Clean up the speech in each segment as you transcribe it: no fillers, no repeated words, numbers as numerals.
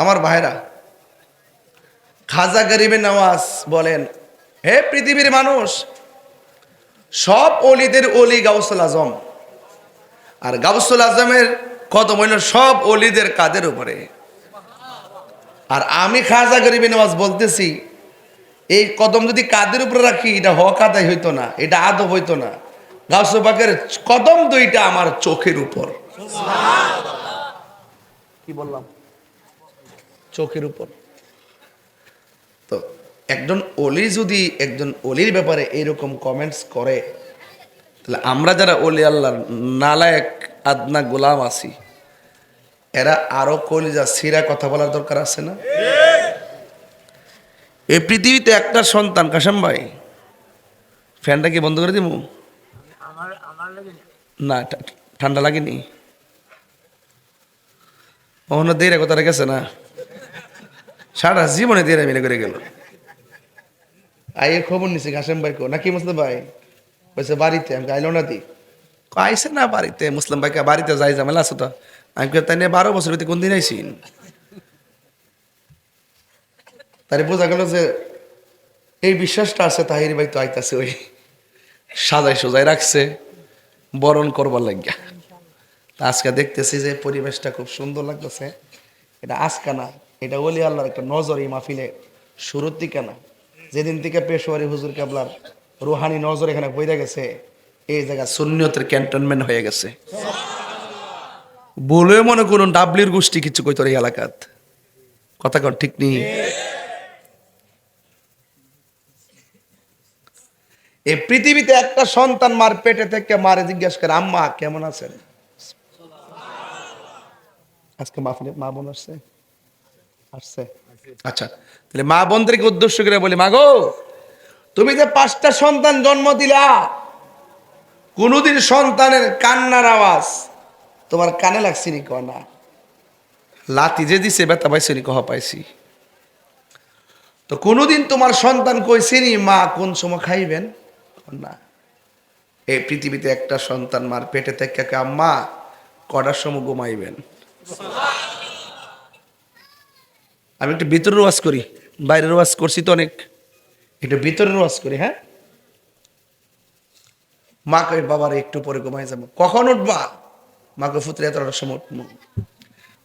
আমার ভাইরা, খাজা গরিবে নওয়াজ বলেন, হে পৃথিবীর মানুষ, সব অলিদের অলি গাউসুল আজম, আর গাউসুল আজমের কদম হইল সব অলিদের কাদের উপরে। আর আমি খাজা গরিবে নওয়াজ বলতেছি, এই কদম যদি কাদের উপরে রাখি এটা হক আদায় হইতো না, এটা আদব হইতো না। গাউসুল পাকের কদম দুইটা আমার চোখের উপর। কি বললাম? চোখের উপর। তো একজন অলি যদি একজন অলির ব্যাপারে এরকম কমেন্টস করে, তাহলে আমরা যারা অলি আল্লাহর নালায়েক আদনা গোলাম আছি, এরা আরো কলিজা সিরা কথা বলার দরকার আছে না? এই পৃথিবীতে একটা সন্তান, কাশেম ভাই ফ্যানটা কি বন্ধ করে দিব? না, ঠান্ডা লাগেনি? অন্য দেরে কথা রেখেছে না, সারা জীবনে দেরে মিলে করে গেল। আইয়ে খবর নিছি কাশেম ভাই কো নাকি মুসলিম ভাই বলছে বাড়িতে, আমি আইলো না দি আইসে না বাড়িতে। মুসলিম ভাইকে বাড়িতে যাই ঝামেলা আছে তো। আমি তাই নিয়ে 12 বছর ভিতরে কোন দিন আইসি? তাই বোঝা গেল যে এই বিশ্বাসটা আছে, তাহির ভাই তো আইতাছে, ওই সাজাই সোজাই রাখছে বরণ করবার লাগিয়া। আজকে দেখতেছি যে পরিবেশটা খুব সুন্দর লাগতেছে। এটা আজকা না, এটা ওলি আল্লাহর একটা নজর এই মাহফিলে শুরুর দিকে না। যেদিন থেকে পেশোয়ারি হুজুর কেবলার রুহানি নজর এখানে বইরা গেছে, এই জায়গা সুন্নিয়তের ক্যান্টনমেন্ট হয়ে গেছে। বলে মনে করুন ডাবলির গোষ্ঠী কিছু কইতো এই এলাকাত, কথা কন ঠিক নেই? এই পৃথিবীতে একটা সন্তান মার পেটে থেকে মারে জিজ্ঞাসা করে, আম্মা কেমন আছেন? আজকে মাহফিলে মা বোন আসছে? আসছে। আচ্ছা, তাহলে মা বোনদেরকে উদ্দেশ্য করে বলি, মা গো, তুমি যে 5টা সন্তান জন্ম দিলা, কোনদিন সন্তানের কান্নার আওয়াজ তোমার কানে লাগছে নি? কয় না। লাতি যে দিছে ব্যথা পাইছে নি? কহ পাইছি। তো কোনদিন তোমার সন্তান কইছে নি মা কোন সময় খাইবেন? না। এই পৃথিবীতে একটা সন্তান মার পেটে থেকে আম্মা কটার সময় ঘুমাইবেন? আমি একটু ভিতরের ওয়াজ করি, বাইরের ওয়াজ করছি তো অনেক, একটু ভিতরের ওয়াজ করি। হ্যাঁ, মা কই বাবার একটু পরে ঘুমাই যাবো। কখন উঠবা? মাকে ফুতরে এতটার সময় উঠবো।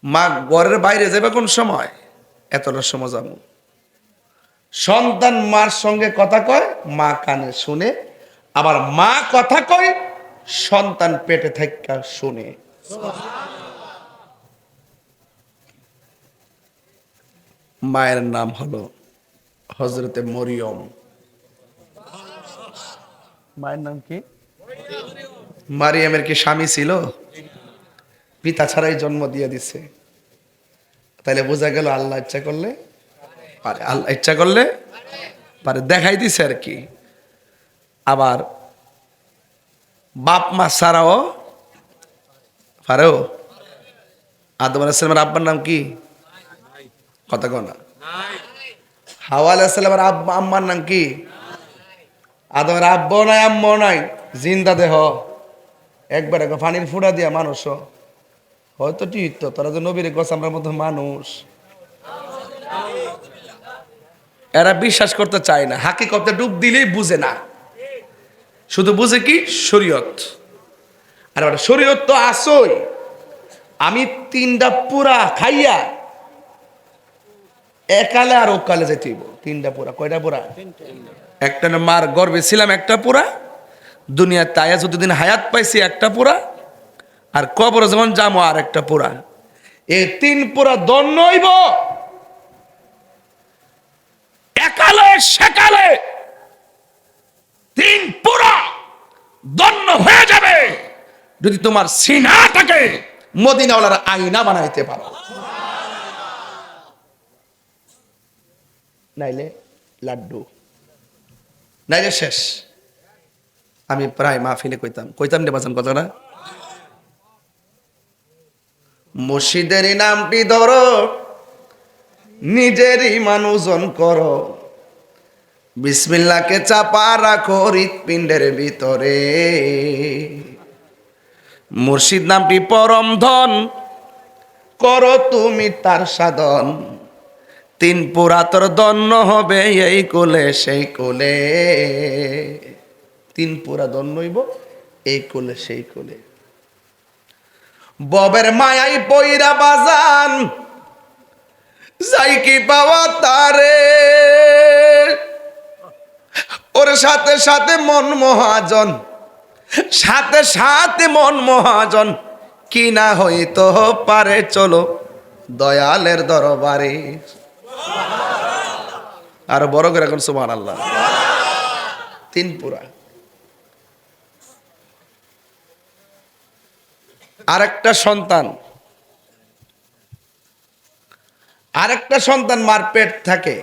মা ঘরের বাইরে যাবে কোন সময়? এতটার সময় যাবো। সন্তান মার সঙ্গে কথা কয়, মা কানে শুনে, আবার মা কথা কয় সন্তান পেটে থাকা শুনে। মায়ের নাম হলো হযরতে মরিয়ম। মায়ের নাম কি? মারিয়ামের কি স্বামী ছিল? পিতা ছাড়াই জন্ম দিয়ে দিছে। তাইলে বোঝা গেল আল্লাহ ইচ্ছা করলে পারে, আল্লাহ ইচ্ছা করলে পারে, দেখাই দিছে আর কি। আবার বাপ মা ছাড়াও পারেও। আদম আলাইহিস সালামের আব্বার নাম কি? কথা কও না। হাওয়া আলাইহিস সালামের আম্মার নাম কি? আদমের আব্বাও নাই আম্মাও নাই, জিন্দা দেহ একবারে পানির ফুটা দিয়া মানুষ। হয়তো ঠিক তো, তোরা যে নবীর গোছ আমরা মতো মানুষ, এরা বিশ্বাস করতে চায় না। হাকিকতে ডুব দিলেই বুঝে না, শুধু বুঝে কি শরীয়ত। আর শরীয়ত তো আসই। আমি 3টা পুরা খাইয়া একালে আর ওকালে যেতে হইব। 3টা পুরা। কয়টা পুরা? একটা না, মার গর্ভে ছিলাম একটা পুরা, দুনিয়ার তাইয়া যতদিন হায়াত পাইছি একটা পুরা, আর কবর যেমন যামো আর একটা পুরা। এই 3 পুরা দন্য হইব একালে সেকালে। 3 পুরা দন্য হয়ে যাবে যদি তোমার সিনাটাকে মদিনাওয়ালার আয়না বানাইতে পারো। নাইলে লাড্ডু, নাইলে শেষ। আমি প্রায় মাহফিলে কইতাম রে বাজান কথা না, মুর্শিদের নামটি ধরো, নিজেরই মানুষজন করো, বিসমিল্লাহকে চাপা রাখো হৃৎপিণ্ডের ভিতরে। মুর্শিদ নামটি পরম ধন, করো তুমি তার সাধন, তিন পুরাতর দন্য হবে এই কোলে সেই কোলে। তিন পুরা দন্য হইব এই কোলে সেই কোলে। ববের মায়াই পইরা বাজান যাই কি পাওয়া তারে, ওর সাথে সাথে মন মহাজন, সাথে সাথে মন মহাজন, কি না হইতো পারে চলো দয়ালের দরবারে। আর বড় করে এখন সুবহানাল্লাহ। তিন পুরা। আরেকটা সন্তান মার পেট থাকে,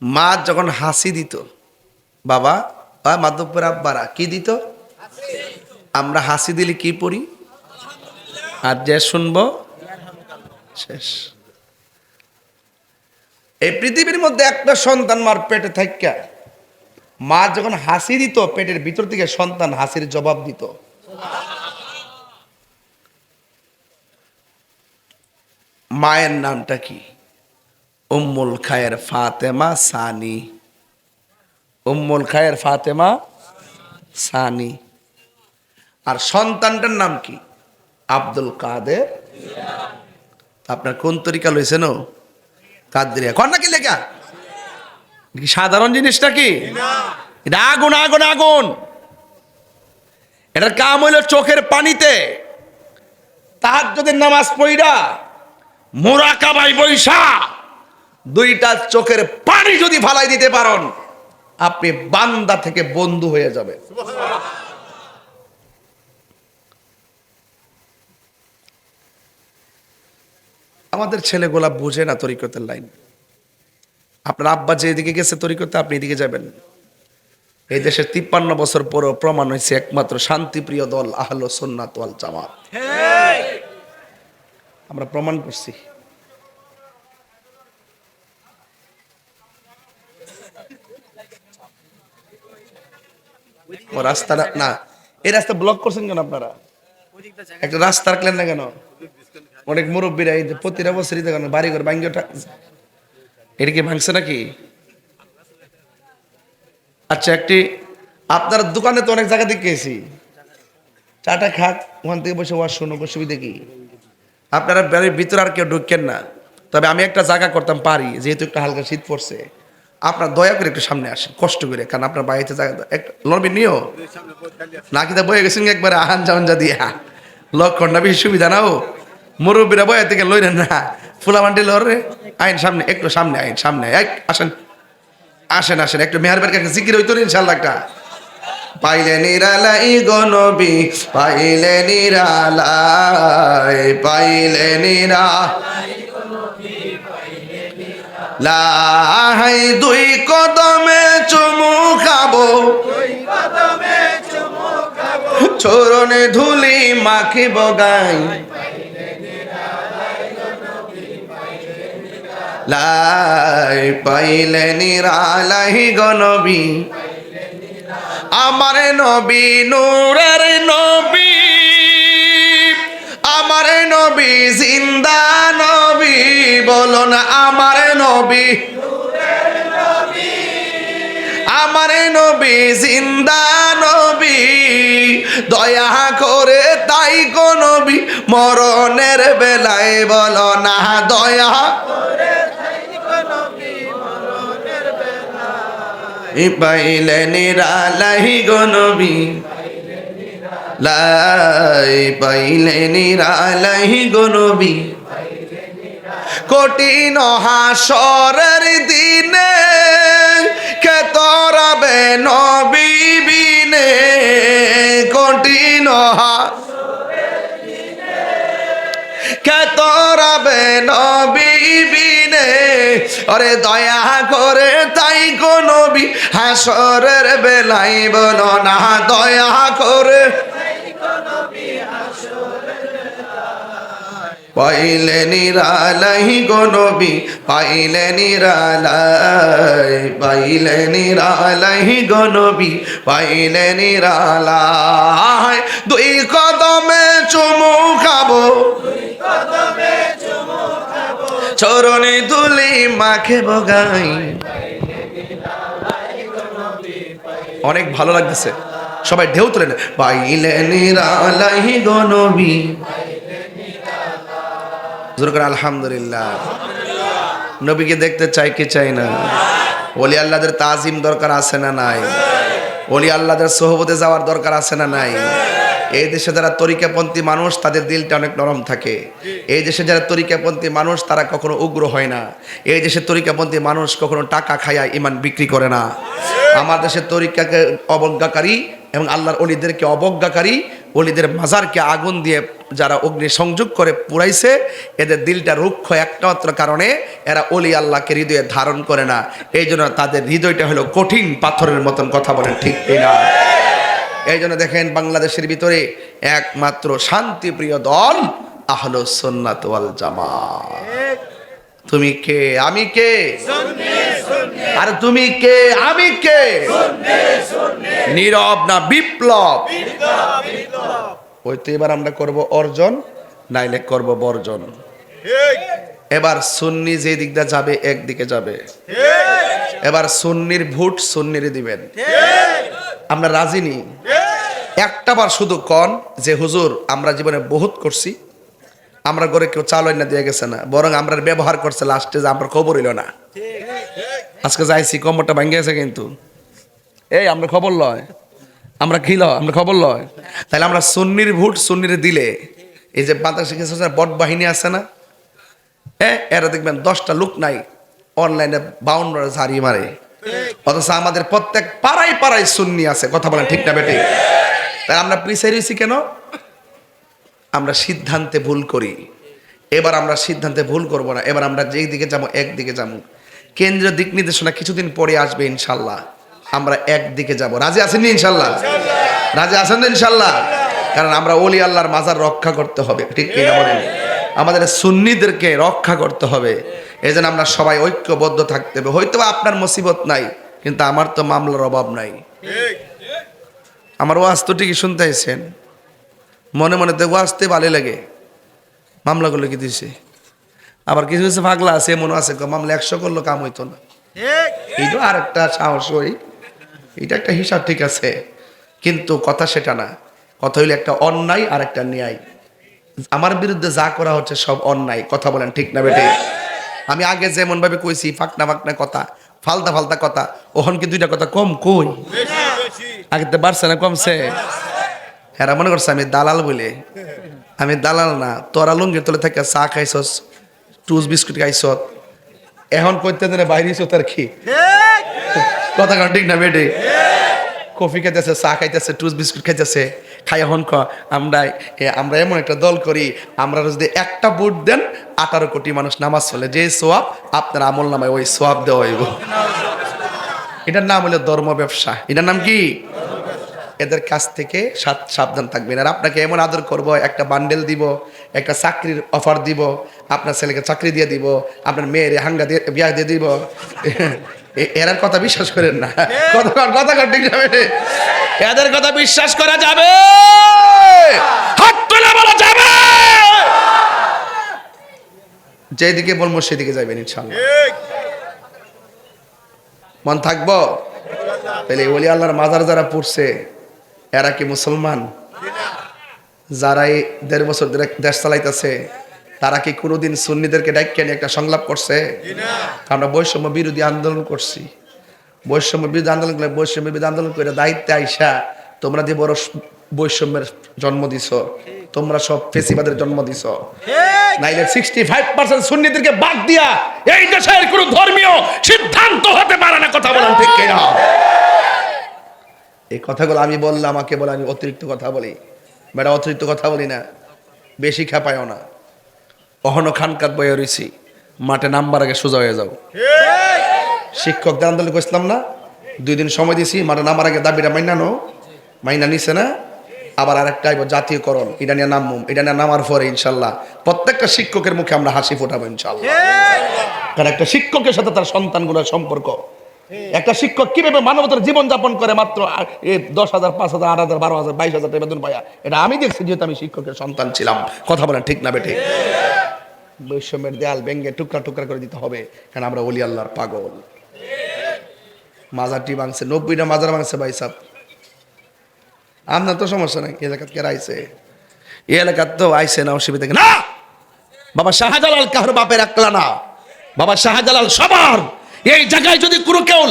মা যখন হাসি দিত, বাবা বা মাধবপুর আব্বারা কি দিত, আমরা হাসি দিলে কি পড়ি, আর যে শুনবো শেষ। এই পৃথিবীর মধ্যে একটা সন্তান মার পেটে থাকা, মা যখন হাসি দিত পেটের ভিতর থেকে সন্তান হাসির জবাব দিত। মায়ের নামটা কি? উম্মুল খায়ের ফাতেমা সানি। উম্মুল খায়ের ফাতেমা সানি। আর সন্তানটার নাম কি? আব্দুল কাদের। আপনার কোন তরিকা লইছেন? কাদরিয়া। কন্যা কি লেখা? সাধারণ জিনিসটা কি? এটা আগুন আগুন আগুন। এটার কাম হইল চোখের পানিতে তাহাজ্জুদের নামাজ পড়া মুরাকাবায় বৈশা দুইটা চোখের পানি যদি ফালাই দিতে পারেন, আপনি বান্দা থেকে বন্ধু হয়ে যাবে। আমাদের ছেলেগুলা বুঝে না তরিকতের লাইন। আপনার আব্বা যে এদিকে গেছে তরিকতে, আপনি এদিকে যাবেন। এই দেশের 53 বছর পরও প্রমাণ হয়েছে একমাত্র শান্তিপ্রিয় দল আহলে সুন্নাত ওয়াল জামাত। আমরা প্রমাণ করছি। ও রাস্তা না, এই রাস্তা ব্লক করছেন কেন আপনারা? একটা রাস্তা রাখলেন না কেন? অনেক মুরব্বীরা এই প্রতিটা বছরই দেখেন বাড়ি ঘর ভাঙ্গিটা, এটা কি ভাঙছে নাকি? আচ্ছা, একটি আপনার দোকানে তো অনেক জায়গা থেকে গেছি, চাটা খাক, ওখান থেকে বসে ওয়াশ শুনো, অসুবিধা কি? আপনারা বাড়ির ভিতরে আর কেউ ঢুকেন না। তবে আমি একটা জায়গা করতাম পারি, যেহেতু একটু হালকা শীত পড়ছে, আপনার দয়া করে একটু সামনে আসেন কষ্ট করে, কারণ আপনার বাড়িতে জায়গা একটা লড়বি নিও না, কিন্তু বয়ে গেছেন একবারে আহান জাহান দিয়া লক্ষণটা বেশি সুবিধা নাও। মুরব্বীরা বয়া থেকে লইলেন না, ফুলামান্ডি লড়ে আইন সামনে, একটু সামনে আইন, সামনে আসেন আসেন আসেন, একটু মেহরবানি কাছে জিকির হইতো ইনশাআল্লাহ। একটা পাইলে নিরালাই গনবি, পাইলে নিরালাই, পাইলে নিরালাই, দুই কদমে চুমু খাবো, চরণে ধুলি মাখিব গাই, লাই পাইলে নিরালাই গনবি, আমার নবী নূরের নবী, আমার নবী জিন্দা নবী, বলো না আমার নবী, আমার নবী জিন্দা নবী, দয়া করে তাই গো নবী মরণের বেলায় বলো না দয়া করে তাই গো নবী মরণের বেলায়, পাইলে নিরালাই গো নবী, লাই পাইলে নিরালাই গো নবী, কঠিন হাসরের দিনে কে তরাবে নবী বিনে, কঠিন হাসরের দিনে কে তরাবে নবী বিনে, আরে দয়া করে তাই গো নবী হাসরের বেলায় বলো না দয়া করে, পাইলে নিরালাই গো নবী, পাইলে নিরালাই, পাইলে নিরালাই গো নবী, পাইলে নিরালাই। দুই কদমে চুমু খাবো, চরণে ধুলি মাখে বগাই। অনেক ভালো লাগতেছে, সবাই ঢেউ তোলেন। পাইলে নিরালাই গো নবী, জোর করে আলহামদুলিল্লাহ। নবীকে দেখতে চাই কি চাই না? ওলি আল্লাহদের তাজিম দরকার আছে না নাই? ওলি আল্লাহদের সোহবতে যাওয়ার দরকার আছে না নাই? এই দেশে যারা তরিকাপন্থী মানুষ তাদের দিলটা অনেক নরম থাকে। এই দেশে যারা তরিকাপন্থী মানুষ তারা কখনো উগ্র হয় না। এই দেশে তরিকাপন্থী মানুষ কখনো টাকা খায়া ইমান বিক্রি করে না। আমার দেশের তরিকাকে অবজ্ঞাকারী এবং আল্লাহর অলিদেরকে অবজ্ঞাকারী, অলিদের মাজারকে আগুন দিয়ে যারা অগ্নি সংযোগ করে পুরাইছে, এদের দিলটা রুক্ষ একমাত্র কারণে এরা অলি আল্লাহকে হৃদয়ে ধারণ করে না। এই জন্য তাদের হৃদয়টা হলো কঠিন পাথরের মতন। কথা বলেন ঠিক কিনা? এই জন্য দেখেন বাংলাদেশের ভিতরে একমাত্র শান্তিপ্রিয় দল আহলুস সুন্নাত ওয়াল জামাত। তুমি কে আমি কে? আর তুমি কে আমি কে? নীরব না বিপ্লব? ওই তো এবার আমরা করব অর্জন, নাইলে করব বর্জন। এবার সুন্নি যে দিকটা যাবে একদিকে যাবে। এবার সুন্নির ভোট সুন্নিরে দিবেন। আমরা রাজি নি? একটা বার শুধু কন যে হুজুর আমরা জীবনে বহুত করছি, আমরা ঘরে কেউ চাল না দিয়ে গেছে না, বরং আমরা ব্যবহার করছে লাস্টে যে আমরা খবর হইল না। আজকে যাইছি কমরটা ভাঙ্গে গেছে, কিন্তু এই আমরা খবর লয়, আমরা কি লয়, আমরা খবর লয়। তাহলে আমরা সুন্নির ভোট সুন্নিরে দিলে, এই যে বাংলাদেশে কিছু বট বাহিনী আছে না, এরা দেখবেন 10টা লোক নাই অনলাইনে 52 ঝাড়ি মারে, অথচ আমাদের প্রত্যেক পাড়ায় পাড়ায় সুন্নি আছে। কথা বলেন ঠিক না বেটে? তাই আমরা পিছিয়ে রয়েছি কেন? আমরা সিদ্ধান্তে ভুল করি। এবার আমরা সিদ্ধান্তে ভুল করব না। এবার আমরা যেই দিকে যাবো একদিকে যাবো। কেন্দ্রীয় দিক নির্দেশনা কিছুদিন পরে আসবে ইনশাল্লাহ, আমরা একদিকে যাব। রাজি আছেন ইনশাল্লাহ? রাজি আছেন ইনশাল্লাহ? কারণ আমরা ওলি আল্লাহর মাজার রক্ষা করতে হবে, ঠিক কিনা বলেন? আমাদের সুন্নিদেরকে রক্ষা করতে হবে। এই জন্য আমরা সবাই ঐক্যবদ্ধ থাকতে হবে। হয়তো আপনার মুসিবত নাই, কিন্তু আমার তো মামলার অভাব নাই। আমার ওয়াজ তো ঠিকই শুনতে আইছেন, মনে মনে তো ওয়াজতে ভালো লাগে। মামলাগুলো কি দিছে? আবার কিছু কিছু পাগলা আছে, মনে আছে মামলা 100 করলো কাম হইতো না। এইটা আর একটা সাহস, ওই এটা একটা হিসাব, ঠিক আছে, কিন্তু কথা সেটা না। কথা হইলে একটা অন্যায় আর একটা ন্যায়। আমার বিরুদ্ধে যা করা হচ্ছে সব অন্যায়। কথা বলেন ঠিক না বেটে? আমি আগে যেমন ভাবে কইছি ফাঁকনা ফাঁকনা কথা, ফালতা ফালতা কথা, ওখান কি 2টা কথা কম কই? আগে তো বাড়ছে না কমছে? হেরা মনে করছে আমি দালাল বলে। আমি দালাল না। তোরা লুঙ্গির তলে থেকে চা খাইছস, টুস বিস্কুট খাইছ, এখন কইতে দিনে বাইরেছ তার কি? কথা কন ঠিক না বেটে? কফি খাইতেছে, চা খাইতেছে, টুস বিস্কুট খাইতেছে, খাই এখন আমরা এমন একটা দল করি, আমরা যদি একটা ভোট দেন 18 কোটি মানুষ নামাজ চলে, যে সোয়াব আপনার আমল নামায় ওই সোয়াব দেওয়া হইব। এটার নাম হলো ধর্ম ব্যবসা। এটার নাম কি? এদের কাছ থেকে সাবধান থাকবেন। আর আপনাকে এমন আদর করব, একটা বান্ডেল দিব, একটা চাকরির অফার দিব, আপনার ছেলেকে চাকরি দিয়ে দিব, আপনার মেয়ের হাঙ্গা দিয়ে বিয়া দিয়ে দিব। এরার কথা বিশ্বাস করেন না। কথা ঠিক যাবে, এদের কথা বিশ্বাস করা যাবে? হাত তুলে বলা যাবে? যেদিকে বলবো সেদিকে যাবেন ইনশাআল্লাহ। মন থাকবো? তাহলে ওলি আল্লাহর মাজার যারা পড়ছে এরা কি মুসলমান? যারা এই 1.5 বছর ধরে দেশ চালাইতেছে তারা কি কোনোদিন সুন্নিদেরকে ডাইক্যা নিয়ে একটা সংলাপ করছে? আমরা বৈষম্য বিরোধী আন্দোলন করছি। বৈষম্য বিরোধী আন্দোলন করে দায়িত্বে আইসা তোমরা যে বড় বৈষম্যের জন্ম দিছ, তোমরা সব ফেসিবাদের জন্ম দিছ। নাইলে 65% সুন্নিদেরকে বাদ দিয়া এই দেশের কোনো ধর্মীয় সিদ্ধান্ত হতে পারে না। কথা বলেন ঠিক কিনা? এই কথাগুলো আমি বললে আমাকে বলে আমি অতিরিক্ত কথা বলি। বেটা অতিরিক্ত কথা বলি না, বেশি খেপায়ও না। অহনো খানকাত বয়ে রয়েছি, মাঠে নামবার আগে সোজা হয়ে যাও। শিক্ষকদের আন্দোলন করছিলাম না, 2 দিন সময় দিছি, মাঠে নামার আগে দাবিটা মাইনা নিছে না? আবার আরেকটা আইব জাতীয়করণ, এটা নিয়ে নামুম, এটা নিয়ে নামার পরে ইনশাল্লাহ প্রত্যেকটা শিক্ষকের মুখে আমরা হাসি ফোটাবো ইনশাল্লাহ। কারণ একটা শিক্ষকের সাথে তার সন্তানগুলোর সম্পর্ক, একটা শিক্ষক কিভাবে মানবতার জীবন যাপন করে মাত্র 10,000, 5,000, 8,000, 12,000, 22,000 টাকা বেতন পায়া, এটা আমি দেখছি যেহেতু আমি শিক্ষকের সন্তান ছিলাম। কথা বলেন ঠিক না বেঠিক? বৈষম্যের দেয়াল ভেঙে টুকরা টুকরা করে দিতে হবে, কারণ আমরা ওলি আল্লাহর পাগল। মাজারটি ভাঙছে, 90টা মাজার ভাঙছে ভাই সাহেব। আপনার তো সমস্যা নাই, এলাকাত কে আইছে, এই এলাকার তো আইছে না, অসুবিধা না। বাবা শাহজালাল কারো বাপের একলা না, বাবা শাহজালাল সবার। এই জায়গায় যদি কোনো কেউ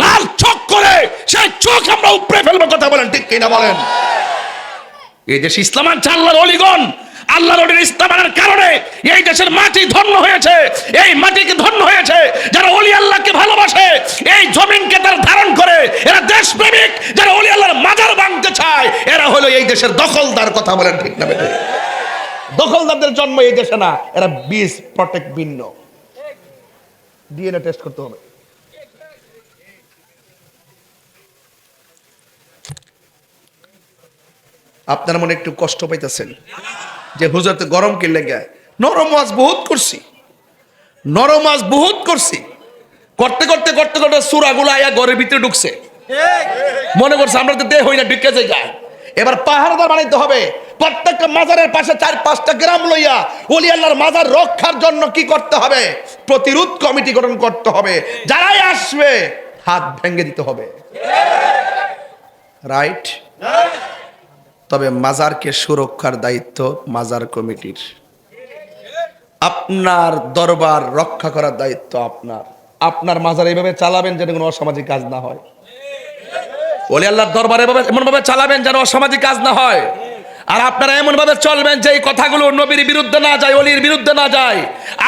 লাল চোখ করে, সেই চোখ আমরা উপড়ে ফেলবো। কথা বলেন ঠিক কিনা বলেন? এই দেশ ইসলাম আর আল্লাহর অলিগণ, আল্লাহর ওলির ইসলামের কারণে এই দেশের মাটি ধন্য হয়েছে। এই মাটিকে ধন্য হয়েছে যারা ওলি আল্লাহকে ভালোবাসে, এই জমিনকে তারা ধারণ করে। এরা দেশপ্রেমিক, যারা ওলি আল্লাহর মাজার ভাঙতে চায়, এরা হলো এই দেশের দখলদার। কথা বলেন ঠিক না বেঠিক? দখলদারদের জন্ম এই দেশে না, এরা বীজ প্রটেক্ট ভিন্ন। ডিএনএ টেস্ট করতে হবে। আপনারা মনে একটু কষ্ট পাইতেছেন যে হুজুর তো গরম কে লেগে, নরম ওয়াজ বহুত করছি, নরম ওয়াজ বহুত করছি, করতে করতে করতে করতে সূরাগুলো আয়া ঘরের ভিতরে ঢুকছে। মনে করছে আমরা তো দেহ হই না, ঢুকে যায়। এবার পাহাড়দার বানাইতে হবে। প্রত্যেকটা মাজারের পাশে 4-5টা গ্রাম লইয়া ওলি আল্লাহর মাজার রক্ষার জন্য কি করতে হবে? প্রতিরোধ কমিটি গঠন করতে হবে। যারাই আসবে হাত ভেঙে দিতে হবে। রাইট? তবে মাজারকে সুরক্ষার দায়িত্ব মাজার কমিটির। আপনার দরবার রক্ষা করার দায়িত্ব আপনার। আপনার মাজার এইভাবে চালাবেন যেন কোনো অসামাজিক কাজ না হয়। ওলি আল্লাহর দরবারে এমন ভাবে চালাবেন যেন অসামাজিক কাজ না হয়। আর আপনারা এমন ভাবে চলবেন যে এই কথাগুলো নবীর বিরুদ্ধে না যায়, ওলির বিরুদ্ধে না যায়।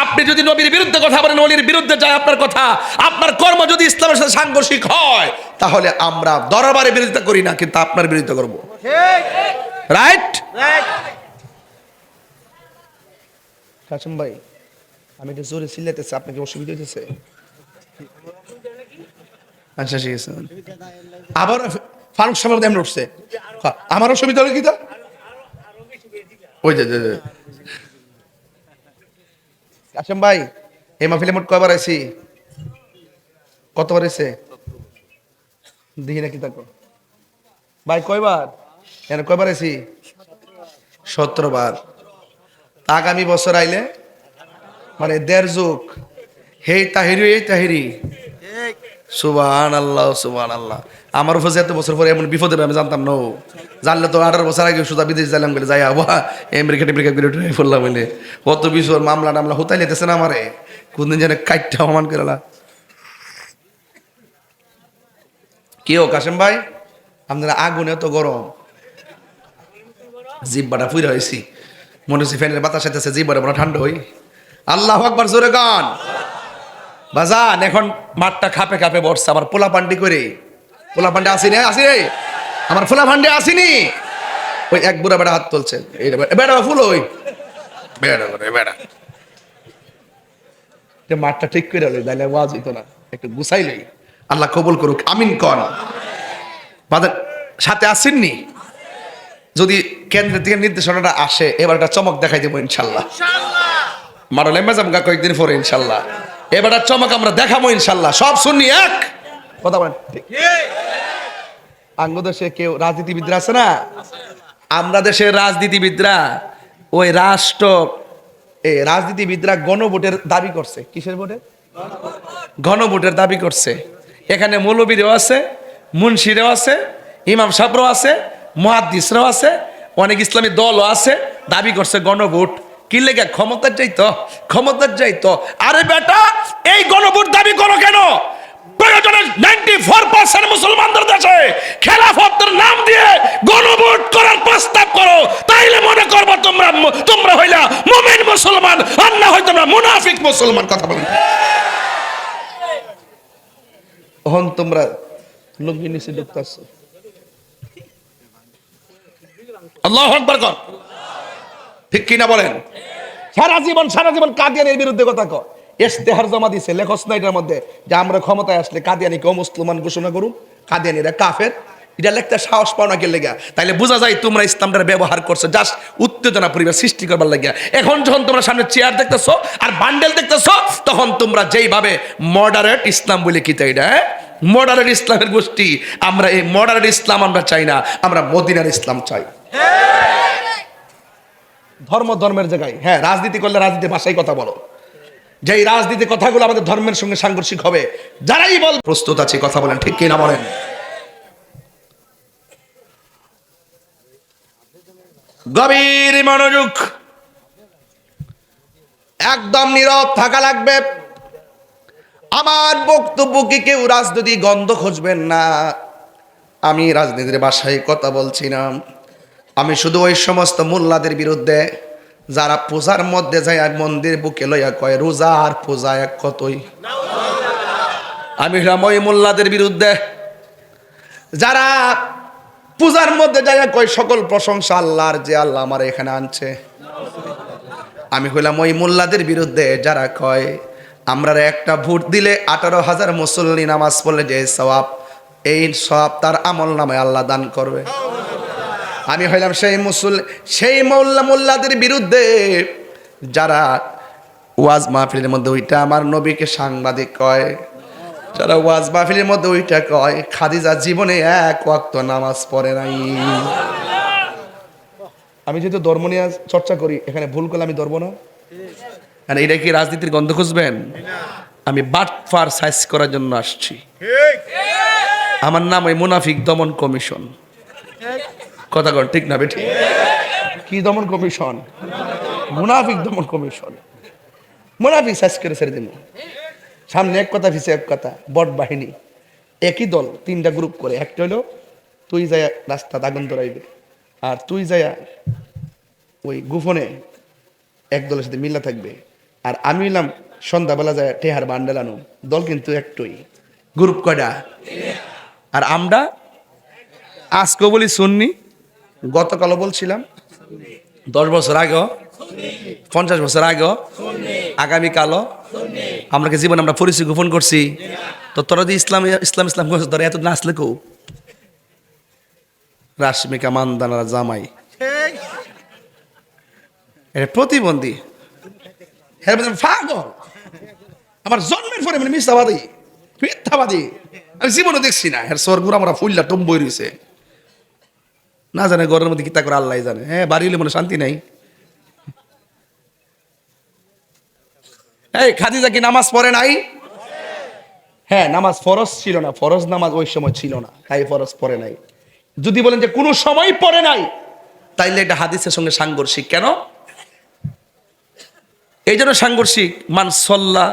আপনি যদি নবীর বিরুদ্ধে কথা বলেন, ওলির বিরুদ্ধে যায় আপনার কথা, আপনার কর্ম যদি ইসলামের সাথে সাংঘর্ষিক হয়, তাহলে আমরা দরবারে বিরোধিতা করি না, কিন্তু আপনার বিরোধিতা করব। রাইট? কাসেম ভাই, আমি একটু জোরে চিল্লাইতেছি, আপনাকে অসুবিধা হইতেছে? আচ্ছা ঠিক আছে। আবার ফারুক সাহেব এমন উঠছে, আমার অসুবিধা হলো কি? তা ওই যে কাসেম ভাই, এই মাহফিলে মোট কয়বার আইছি? কতবার এসে দেখি নাকি তাকে ভাই? কয়বার এখানে কয়বার আইছি? 17 বার। আগামী বছর আইলে মানে 1.5 যুগ। হেই তাহিরি, এই তাহিরি। সুবহানাল্লাহ, সুবহানাল্লাহ। আমার উপর এত বছর পরে এমন বিপদ হবে আমি জানতাম না। জানলে তো 18 বছর আগে সুদা বিদেশ যাইলাম বলে, যাই আবা আমেরিকা টেমেরিকা করে ট্রাই করলাম বলে। কত বিষয় মামলা টামলা হতাই লেতেছে না আমারে, কোনদিন যেন কাইটটা অমান করেলা। কেউ কাসেম ভাই, আপনারা আগুনে তো গরম, জিব্বাটা ফুইরা হয়েছি, মনে হচ্ছে ফ্যানের বাতাস আইতেছে, জিব্বাটা মনে ঠান্ডা হই। আল্লাহু আকবার, জোরে গান বাজান। এখন মাঠটা খাপে খাপে বসছে। আমার পোলা পান্ডি করে, পোলা পান্ডে আসিনি, আসি রে আমার পোলা পান্ডে আসিনি। ওই এক বুড়া বেড়া হাত তুলছে, বেড়া ফুল ওই বেড়া বেড়া। মাঠটা ঠিক করে লই, তাইলে ওয়াজ হইতো না। একটু গুছাই লই। আল্লাহ কবুল করুক, আমিন কন। বাজার সাথে আসেননি? যদি কেন্দ্র থেকে নির্দেশনাটা আসে, এবার একটা চমক দেখাই দেবো ইনশাল্লাহ। মারো লেম্বা যাবো কয়েকদিন পরে ইনশাল্লাহ। এবার চমক আমরা দেখাবো ইনশাল্লাহ। সব শুনি এক কথা বলেন। আঙ্গ দেশে কেউ রাজনীতিবিদরা আছে না? আমরা দেশের রাজনীতিবিদরা, ওই রাষ্ট্র রাজনীতিবিদরা গণভোটের দাবি করছে। কিসের ভোটে? গণভোটের দাবি করছে। এখানে মৌলবীরাও আছে, মুন্সিরাও আছে, ইমাম সাহেবরাও আছে, মুহাদ্দিসরাও আছে, অনেক ইসলামী দলও আছে। দাবি করছে গণভোট। কি লেগে? ক্ষমতার যাইতো, ক্ষমতার যাইতো। আরে বেটা, এই গণভোট দাবি করো কেন? প্রয়োজনে 94% মুসলমানদের দেশে খেলাফতের নাম দিয়ে গণভোট করার প্রস্তাব করো, তাইলে মনে করবো তোমরা হইলা মুমিন মুসলমান, আর না হয় তোমরা মুনাফিক মুসলমান। কথা বলেন। তখন তোমরা লুঙ্গি নিচে ঢুকতেছো। আল্লাহু আকবার কর, ঠিক কিনা বলেন? সারা জীবন কাদিয়ানির বিরুদ্ধে কথা কয়। ইশতেহার জমা দিছে, লেখস না এটার মধ্যে যে আমরা ক্ষমতায় আসলে কাদিয়ানিকে মুসলমান ঘোষণা করুন, কাদিয়ানিরা কাফের, এটা লিখতে সাহস পাও না কে লেগা, তাইলে বোঝা যায় তোমরা ইসলামটার ব্যবহার করছো জাস্ট উত্তেজনা পরিবেশ সৃষ্টি করবার লাগিয়া। এখন যখন তোমরা সামনে চেয়ার দেখতেছো আর বান্ডেল দেখতেছো, তখন তোমরা যেইভাবে মডারেট ইসলাম বলে কি তাই না, মডারেট ইসলামের গোষ্ঠী, আমরা এই মডারেট ইসলাম আমরা চাই না, আমরা মদিনার ইসলাম চাই। ধর্মের জায়গায় হ্যাঁ রাজনীতি করলে রাজনীতি ভাষায় কথা বলো, যেই রাজনীতি কথাগুলো আমাদের ধর্মের সঙ্গে সাংঘর্ষিক হবে, যারাই বল প্রস্তুত আছে কথা বলেন, ঠিক কিনা বলেন? গভীর মনোযোগ, একদম নীরব থাকা লাগবে। আমার বক্তব্যকে কেউ রাজনীতি গন্ধ খুঁজবেন না, আমি রাজনীতির ভাষায় কথা বলছি না। আমি শুধু ওই সমস্ত মোল্লাদের বিরুদ্ধে যারা পূজার মধ্যে যায় মন্দির বুকে লইয়া কয় রোজা আর পূজা এক কতই, আমি হলাম ওই মোল্লাদের বিরুদ্ধে যারা পূজার মধ্যে যায় কয় সকল প্রশংসা আল্লাহর, যে আল্লাহ আমার এখানে আনছে। আমি হইলাম ওই মোল্লাদের বিরুদ্ধে যারা কয় আমরা একটা ভোট দিলে 18,000 মুসল্লি নামাজ পড়লে যে সওয়াব, এই সওয়াব তার আমল নামে আল্লাহ দান করবে। আমি হইলাম সেই মোল্লাদের বিরুদ্ধে যারা ওয়াজ মাহফিলের মধ্যে ওইটা আমার নবীকে সাংবাদিক কয়, যারা ওয়াজ মাহফিলের মধ্যে ওইটা কয় খাদিজা জীবনে এক ওয়াক্ত নামাজ পড়ে নাই। আমি যেহেতু ধর্ম নিয়ে চর্চা করি, এখানে ভুল করলে আমি ধরবো না, মানে এটা কি রাজনীতির গন্ধ খুঁজবেন? আমি বাটফার সাইজ করার জন্য আসছি। আমার নাম ওই মুনাফিক দমন কমিশন। কথা কর ঠিক না বেঠি? কি দমন কমিশন? মুনাফিক দমন কমিশন। মুনাফিক সাইজ করে ছেড়ে দিন, সামনে এক কথা পিছে এক কথা, বট বাহিনী একই দল, 3টা গ্রুপ করে। একটা হলো তুই যায় রাস্তা আগুন ধরাইবে, আর তুই যায় ওই গোপনে এক দলের সাথে মিল্লা থাকবে, আর আমি হইলাম সন্ধ্যাবেলা যায় টেহার বান্ডেল আনো। দল কিন্তু একটুই, গ্রুপ কয়টা? আর আমরা আজকে বলি সুন্নি, গতকালও বলছিলাম, 10 বছর আগে, 50 বছর আগে, আগামীকালও আমরা কি জীবনে আমরা পরিচয় গোপন করছি? তো তোরা যে ইসলাম ইসলাম ইসলাম করছিস, তোরা এত নাচলে কেউ রাশমিকা মানদানার জামাই এটা প্রতিবন্ধী, পাগল, আমার জন্মের পরে মানে মিথ্যাবাদী মিথ্যাবাদী আমি জীবনে দেখছি না। এর স্বর্গুর আমরা ফুললা টম্বই রয়েছে, না জানে ঘরের মধ্যে কিতা করে আল্লাহ জানে। হ্যাঁ বাড়ি হলে মনে শান্তি নাই। এই খাদিজা কি নামাজ পড়ে নাই? হ্যাঁ নামাজ ফরজ ছিল না, ফরজ নামাজ ওই সময় ছিল না, তাই ফরজ পড়ে নাই। যদি বলেন যে কোনো সময় পড়ে নাই, তাইলে এটা হাদিসের সঙ্গে সাংঘর্ষিক। কেন এই জন্য সাংঘর্ষিক? মান সাল্লা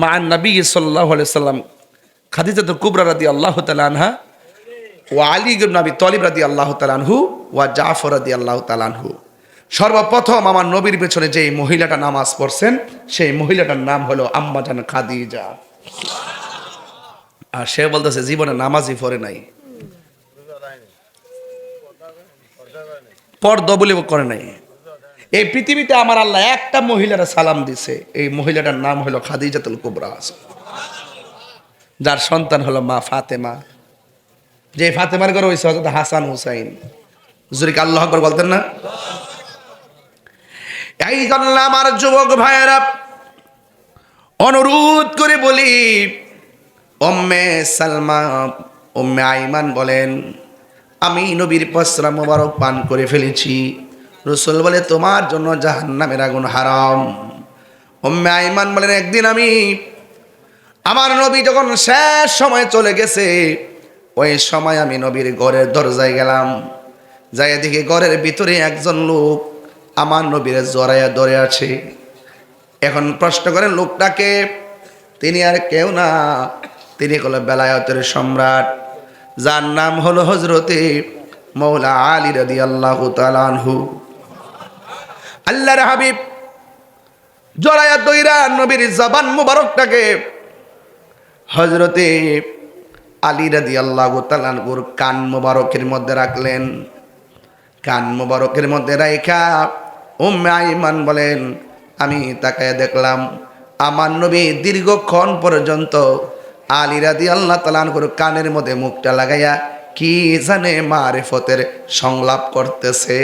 মা নবী সাল্লাল্লাহু আলাইহি সাল্লাম খাদিজাতুল কুবরা রাদিয়াল্লাহু তাআলা আনহা ওয়া আলী ইবনে আবি তালিব রাদিয়াল্লাহু তাআলা আনহু ওয়া জাফর রাদিয়াল্লাহু তাআলা আনহু, সর্বপ্রথম আমার নবীর পেছনে যে মহিলাটা নামাজ পড়ছেন সেই মহিলাটার নাম হলো আম্মা জান খাদিজা। আর সে বলতেছে জীবনে নামাজই পড়ে নাই, পর্দা বলে করে নাই। এই পৃথিবীতে আমার আল্লাহ একটা মহিলার সালাম দিছে, এই মহিলাটার নাম হলো খাদিজাতুল কুবরা, যার সন্তান হলো মা ফাতেমা, যে ফাতেমার ঘরে হয়েছে হযরত হাসান হুসাইন। হুজুর কি আল্লাহু আকবার বলতেন না? এই জন্য আমার যুবক ভাইয়েরা অনুরোধ করে বলি, উম্মে সালমা উম্মে আইমান বলেন আমি নবীর পসরা মোবারক পান করে ফেলেছি, রাসূল বলে তোমার জন্য জাহান্নামের আগুন হারাম। উম্মে আইমান বলেন একদিন আমি আমার নবী যখন শেষ সময় চলে গেছে, ওই সময় আমি নবীর ঘরের দরজায় গেলাম, যাই দেখি ঘরের ভিতরে একজন লোক আমার নবীর জড়াইয়া ধরে আছে। এখন প্রশ্ন করেন লোকটাকে, তিনি আর কেউ না, তিনি হলো বেলায়েতের সম্রাট, যার নাম হলো হযরতে মৌলা আলী রাদিয়াল্লাহু তাআলা আনহু। আল্লাহর হাবিব জড়াইয়া দইরা নবীর জবান মুবারকটাকে হযরতে আলী রাদিয়াল্লাহু তাআলা আনহুর কান মুবারকের মধ্যে রাখলেন। কান মুবারকের মধ্যে রাইখা উম্মে আইমান বলেন আমি তাকায় দেখলাম আমার নবী দীর্ঘক্ষণ পর্যন্ত আলী রাদিয়াল্লাহু তাআলা আনহুর কানের মধ্যে মুখটা লাগাইয়া কি জানে মারিফতের সংলাপ করতেছে।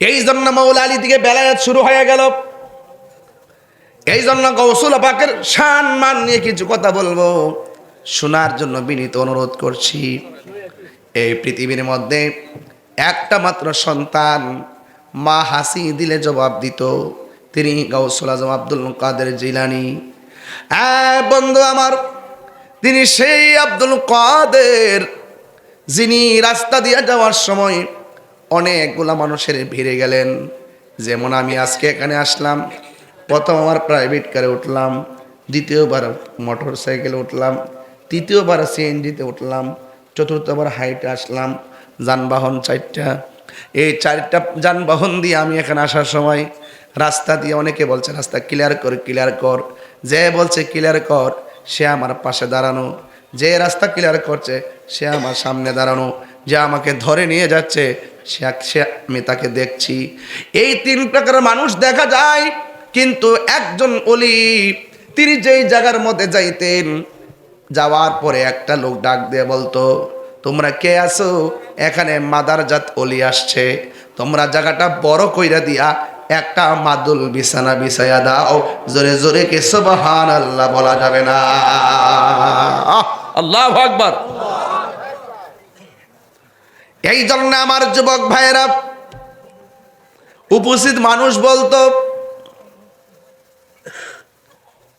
এই জন্য মাওলা আলী থেকে বেলায়েত শুরু হয়ে গেল। এই জন্য গৌসুল পাকের শান মান নিয়ে কিছু কথা বলবো, শোনার জন্য বিনীত অনুরোধ করছি। এই পৃথিবীর মধ্যে একটা মাত্র সন্তান মা হাসি দিলে জবাব দিত, তিনি গাউসুল আজম আব্দুল কাদের জিলানী। বন্ধু আমার, তিনি সেই আব্দুল কাদের যিনি রাস্তা দিয়ে যাওয়ার সময় অনেকগুলা মানুষের ভিড়ে গেলেন। যেমন আমি আজকে এখানে আসলাম, প্রথম আমার প্রাইভেট কারে উঠলাম, দ্বিতীয়বার মোটর সাইকেলে উঠলাম, তৃতীয়বার সিএনজিতে উঠলাম, চতুর্থবার হাইটে আসলাম, যানবাহন 4টা। এই 4টা যানবাহন দিয়ে আমি এখানে আসার সময় রাস্তা দিয়ে অনেকে বলছে রাস্তা ক্লিয়ার কর, ক্লিয়ার কর। যে বলছে ক্লিয়ার কর সে আমার পাশে দাঁড়ানো, যে রাস্তা ক্লিয়ার করছে সে আমার সামনে দাঁড়ানো, যে আমাকে ধরে নিয়ে যাচ্ছে সে আমি তাকে দেখছি। এই 3 প্রকারের মানুষ দেখা যায়। কিন্তু একজন ওলি, তিনি যেই জায়গার মধ্যে যাইতেন, যাওয়ার পরে একটা লোক ডাক দিয়ে বলতো, তোমরা কে আছো? এখানে মাদারজাত ওলি আসছে, তোমরা জায়গাটা বড় কইরা দিয়া একটা মাদুল বিছানা বিছাইয়া দাও। জোরে জোরে কে সুবহানাল্লাহ বলা যাবে না? আল্লাহু আকবার। এই জন্য আমার যুবক ভাইয়েরা, উপস্থিত মানুষ বলতো,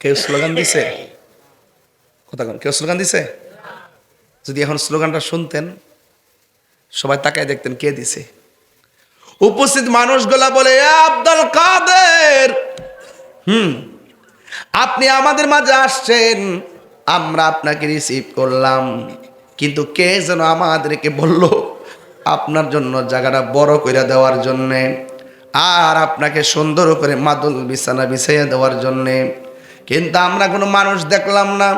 কেউ স্লোগান দিছে? কথা কোন? কেউ স্লোগান দিছে? যদি এখন স্লোগানটা শুনতেন সবাই তাকায় দেখতেন কে দিছে। উপস্থিত মানুষগুলা বলে, আব্দুল কাদের, আপনি আমাদের মাঝে আসছেন, আমরা আপনাকে রিসিভ করলাম, কিন্তু কে যেন আমাদেরকে বলল আপনার জন্য জায়গাটা বড় করে দেওয়ার জন্যে, আর আপনাকে সুন্দর করে মাদুল বিছানা বিছাইয়া দেওয়ার জন্যে। কিন্তু আমরা কোনো মানুষ দেখলাম না,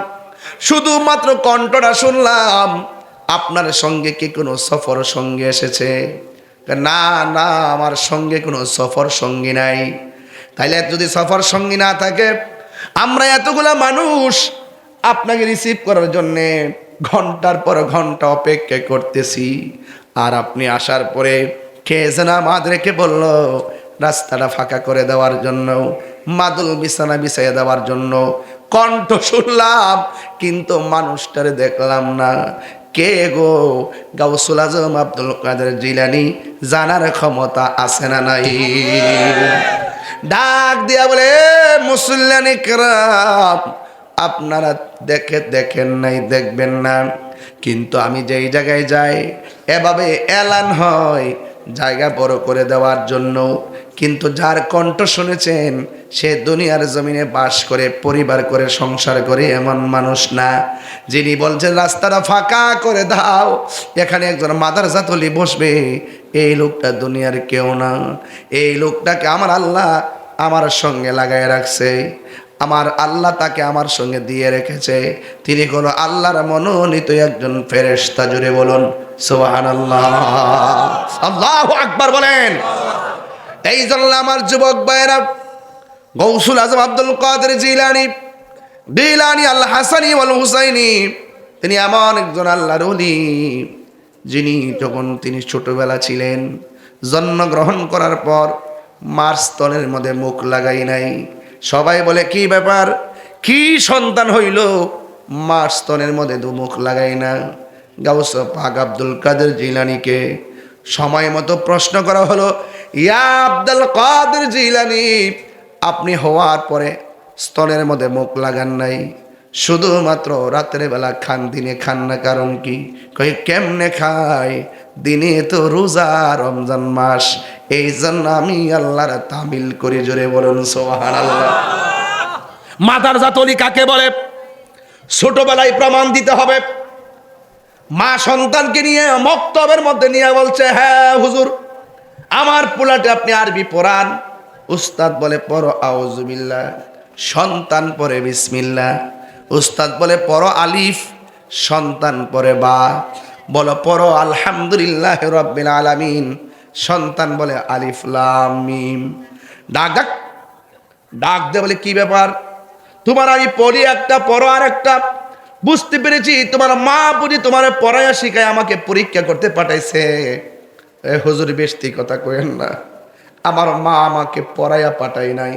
শুধুমাত্র কণ্ঠটা শুনলাম। আপনার সঙ্গে কি কোনো সফর সঙ্গী এসেছে? না না, আমার সঙ্গে কোনো সফর সঙ্গী নাই। তাইলে যদি সফর সঙ্গী না থাকে, আমরা এতগুলা মানুষ আপনাকে রিসিভ করার জন্যে ঘন্টার পর ঘন্টা অপেক্ষা করতেছি, আর আপনি আসার পরে কে যেন আমাদেরকে বলল রাস্তাটা ফাঁকা করে দেওয়ার জন্য, মাদুল বিছানা বিছাইয়া দেওয়ার জন্য। কণ্ঠ শুনলাম কিন্তু মানুষটারে দেখলাম না। কে গো? গাউসুল আজম আব্দুল কাদের জিলানী। জানার ক্ষমতা আছে না নাই? ডাক দিয়া বলে, মুসল্লিয়ান ইকরাম, আপনারা দেখেন নাই, দেখবেন না, কিন্তু আমি যেই জায়গায় যাই এভাবে এলান হয় জায়গা বড় করে দেওয়ার জন্য। কিন্তু যার কণ্ঠ শুনেছেন সে দুনিয়ার জমিনে বাস করে, পরিবার করে, সংসার করে এমন মানুষ না। যিনি বলছেন রাস্তাটা ফাঁকা করে দাও, এখানে একজন মাদারজাত ওলি বসবে, এই লোকটা দুনিয়ার কেউ না। এই লোকটাকে আমার আল্লাহ আমার সঙ্গে লাগায় রাখছে, আমার আল্লাহ তাকে আমার সঙ্গে দিয়ে রেখেছে। তিনি হলো আল্লাহর মনোনীত একজন ফেরেশতা। জুড়ে বলুন সুবহানাল্লাহ, আল্লাহু আকবার বলেন। এই জন্য আমার যুবক ভাইয়েরা, গৌসুল আজম আব্দুল কাদের জিলানী আল হাসানি ওয়াল হুসাইনি, তিনি এমন একজন আল্লাহর ওলি যিনি যখন তিনি ছোটবেলা ছিলেন, জন্মগ্রহণ করার পর মার স্তনের মধ্যে মুখ লাগাই নাই। সবাই বলে কি ব্যাপার, কি সন্তান হইল, মার স্তনের মধ্যে মুখ লাগাই না। গাউস পাক আব্দুল কাদের জিলানীকে সময় মতো প্রশ্ন করা হলো, ইয়া আব্দুল কাদের জিলানী, আপনি হওয়ার পরে স্তনের মধ্যে মুখ লাগান নাই, শুধুমাত্র রাতের বেলা খান, দিনে খান না, কারণ কি? কই কেমনে খায়? দিনে তো রোজা, রমজান মাস, এই জন্য আমি আল্লাহর তামিল করি। জোরে বলুন সুবহানাল্লাহ। মাদারজাত ওলি কাকে বলে? ছোটবেলায় প্রমাণ দিতে হবে। মা সন্তানকে নিয়ে মক্তবের মধ্যে নিয়ে বলছে, হ্যাঁ হুজুর, আমার পোলাটে আপনি আরবি পড়ান। উস্তাদ বলে পড়ো আউযুবিল্লাহ, সন্তান পড়ে বিসমিল্লাহ। উস্তাদ বলে পড়ো আলিফ, সন্তান পড়ে বা। বলো পড়ো আলহামদুলিল্লাহ রাব্বিল আলামিন, সন্তান বলে আলিফ লাম মিম। ডাক ডাক ডাক দে বলে কি ব্যাপার, তোমার আমি পড়ি একটা, পড়ো আর একটা। বুঝতে পেরেছি তোমার মা বুঝি তোমার পড়াইয়া শিখায় আমাকে পরীক্ষা করতে পাঠাইছে। এ হুজুর বেশি কথা কইেন না, আমার মা আমাকে পড়াইয়া পাঠাই নাই,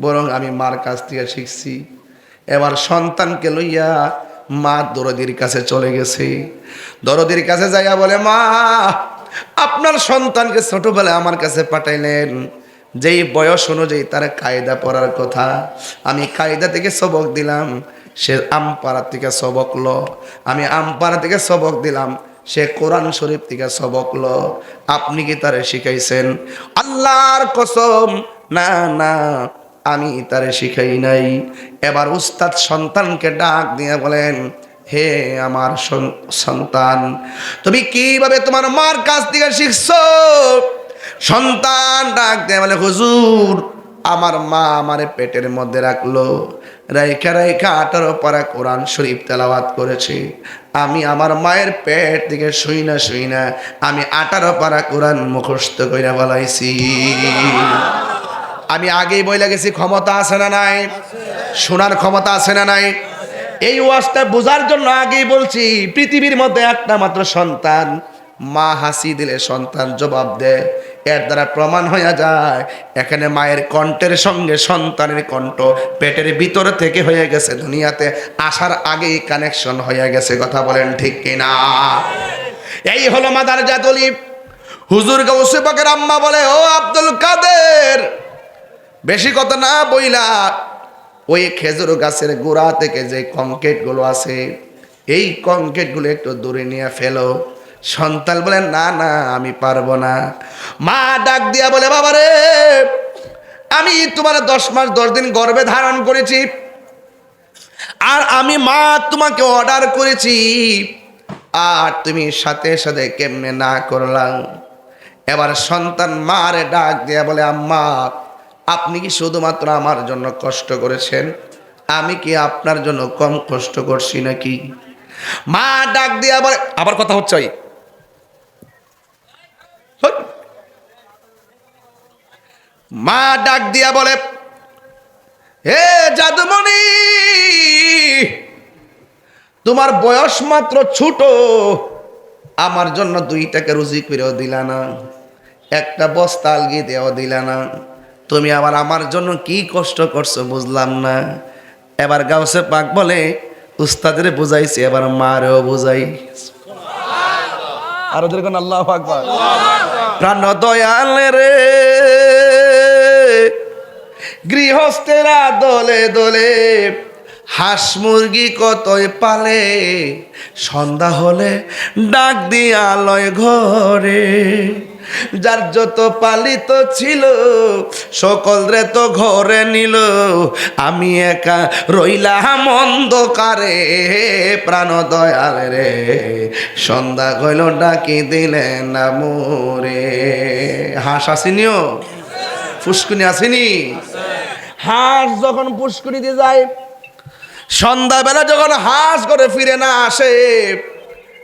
বরং আমি মার কাছ থেকে শিখছি। এবার সন্তানকে লইয়া মা দরদির কাছে চলে গেছে। দরদির কাছে যাইয়া বলে, মা আপনার সন্তানকে ছোটবেলায় আমার কাছে পাঠাইলেন, যেই বয়স অনুযায়ী তার কায়দা পড়ার কথা, আমি কায়দা থেকে সবক দিলাম, সে আমপাড়া থেকে সবক লো। আমি আমপাড়া থেকে সবক দিলাম, সে কোরআন শরীফ থেকে সবক লো। আপনি কি তারে শিখাইছেন? আল্লাহর কসম, না না, আমি তারে শিখাই নাই। এবার উস্তাদ সন্তানকে ডাক দিয়ে বলেন, হে আমার সন্তান, তুমি কিভাবে তোমার মার কাছ থেকে শিখছো? সন্তান ডাক দিয়ে বলে, হুজুর আমার মা আমারে পেটের মধ্যে রাখলো, রাইখা রাইখা 18 পারা কোরআন শরীফ তেলাওয়াত করেছি। আমি আমার মায়ের পেট থেকে শুই না আমি 18 পারা কোরআন মুখস্থ কইরা বলাইছি। আমি আগেই বইলা গেছি, ক্ষমতা আছে না নাই? শোনার ক্ষমতা আছে না নাই? এই ওয়াজটা বোঝার জন্য আগেই বলছি, পৃথিবীর মধ্যে একটা মাত্র সন্তান, মা হাসি দিলে সন্তান জবাব দেয়। এর দ্বারা প্রমাণ হয়ে যায় এখানে মায়ের কণ্ঠের সঙ্গে সন্তানের কণ্ঠ পেটের ভিতর থেকে হয়ে গেছে, দুনিয়াতে আসার আগেই কানেকশন হয়ে গেছে। কথা বলেন ঠিক কিনা? এই হলো মাদার জাতুলি। হুজুর গাউসে পাকের আম্মা বলে, ও আব্দুল কাদের, বেশি কথা না বইলা ওই খেজুর গাছের গোড়া থেকে যে কংক্রিট গুলো আছে, এই কংক্রিট গুলো একটু দূরে নিয়ে ফেলো। সন্তান বলে, না না আমি পারবো না। মা ডাক দিয়া বলে, বাবারে, আমি তোমার 10 মাস 10 দিন গর্ভে ধারণ করেছি, আর আমি মা তোমাকে অর্ডার করেছি, আর তুমি সাথে সাথে কেমনে না করলাম? এবার সন্তান মারে ডাক দিয়া বলে, আম্মা আপনি কি শুধুমাত্র আমার জন্য কষ্ট করেছেন? আমি কি আপনার জন্য কম কষ্ট করছি নাকি? মা ডাক দিয়া বলে, আবার কথা হচ্ছে, মা ডাক দিয়া বলে, হে জাদুমণি, তোমার বয়স মাত্র ছোট, আমার জন্য 2 টাকা রুজি করেও দিলা না, একটা বস্তা আলগি দেওয়া দিলা না, তুমি আবার আমার জন্য কি কষ্ট করছো বুঝলাম না। এবার গাউসে পাক বলে, উস্তাদের বুঝাইছি, এবার মারেও বুঝাই। আরো দেখুন, আল্লাহু আকবার। প্রাণ দয়াল রে, গৃহস্থেরা দলে দলে হাঁস মুরগি কতই পালে, সন্ধ্যা হলে ডাক দিয়া লয় ঘরে, যার যত পালিত ছিল সকল রে তো ঘরে নিল, আমি একা রইলাম অন্ধকারে। প্রাণ দয়াল রে, সন্ধ্যা হইল ডাকি দিলেন না মোরে। হাঁস আসেনিও, পুষ্কুনি আসেনি? হাঁস যখন পুষ্কুনি দিয়ে যায়, সন্ধ্যাবেলা যখন হাঁস করে ফিরে না আসে,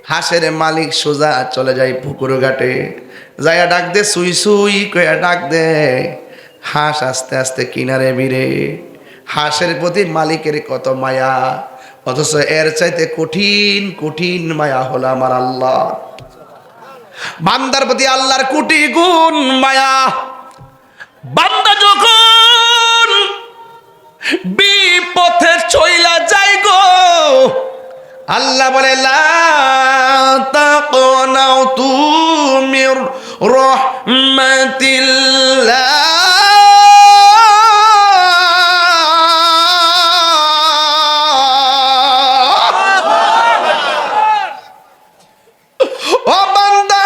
হাঁসের মালিক সোজা চলে যায় পুকুর ঘাটে, যাইয়া ডাক দে, সুই সুই কইয়া ডাক দে। হাঁস আস্তে আস্তে কিনারে ভিড়ে। হাঁসের প্রতি মালিকের কত মায়া, অথচ এর চাইতে কঠিন কঠিন মায়া হলো আমার আল্লাহ। বান্দার প্রতি আল্লাহর কোটি গুণ মায়া। বান্দা যখন বিপথে চইলা যায় গো, আল্লাহ বলে, লা তাকনাতু মির রাহমাতিল্লাহ, ও বান্দা,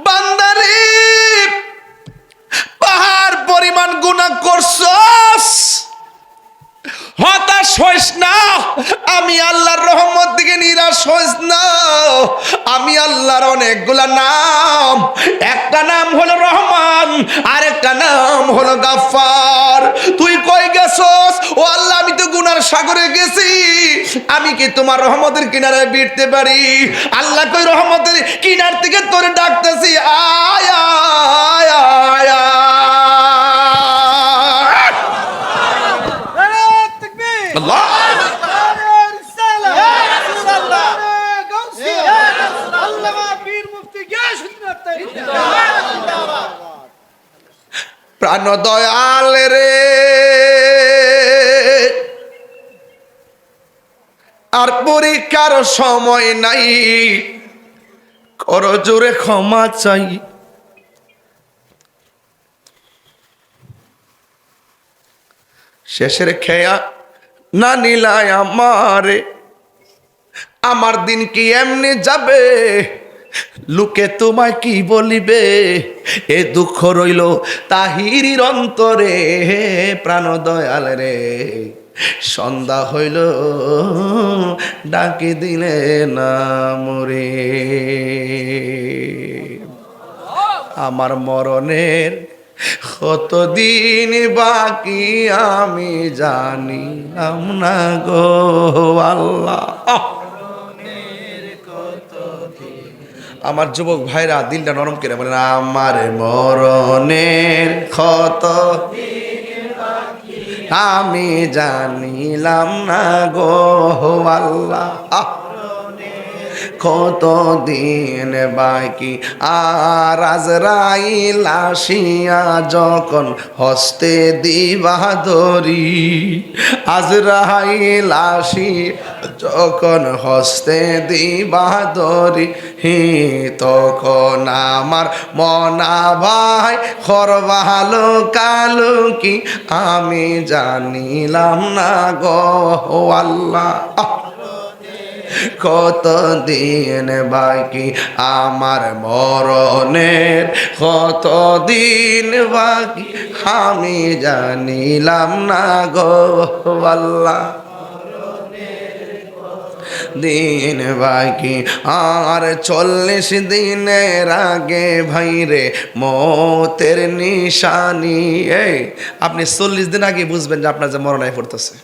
বান্দারে পাহাড় পরিমাণ গুনাহ করছস, হতাশ হইস না, আমি আল্লাহর রহমত দিকে নিরাশ হইস না। আমি আল্লাহর অনেকগুলা নাম, একটা নাম হলো রহমান, আরেকটা নাম হলো গাফফার। তুই কই গেছস? ও আল্লাহ, আমি তো গুনার সাগরে গেছি, আমি কি তোমার রহমতের কিনারে ভিড়তে পারি? আল্লাহ কই, রহমতের কিনার থেকে তোরে ডাকতেছি, আয় আয় আয় আয়। প্রাণ দয়াল রে আর পরীক্ষার সময় নাই, করো জোরে ক্ষমা চাই। শেষের খেয়া না নিলায় আমারে, আমার দিন কি এমনি যাবে, লোকে তোমায় কি বলিবে, এ দুঃখ রইল তাহিরির অন্তরে। প্রাণ দয়াল রে সন্ধ্যা হইল ডাকি দিলে না মরে, আমার মরণের কতদিন বাকি আমি জানিলাম না গো আল্লাহ। আমার যুবক ভাইরা দিলটা নরম করে বলেন, আমার মরণের ক্ষত আমি জানিলাম না গো আল্লাহ। কত দিন বাকি আর আজরাইল আসিয়া যখন হস্তে দিবা ধরি, আজরাইল আসিয়া যখন হস্তে দিবা ধরি, তখন আমার মনা ভাই খরবালো কালো কি আমি জানিলাম না গো আল্লাহ। কত দিন বাকি আমার মরণের, কত দিন বাকি আমি জানিলাম না গো আল্লাহ। দিন বাকি আর 40 দিনের আগে ভাইরে মতের নিশানি। এই আপনি 40 দিন আগে বুঝবেন যে আপনার যে মরণায় পড়তেছে।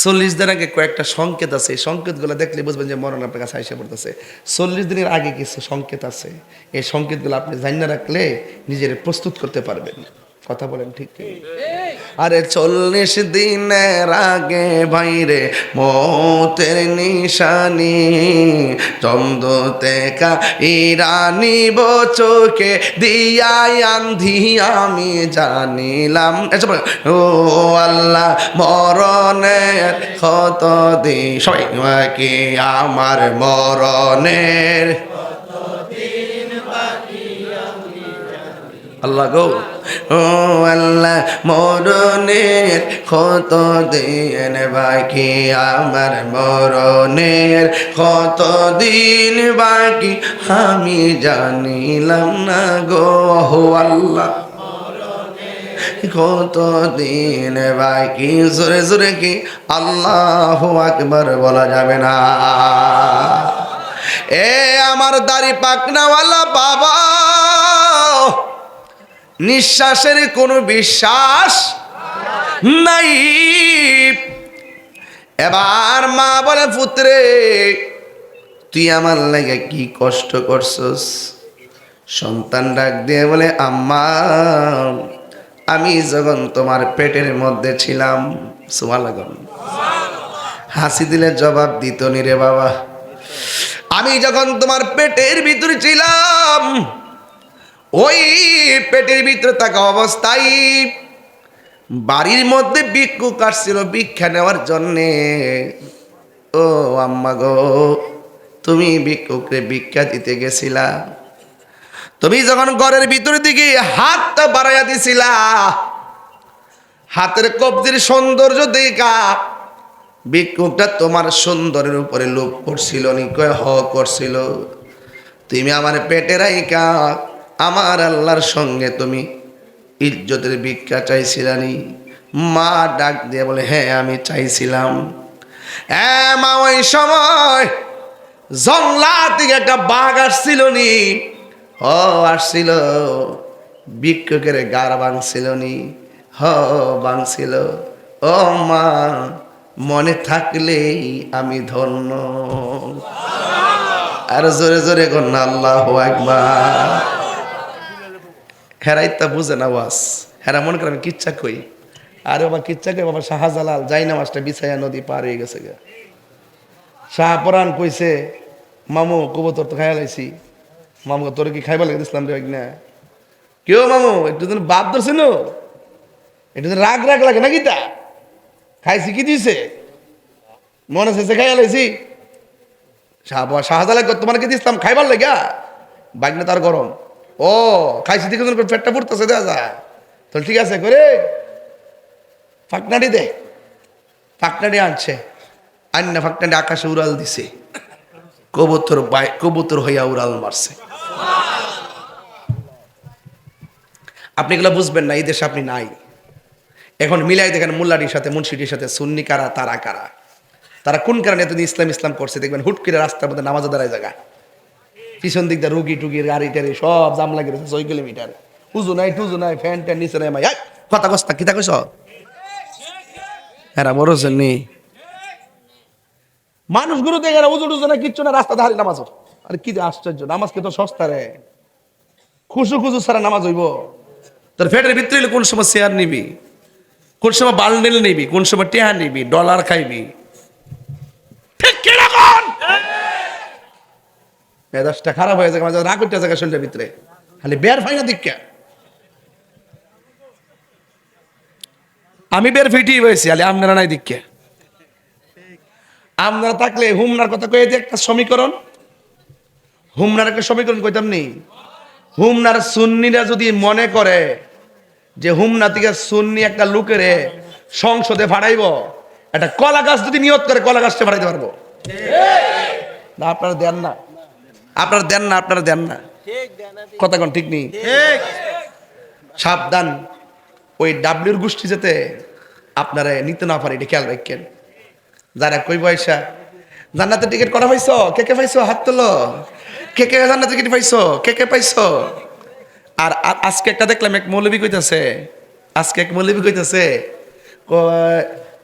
40 দিন আগে কয়েকটা সংকেত আছে, এই সংকেতগুলো দেখলে বুঝবেন যে মরণ আপনার কাছে এসে পড়তেছে। 40 দিনের আগে কিছু সংকেত আছে, এই সংকেতগুলো আপনি জানিয়ে রাখলে নিজের প্রস্তুত করতে পারবেন। কথা বলেন ঠিক? আরে 40 দিনের আগে ভাইরে মতের নিশানি, চন্দ্রতে কা ইরানি বচোকে দিয়াই আন্ধি আমি জানিলাম। ও আল্লাহ মরণের কত দিন, সবাই কি আমার মরণের আল্লাহ গো, ও আল্লাহ মরণের কত দিন বাকি আমার মরণের কত দিন বাকি আমি জানিলাম না গো আল্লাহ। কত দিন বাকি, জোরে জোরে কি আল্লাহু আকবার বলা যাবে না? এ আমার দাড়ি পাকনাওয়ালা বাবা, নিঃশ্বাসের কোনো বিশ্বাস নাই। এবার মা বলে, পুত্রে তুই আমার লাগে কি কষ্ট করছস? সন্তান ডাক দিয়ে বলে, আম্মা আমি যখন তোমার পেটের মধ্যে ছিলাম, সুবহানাল্লাহ, হাসি দিলে জবাব দিত নি রে বাবা, আমি যখন তোমার পেটের ভিতরে ছিলাম, ওই পেটের ভিতরে থাকা অবস্থায় বাড়ির মধ্যে ভিক্ষুক আসছিল ভিক্ষা নেওয়ার জন্যে। ও আম্মা গো, তুমি ভিক্ষুকরে ভিক্ষা দিতে গেছিলা, তুমি যখন ঘরের ভিতরের দিকে হাতটা বাড়াইয়া দিছিলা, হাতের কবজির সৌন্দর্য দেখা ভিক্ষুকটা তোমার সুন্দরের উপরে লোভ করছিল নি? কয় হ করছিল। তুমি আমার পেটে রাইকা আমার আল্লাহর সঙ্গে তুমি ইজ্জতের ভিক্ষা চাইছিলানি? মা ডাক দিয়ে বলে, হ্যাঁ আমি চাইছিলাম। মা ওই সময় জংলা থেকে একটা বাঘ আসছিল নি? হ আসছিল। ভিক্ষুকের গাড় ভাঙছিল নি? হ ভাঙছিল। ও মা, মনে থাকলেই আমি ধন্য। আর জোরে জোরে কন্যা আল্লাহু আকবার। হেরাই তা বুঝে না ওয়াজ, হেরা মনে করে আমি কিচ্ছা কই। আরে বাবা কিচ্ছা কই বাবা, শাহজালাল যাই না মাছটা বিছাইয়া নদী পার হয়ে গেছে গা। শাহপরান কইছে, মামু কবুতর তো খাইয়া লাইছি। মামু তোর কি খাইবা লাগে দিছিলাম রে না? কেউ মামু একটু যেন বাপ ধরছে নো, একটু যেন রাগ রাগ লাগে নাকি তা খাইছি কি দিছে মনে শেষে খাইয়া লাইছি শাহজালাল তোমার কি দিছিলাম খাইবার লাগা বাইক না তার গরম ও খাইছি দিকে পেটটা ফুটতেছে দেওয়া যায় তাহলে ঠিক আছে করে ফাঁকনাটি দে ফাঁকনাটি আনছে আন্না ফাঁকনাটি আকাশে উড়াল দিছে কবুতর হইয়া উড়াল মারছে। আপনি এগুলো বুঝবেন না, এই দেশে আপনি নাই। এখন মিলাই দেখেন মোল্লাটির সাথে মুন্সিটির সাথে সুন্নি কারা তারা কারা, তারা কোন কারণে এতদিন ইসলাম ইসলাম করছে দেখবেন হুট করে রাস্তার মধ্যে নামাজ দাঁড়ায় জায়গা পিছন দিক দিয়ে রুগী টুগির গাড়ি টাড়ি সব জাম লাগিয়ে রয়েছে 6 কিলোমিটার উজু নাই টুজু নাই ফ্যান ট্যান নিচে নাই মাই কথা কস্তা কিতা কইস হ্যাঁ বড়ছেন নি মানুষগুলো দেখে না উজু টুজু না কিচ্ছু না রাস্তা ধারে নামাজ। আরে কি আশ্চর্য, নামাজকে তো সস্তা রে, খুশু খুশু ছাড়া নামাজ হইব? তোর ফেটের ভিতরে কোন সময় শেয়ার নিবি, কোন সময় বান্ডেল নিবি, কোন সময় টেহা নিবি, ডলার খাইবি, ঠিক কি রকম মেজাজটা খারাপ হয়ে যায় রাগ করতে জায়গা শরীরের ভিতরে খালি বের ফাই না দিক। আমি বের ফিটি হয়েছি আলে আপনারা নাই দিক। আপনারা থাকলে হুমনার কথা কয়ে যে একটা সমীকরণ, হুমনার একটা সমীকরণ কইতাম নি। হুমনার সুন্নিরা যদি মনে করে যে হুমনা থেকে সুন্নি একটা লোকেরে সংসদে ফাড়াইব, একটা কলা গাছ যদি নিয়ত করে কলা গাছটা ফাড়াইতে পারবো না? আপনারা দেন না, আপনারা দেন না, আপনারা দেন না, কথা কোন ঠিক নেই। সাবধান, ওই ডাব্লিউর গোষ্ঠী যাতে আপনারা নিতে না পারে এটা খেয়াল রাখেন। যারা কই পয়সা জান্নাতের টিকিট করা পাইছো, কে কে পাইছো হাত তোলো, কে কে জান্নাতের টিকিট পাইছো, কে কে পাইছো। আর আজকে একটা দেখলাম এক মৌলবী কইতাছে, আজকে এক মৌলবী কইতাছে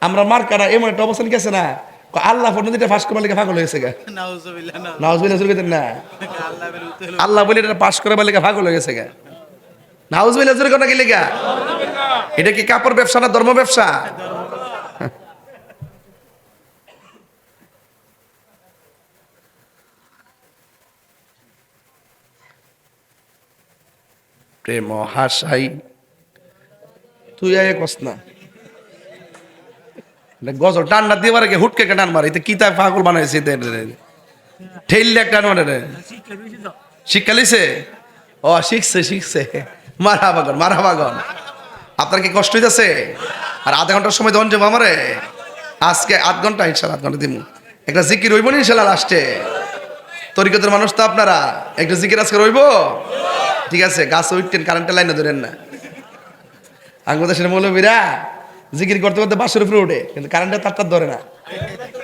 আমরা মার কারা এমন একটা অবস্থান গেছে না, আল্লাহ নদীটা ফাঁস করার লেগে পাগল হয়েছে গা। নাউজুবিল্লাহ না, আল্লাহ বলে এটা পাস করার লেগে পাগল হয়ে গেছে গা। নাউজুবিল্লাহ জোরে কোনা কি লেগা? এটা কি কাপড় ব্যবসা না ধর্ম ব্যবসা? প্রেম হাসাই তুই আয় কস না গজল টান্ডা দিয়ে মারে হুটকে টান মারে কি তা পাগল বানাইছে ঠেললে টান মারে শিক্ষা লিছে। ও শিখছে শিখছে, মারা বাগন মারা বাগন। আপনার কি কষ্ট হইতেছে? আর আধা ঘন্টার সময় দেন যাবো আমারে আজকে 8 ঘন্টা, ইনশাল্লাহ 8 ঘন্টা দিব একটা জিকির রইব না ইনশাল্লাহ লাস্টে। তরিকতের মানুষ তো আপনারা, একটা জিকির আজকে রইব ঠিক আছে? গাছ উঠতেন কারেন্টের লাইনে ধরেন না। বাংলাদেশের মৌলবীরা জিকির করতে করতে বাসের উপরে উঠে কিন্তু কারেন্টের তারটা ধরে না।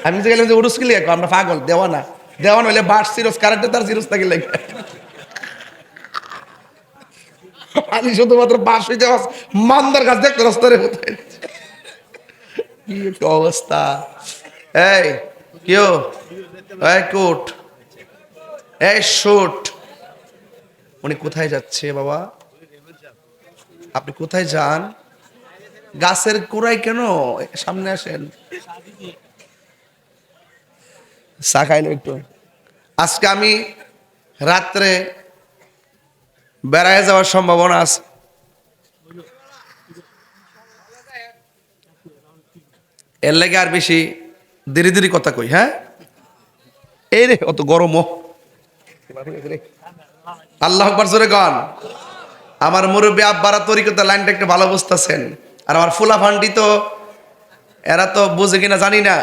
আমি যে গেলাম যে উড়ুস কিলি আমরা পাগল দেওয়ানা দেওয়ানা হইলে বাস সিরোস কারেন্টের তার সিরোস থাকি লাগে আমি শুধুমাত্র বাস হইতে মান্দার গাছ দেখতে রাস্তারে কি একটা অবস্থা। এই কেউ এই কোট এই শুট, উনি কোথায় যাচ্ছে বাবা? আপনি কোথায় যান? গাছের কোড়াই কেন? সামনে আসেন, চা খাইলো একটু। আজকে আমি রাত্রে বেড়ায় যাওয়ার সম্ভাবনা আছে। এর লাগে আর বেশি দেরি দেরি কথা কই। হ্যাঁ এই রে অত গরমও আল্লাহ আকবার জোরে গান। আমার মুরব্বী আব্বারা তরিকতা লাইনটা একটু ভালো বুঝতেছেন, আর আমার ফুলা ফান্ডি তো এরা তো বুঝে কিনা জানি না।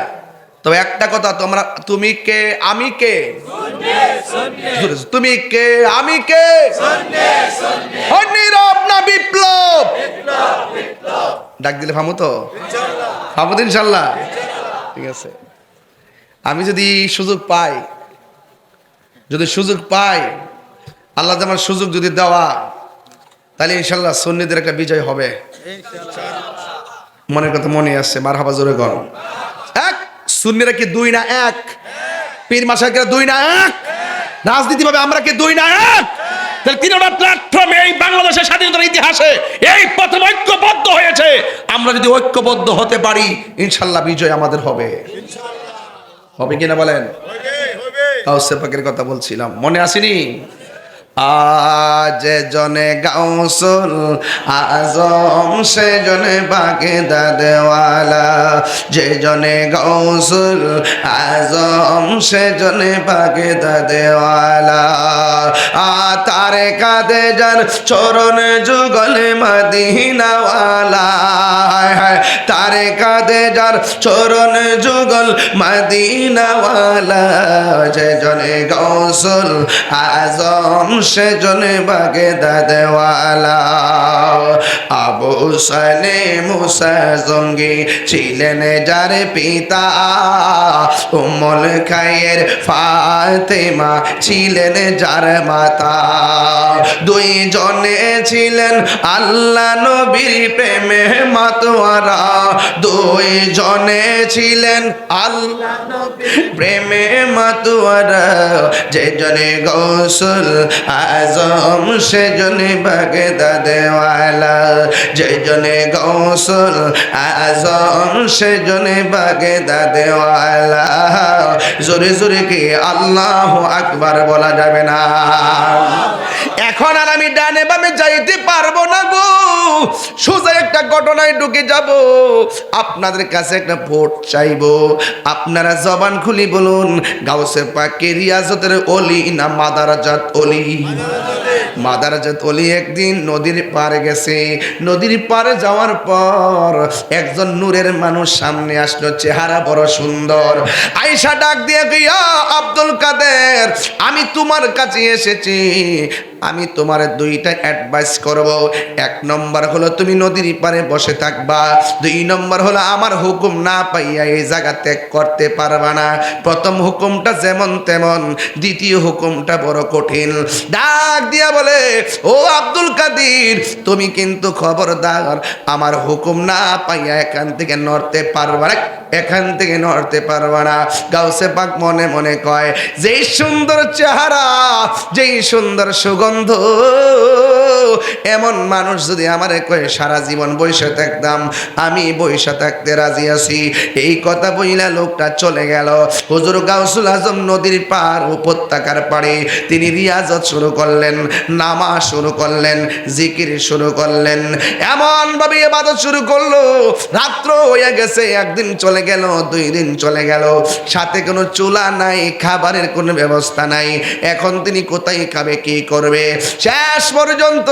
তবে একটা কথা, তোমরা তুমি কে আমি কে, তুমি কে আমি কে, নীরব না বিপ্লব, ডাক দিলে ফামু তো ফামু তো ইনশাল্লাহ। ঠিক আছে, আমি যদি সুযোগ পাই, যদি সুযোগ পাই, আল্লাহ আমার সুযোগ যদি দেওয়া, তাহলে ইনশাল্লাহ সুন্নিদের একটা বিজয় হবে। মনের কথা মনে আসছে, মারহাবা জোরে গণ। এক সুন্নিরা কি 2 না 1? পীর মাশায়েখরা 2 না 1? রাজনীতি ভাবে আমরা কি 2 না 1? তাহলে 3টা প্ল্যাটফর্মে এই বাংলাদেশের স্বাধীনতার ইতিহাসে এই প্রথম ঐক্যবদ্ধ হয়েছে। আমরা যদি ঐক্যবদ্ধ হতে পারি ইনশাল্লাহ বিজয় আমাদের হবে। হবে কিনা বলেন? গাউসে পাকের কথা বলছিলাম, মনে আসেনি? আজ জনে গাউসুল আজম সে জনে বাগদাদওয়ালা, যে জনে গাউসুল আজম সে জনে বাগদাদওয়ালা। তারে কাঁদে যার চরণ যুগল মদিনাওয়ালা, তারে কাঁদে যার চরণ যুগল মদিনাওয়ালা, যে জনে গাউসুল আজম সে জনে বাগদাদওয়ালা। আবু সালেম মুসা জঙ্গি ছিলেন যার পিতা, উম্মুল খায়ের ফাতেমা ছিলেন যার মাতা। দুই জনে ছিলেন আল্লাহ নবীর প্রেমে মাতোয়ারা, দুই জনে ছিলেন আল্লাহ নবীর প্রেমে মাতোয়ারা, যে জনে গাউসুল আজম সে জনে বাগদাদওয়ালা, যে জনে গাউসুল আজম সে জনে বাগদাদওয়ালা। জোরে জোরে কি আল্লাহু আকবার বলা যাবে না? এখন আর আমি ডানে বামে যাইতে পারবো না গো, সোজা একটা ঘটনায় ঢুকে যাব। আপনাদের কাছে একটা ভোট চাইবো, আপনারা জবান খুলি বলুন, গাউসে পাকে রিয়াজতের অলি না মাদারাজাত অলি? মাদারাজাত অলি একদিন নদীর পাড়ে গেছে। নদীর পাড়ে যাওয়ার পর একজন নূরের মানুষ সামনে আসলো, চেহারা বড় সুন্দর। আয়েশা ডাক দিয়ে গিয়া, আব্দুল কাদের, আমি তোমার কাছে এসেছি, আমি তোমার দুইটা অ্যাডভাইস করব। এক নম্বর হলো তুমি নদীর পাড়ে বসে থাকবা, দুই নম্বর হলো আমার হুকুম না পাইয়া এই জায়গা ত্যাগ করতে পারবা না। প্রথম হুকুমটা যেমন তেমন, দ্বিতীয় হুকুমটা বড় কঠিন। ডাক দিয়া বলে, ও আব্দুল কাদের, তুমি কিন্তু খবরদার আমার হুকুম না পাইয়া এখান থেকে নড়তে পারবা না, এখান থেকে নড়তে পারবা না। গাউসে পাক মনে মনে কয়, যেই সুন্দর চেহারা, যেই সুন্দর সুগন্ধ, এমন মানুষ যদি আমারে কয়ে সারা জীবন বইসা থাকতাম, আমি বইসা থাকতে রাজি আছি। এই কথা বইলা লোকটা চলে গেল। হুজুর গাউসুল আজম নদীর পার উপত্যকার পাড়ে তিনি রিয়াজত শুরু করলেন, নামাজ শুরু করলেন, জিকির শুরু করলেন, এমন ভাবে ইবাদত শুরু করলো। রাত্র হয়ে গেছে, একদিন চলে গেল, দুই দিন চলে গেল, সাথে কোনো চুলা নাই, খাবারের কোনো ব্যবস্থা নাই। এখন তিনি কোথায় খাবে, কি করবে? শেষ পর্যন্ত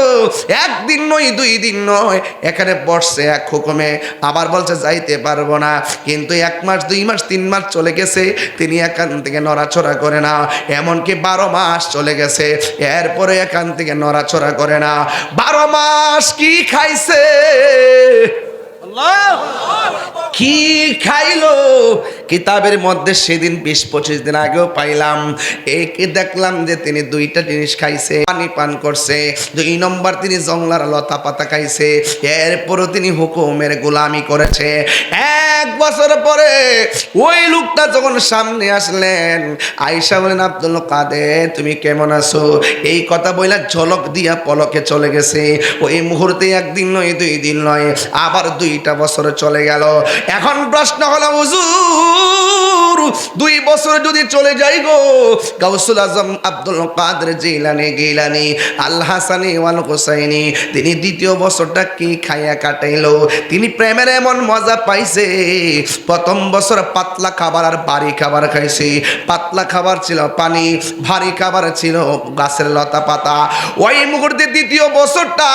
একদিন নয়, দুই দিন নয়, এখানে বসছে এক হুকুমে, আবার বলছে যাইতে পারবো না। কিন্তু 1 মাস, 2 মাস, 3 মাস চলে গেছে, তিনি এখান থেকে নড়াচড়া করে না। এমনকি 12 মাস চলে গেছে, এরপরে এখান থেকে নড়াচড়া করে না। 12 মাস কি খাইছে, কি খাইলো? কিতাবের মধ্যে সেদিন 20-25 দিন আগেও পাইলাম, একে দেখলাম যে তিনি দুইটা জিনিস খাইছে, পানি পান করছে। 2 নম্বর তিনি জংলার লতা পাতা খাইছে। এরপরও তিনি হুকুমের গোলামি করেছে। 1 বছর পরে ওই লোকটা যখন সামনে আসলেন, আয়েশা বলেন, আব্দুল কাদের তুমি কেমন আছো? এই কথা বইলা ঝলক দিয়া পলকে চলে গেছে। ওই মুহূর্তে একদিন নয়, 2 দিন নয়, আবার 2টা বছর চলে গেল। এখন প্রশ্ন হলো, হুজুর 2 বছর যদি চলে যাই গো, গাউসুল আজম আব্দুল কাদের জিলানী আল হাসানি ওয়াল হুসাইনি তিনি 2য় বছরটা কি খাইয়া কাটাইলো? তিনি প্রেমের এমন মজা পাইছে। প্রথম বছর পাতলা খাবার আর ভারী খাবার খাইছে। পাতলা খাবার ছিল পানি, ভারী খাবার ছিল গাছের লতা পাতা। ওই মুহূর্তে 2য় বছরটা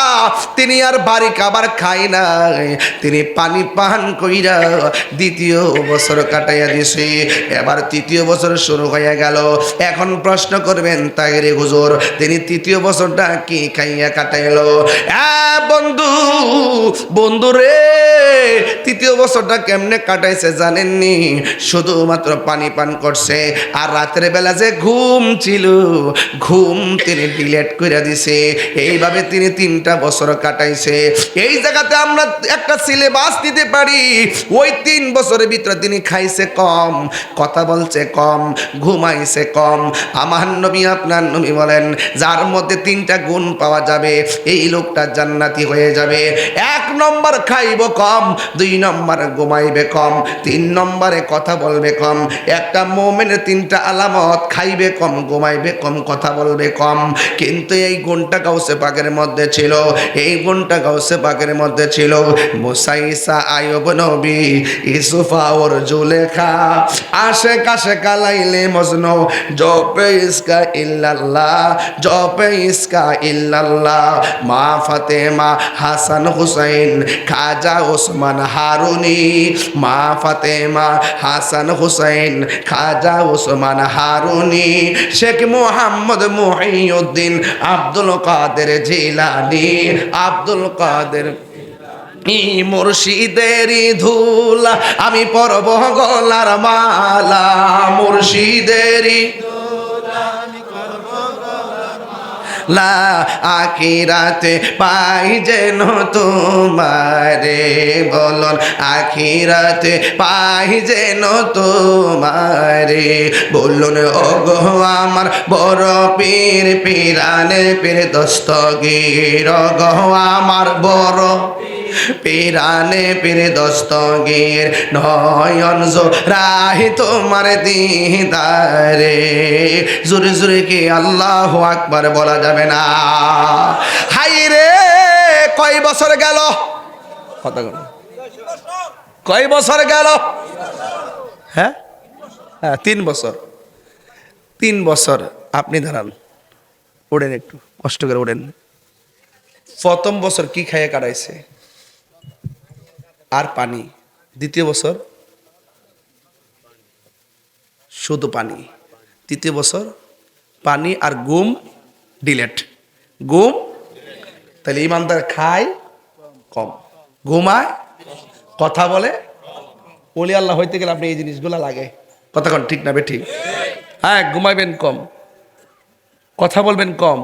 তিনি আর ভারী খাবার খাই নাই, তিনি পানি পান কইরা 2য় বছর কাটাইয়া দিছে। এবার 3য় বছর শুরু হয়ে গেল। এখন প্রশ্ন করবেন, তাই রে হুজুর তিনি 3য় বছরটা কি খাইয়া কাটাইলো? বন্ধু রে, 3য় বছরটা কেমনে কাটাইছে জানেননি? শুধুমাত্র পানি পান করছে, আর রাতের বেলা যে ঘুম ছিল, ঘুম তিনি ডিলেট করে দিছে। এইভাবে তিনি 3টা বছর কাটাইছে। এই জায়গাতে আমরা একটা সিলেবাস দিতে পারি, ওই 3 বছরের ভিতরে তিনি খাইছে কম, কথা বলছে কম, ঘুমাইছে কম। আমার নবী আপনার নবী বলেন, যার মধ্যে 3টা গুণ পাওয়া যাবে, এই লোকটা জান্নাতি হয়ে যাবে। এক নম্বর খাইব কম, 2 নম্বর ঘুমাইবে কম, 3 নম্বরে কথা বলবে কম। একটা মুমিনের 3টা আলামত, খাইবে কম, ঘুমাইবে কম, কথা বলবে কম। কিন্তু এই গুণটা গাউসে পাকের মধ্যে ছিল, এই গুণটা গাউসে পাকের মধ্যে ছিল। মুসা, ঈসা, আইয়ুব নবী, ইউসুফা ওর জুলেখা, আশেক আশেক লাইলে মজনু, জপে ইসকা ইল্লাল্লাহ, জপে ইসকা ইল্লাল্লাহ। মা ফাতেমা, হাসান হুসাইন, খাজা ওসমান হারুনি, মা ফাতেমা, হাসান হুসাইন, খাজা ওসমান হারুনি, শেখ মুহাম্মদ মুহিউদ্দিন, আব্দুল কাদের জিলানী, আব্দুল কাদের মুর্শিদেরই ধুলা আমি পরব গলার মালা, মুর্শিদেরই লা আখিরাতে পাই যেন তোমারে, বলন আখিরাতে পাই যেন তোমারে। বলুন ওগো আমার বড় পীর, পিরানে পীর দস্তগীর, ওগো আমার বড় পিরানে পীর দস্তগীর, নয়ন জোড়াই তোমার দিদারে। জোরে জোরে কি আল্লাহু আকবার বলা যাবে না? হাই রে, কয় বছর গেল, কথা বল, কয় বছর গেল? হ্যাঁ, 3 বছর। 3 বছর আপনি দাঁড়ান, ওড়েন, একটু কষ্ট করে ওড়েন। প্রথম বছর কি খাইয়ে কাটাইছে? আর পানি। দ্বিতীয় বছর শুধু পানি। তৃতীয় বছর পানি আর ঘুম ডিলেট, ঘুম। তাহলে ইমানদার খায় কম, ঘুমায়, কথা বলে। ওলি আল্লাহ হইতে গেলে আপনি এই জিনিসগুলো লাগে। কথা কন ঠিক না বে ঠিক? হ্যাঁ, ঘুমাইবেন কম, কথা বলবেন কম।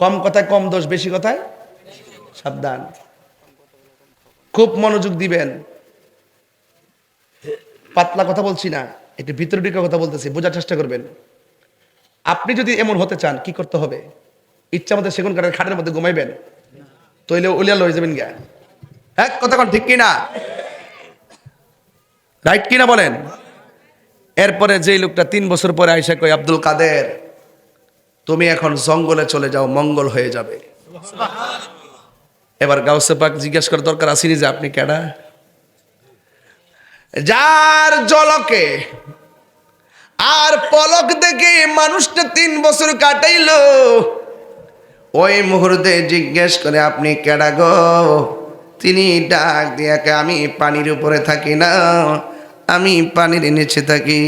কম কথায় কম দোষ, বেশি কথায় সাবধান। খুব মনোযোগ দিবেন। পাতলা কথা বলছি না, একটু ভিতরে ঢুকে কথা বলতেছি, বোঝার চেষ্টা করবেন। আপনি যদি এমন হতে চান কি করতে হবে? ইচ্ছা মতো সেগুন কাঠের খাটের মধ্যে ঘুমাইবেন, তইলে ওলিয়া লয়ে যাবেন গা। হ্যাঁ, কথা কন ঠিক কিনা? রাইট কিনা বলেন? এরপরে যেই লোকটা 3 বছর পরে আইসা কয়, আব্দুল কাদের তুমি এখন জঙ্গলে চলে যাও, মঙ্গল হয়ে যাবে। এবার গাউসে পাক জিজ্ঞেস করার দরকার আসেনি যে আপনি কেডা? যার জলকে আর পলক দেখে মানুষটা 3 বছর কাটাইলো, ওই মুহূর্তে জিজ্ঞেস করে আপনি কেডা গো? তিনি ডাক দিয়াকে, আমি পানির উপরে থাকি না, আমি পানির নিচে থাকি,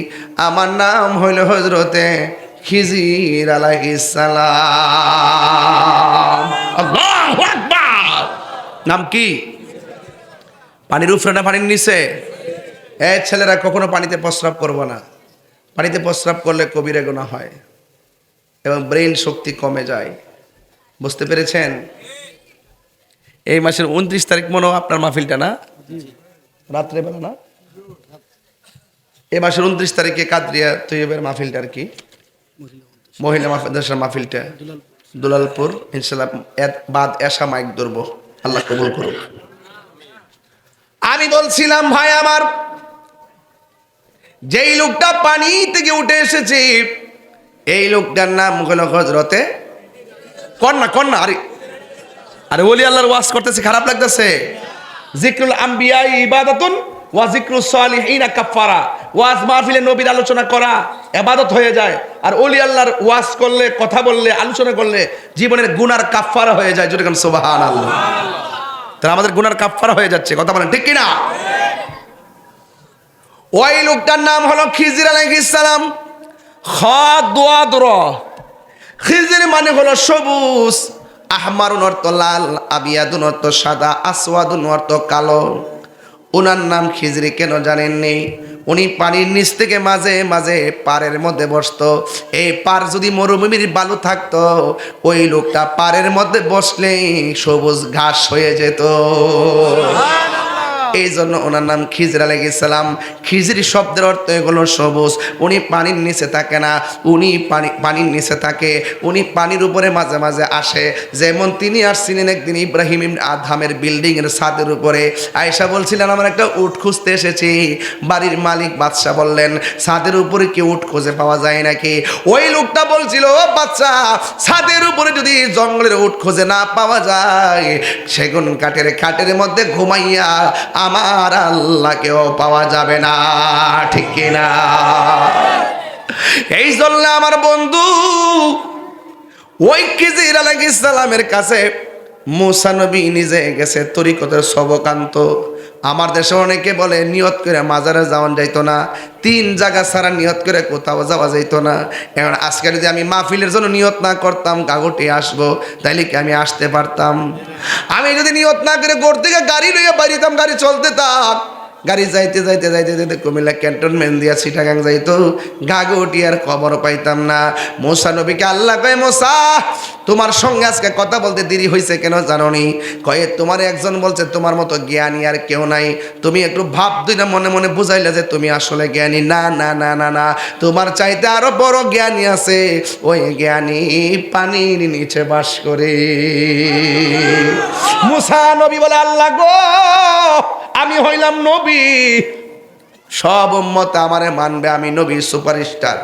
আমার নাম হইল হযরতে খিজির আলাইহিস সালাম। আল্লাহু আকবার। নাম কি? পানির উপরে না পানির নিচে? এই ছেলেরা কখনো পানিতে প্রস্রাব করবো না। পানিতে প্রস্রাব করলে কবিরা গুনাহ হয় এবং ব্রেন শক্তি কমে যায়। বুঝতে পেরেছেন? এই মাসের 29 তারিখ মনে হয় আপনার মাহফিলটা না? রাত্রেবেলা না? এই মাসের 29 তারিখে কাদরিয়া তৈয়বের মাহফিলটা, আর কি মহিলা মাদ্রাসার মাহফিলটা দুলালপুর, ইনশাআল্লাহ বাদ এশা মাইক ধরবো, আল্লাহ কবুল করুক। আমি বলছিলাম ভাই আমার, যেই লোকটা পানি থেকে উঠে এসেছে এই লোকটার নাম হলো হযরতে কন্যা। আরে ওলি আল্লাহর ওয়াজ করতেছে, খারাপ লাগতেছে? যিকরুল আম্বিয়া ইবাদাতুন ওয়া যিকরুস সালিহিনা কাফারা। ওয়াজ মাহফিলে নবীর আলোচনা করা ইবাদত হয়ে যায়, আর ওলি আল্লাহর ওয়াজ করলে, কথা বললে, আলোচনা করলে জীবনের গুনার কাফারা হয়ে যায়। যেরকম সুবহানাল্লাহ। তাহলে আমাদের গুনার কাফারা হয়ে যাচ্ছে, কথা বলেন ঠিক কিনা? ওই লোকটার নাম হলো খিজির আলাইহিস সালাম। খাদওয়াদর, খিজির মানে হলো সবুজ, আহমারুন অর্থ লাল, আবিয়াদুন অর্থ সাদা, আসওয়াদুন অর্থ কালো। ওনার নাম খিজির কেন জানেননি? উনি পানির নিচ থেকে মাঝে মাঝে পাড়ের মধ্যে বসতো। এই পাড় যদি মরুভূমির বালু থাকতো, ওই লোকটা পাড়ের মধ্যে বসলেই সবুজ ঘাস হয়ে যেত। এই জন্য ওনার নাম খিজির আলাইহিস সালাম। খিজির শব্দের অর্থ এগুলো সবুজ। উনি পানির নিচে থাকে না, উনি পানির নিচে থাকে, উনি পানির উপরে মাঝে মাঝে আসে। যেমন তিনি আসছিলেন একদিন ইব্রাহিম ইবনে আদহামের বিল্ডিং এর ছাদের উপরে। আয়েশা বলছিলেন আমার একটা উট খুঁজতে এসেছি। বাড়ির মালিক বাদশা বললেন ছাদের উপরে কি উট খুঁজে পাওয়া যায় নাকি? ওই লোকটা বলছিল ও বাচ্চা, ছাদের উপরে যদি জঙ্গলের উট খুঁজে না পাওয়া যায়, সেগুন কাঠের খাটের মধ্যে ঘুমাইয়া আমার আল্লাহকেও পাওয়া যাবে না, ঠিক কিনা? এই জন্য আমার বন্ধু ওই খিজির আলাইহিস সালামের কাছে মুসা নবী নিজে গেছে তরিকতের সবকান্ত। আমার দেশে অনেকে বলে নিয়ত করে মাজারে যাওয়া যাইতো না, 3 জায়গা ছাড়া নিয়ত করে কোথাও যাওয়া যাইতো না। এখন আজকে যদি আমি মাহফিলের জন্য নিয়ত না করতাম গাগটে আসবো, তাইলে কি আমি আসতে পারতাম? আমি যদি নিয়ত না করে গোর থেকে গাড়ি লইয়া বাড়িতাম, গাড়ি চলতে থাক, গাড়ি যাইতে যাইতে যাইতে যাইতে কুমিল্লা ক্যান্টনমেন্ট দিয়া চিটাগাং যাইতো, গাগটি আর খবর পাইতাম না। মুসা নবীকে আল্লাহ কয় মুসা তোমার সঙ্গে আজকে কথা বলতে দেরি হয়েছে কেন জানো নি? কয়ে তোমার একজন বলছে তোমার মতো জ্ঞানী আর কেউ নাই। তুমি একটু ভাব দুই না মনে মনে বুঝাইলে যে তুমি আসলে জ্ঞানী। না না না না না, তোমার চাইতে আরো বড় জ্ঞানী আছে। ওই জ্ঞানী পানির নিচে বাস করে। মুসা নবী বলে আল্লাহ গো আমি হইলাম নবী, সব উম্মত আমারে মানবে, আমি নবী সুপারস্টার,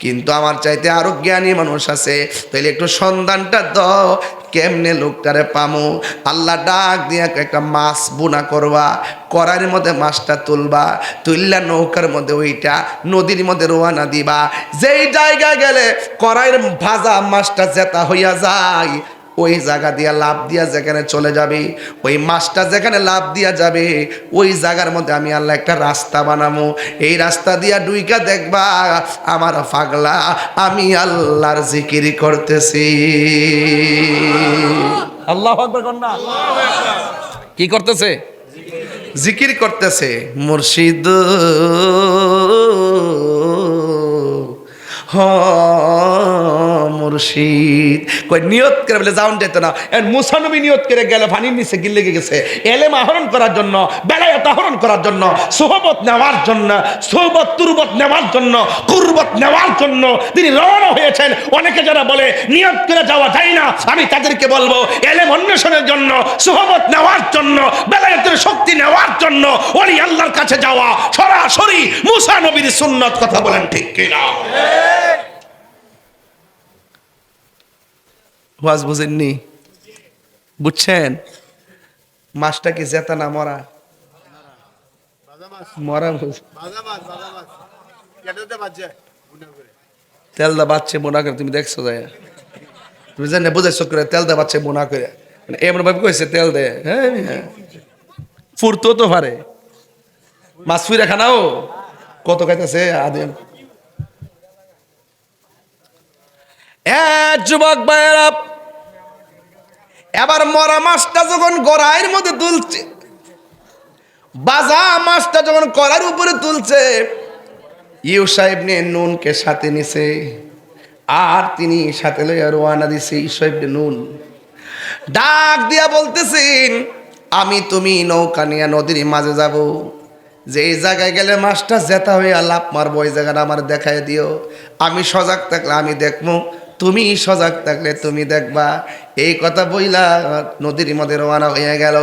কিন্তু আমার চাইতে আরো জ্ঞানী মানুষ আছে। তাইলে একটু সন্ধানটা দাও, কেমনে লোকটারে পামু? আল্লাহ ডাক দিয়া একটা মাছ বুনা করবা, কড়াইয়ের মধ্যে মাছটা তুলবা, তুললা নৌকার মধ্যে ওইটা নদীর মধ্যে রোয়ানা দিবা। যেই জায়গায় গেলে কড়াইয়ের ভাজা মাছটা জেতা হইয়া যায়, ওই জায়গা দিয়া লাভ দিয়া যেখানে চলে যাবে, ওই মাছটা যেখানে লাভ দিয়া যাবে, ওই জায়গার মধ্যে আমি আল্লাহ একটা রাস্তা বানাবো। এই রাস্তা দিয়া ডুইকা দেখবা আমার পাগলা আমি আল্লাহর জিকির করতেছি। আল্লাহু আকবার কর না। কি করতেছে? জিকির করতেছে। মুর্শিদ মুর্শিদ কই নিয়ত করে বলে যাওন যেত না। মুসা নবী নিয়ত করে গেলে পানির নিচে গিল লেগে গেছে, এলেম আহরণ করার জন্য, বেলায়েত আহরণ করার জন্য, সোহবত নেওয়ার জন্য, সোহবত তুরবত নেওয়ার জন্য, কুরবত নেওয়ার জন্য তিনি রওনা হয়েছেন। অনেকে যারা বলে নিয়ত করে যাওয়া যায় না, আমি তাদেরকে বলবো এলেম অন্বেষণের জন্য, সোহবত নেওয়ার জন্য, বেলায়েতের শক্তি নেওয়ার জন্য ওলি আল্লাহর কাছে যাওয়া সরাসরি মুসা নবীর সুন্নাত। কথা বলেন ঠিক কিনা? ওয়াজ বুঝেননি? বুঝছেন? মাছটা কি জেতা না মরা? মরা তেল দা বাচ্চে বোনা করে, তুমি দেখছো যায়, তুমি জানে বুঝাইছো করে তেল দা বাচ্চে বোনা করে, এমন ভাবে কইছে তেল দে। হ্যাঁ ফুরতো তো পারে মাছ ফুইরা খানাও কত খাইতেছে আদিম। যুবক ভাইয়েরা, এবার মরা মাছটা যখন গড়াইয়ের মধ্যে তুলছে, বাজা মাছটা যখন কড়ার উপরে তুলছে, ইউসা ইবনে নুনকে সাথে নিছে, আর তিনি সাথে লইয়া রওনা দিছে। ইউসা ইবনে নুন ডাক দিয়া বলতেছেন আমি তুমি নৌকা নিয়ে নদীর মাঝে যাব, যে জায়গায় গেলে মাছটা জেতা হয়ে লাভ মারবো ওই জায়গাটা আমার দেখাই দিও। আমি সজাগ থাকলে আমি দেখবো, তুমি সজাগ থাকলে তুমি দেখবা। এই কথা বইলা নদীর মধ্যে রওনা হয়ে গেল।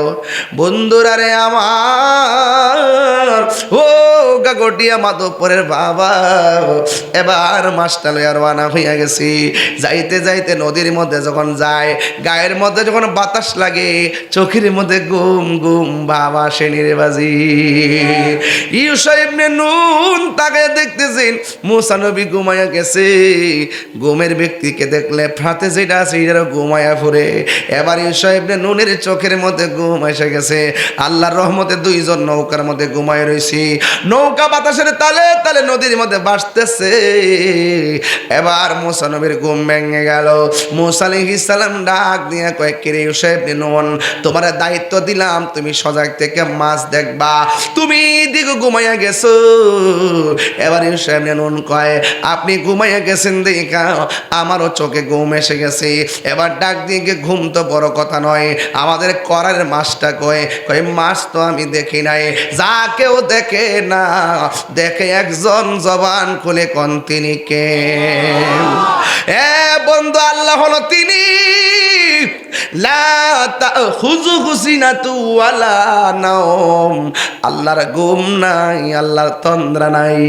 বন্ধুরা রে আমার, ও গাগটিয়া মাধবপুরের বাবা, এবার মাছটা লইয়া রওনা হইয়া গেছি। যাইতে যাইতে নদীর মধ্যে যখন যায়, গায়ের মধ্যে যখন বাতাস লাগে, চোখের মধ্যে গুম গুম বাবা সেনিরে বাজি। ইউসা ইবনে নুন তাকে দেখতেছেন মুসা নবী ঘুমাইয়া গেছে। ঘুমের ব্যক্তিকে দেখলে ফাতে যেটা আছে এটারও ঘুমাইয়া ফুরে। এবার ইউসা ইবনে নুনের চোখের মধ্যে ঘুম এসে গেছে। আল্লাহর রহমতে দুইজন নৌকার মধ্যে ঘুমায় রয়েছি। নৌকা বাতাসের তালে তালে নদীর মধ্যে ভাসতেছে। এবার মুসা নবীর ঘুম ভেঙে গেল। মুসা আলাইহিস সালাম ডাক দিয়ে কয়েক কিরে ইউসা ইবনে নুন, তোমার দায়িত্ব দিলাম তুমি সজাগ থেকে মাছ দেখবা, তুমি দিকে ঘুমাইয়া গেছো। এবার ইউসা ইবনে নুন কয় আপনি ঘুমাইয়া গেছেন দেখা আমারও চোখে ঘুম এসে গেছে। এবার ডাক দিয়ে ঘুম তো বড় কথা নয়, আমাদের করার মাসটা কয় কয় মাস তো আমি দেখি নাই, যা কেউ দেখে না, দেখে একজন জবান খুলে কোন তিনি কে? এ বন্ধু, আল্লাহ হলো তিনি, লা তাখুযুহু সিনাতু ওয়ালা নাওম, আল্লাহর ঘুম নাই, আল্লাহর তন্দ্রা নাই।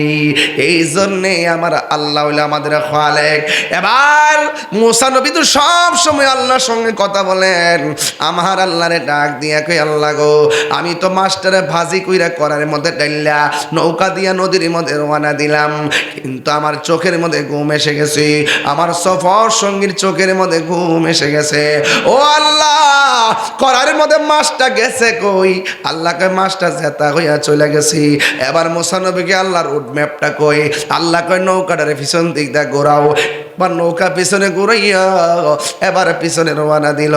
এই জন্যে আমার আল্লাহ হইলো আমাদের খালেক। এবার মুসা নবী তো সব সময় আল্লাহর সঙ্গে কথা বলেন, আমার আল্লাহরে ডাক দিয়া কই আল্লাহ গো, আমি তো মাস্টারে ভাজি কইরা করার মধ্যে ডাইলা নৌকা দিয়া নদীর মধ্যে রওনা দিলাম, কিন্তু আমার চোখের মধ্যে ঘুম এসে গেছে, আমার সফর সঙ্গীর চোখের মধ্যে ঘুম এসে গেছে। ও আল্লাহ, করার মধ্যে মাছটা গেছে কই? আল্লাহকে মাছটা জেতা হইয়া চলে গেছি। এবার মুসা নবীকে আল্লাহর রুট ম্যাপটা কই, আল্লাহ কয় নৌকাটারে পিছন দিক দিয়ে ঘোরাও। এবার নৌকা পিছনে ঘুরাইয়া এবার পিছনে রওনা দিল।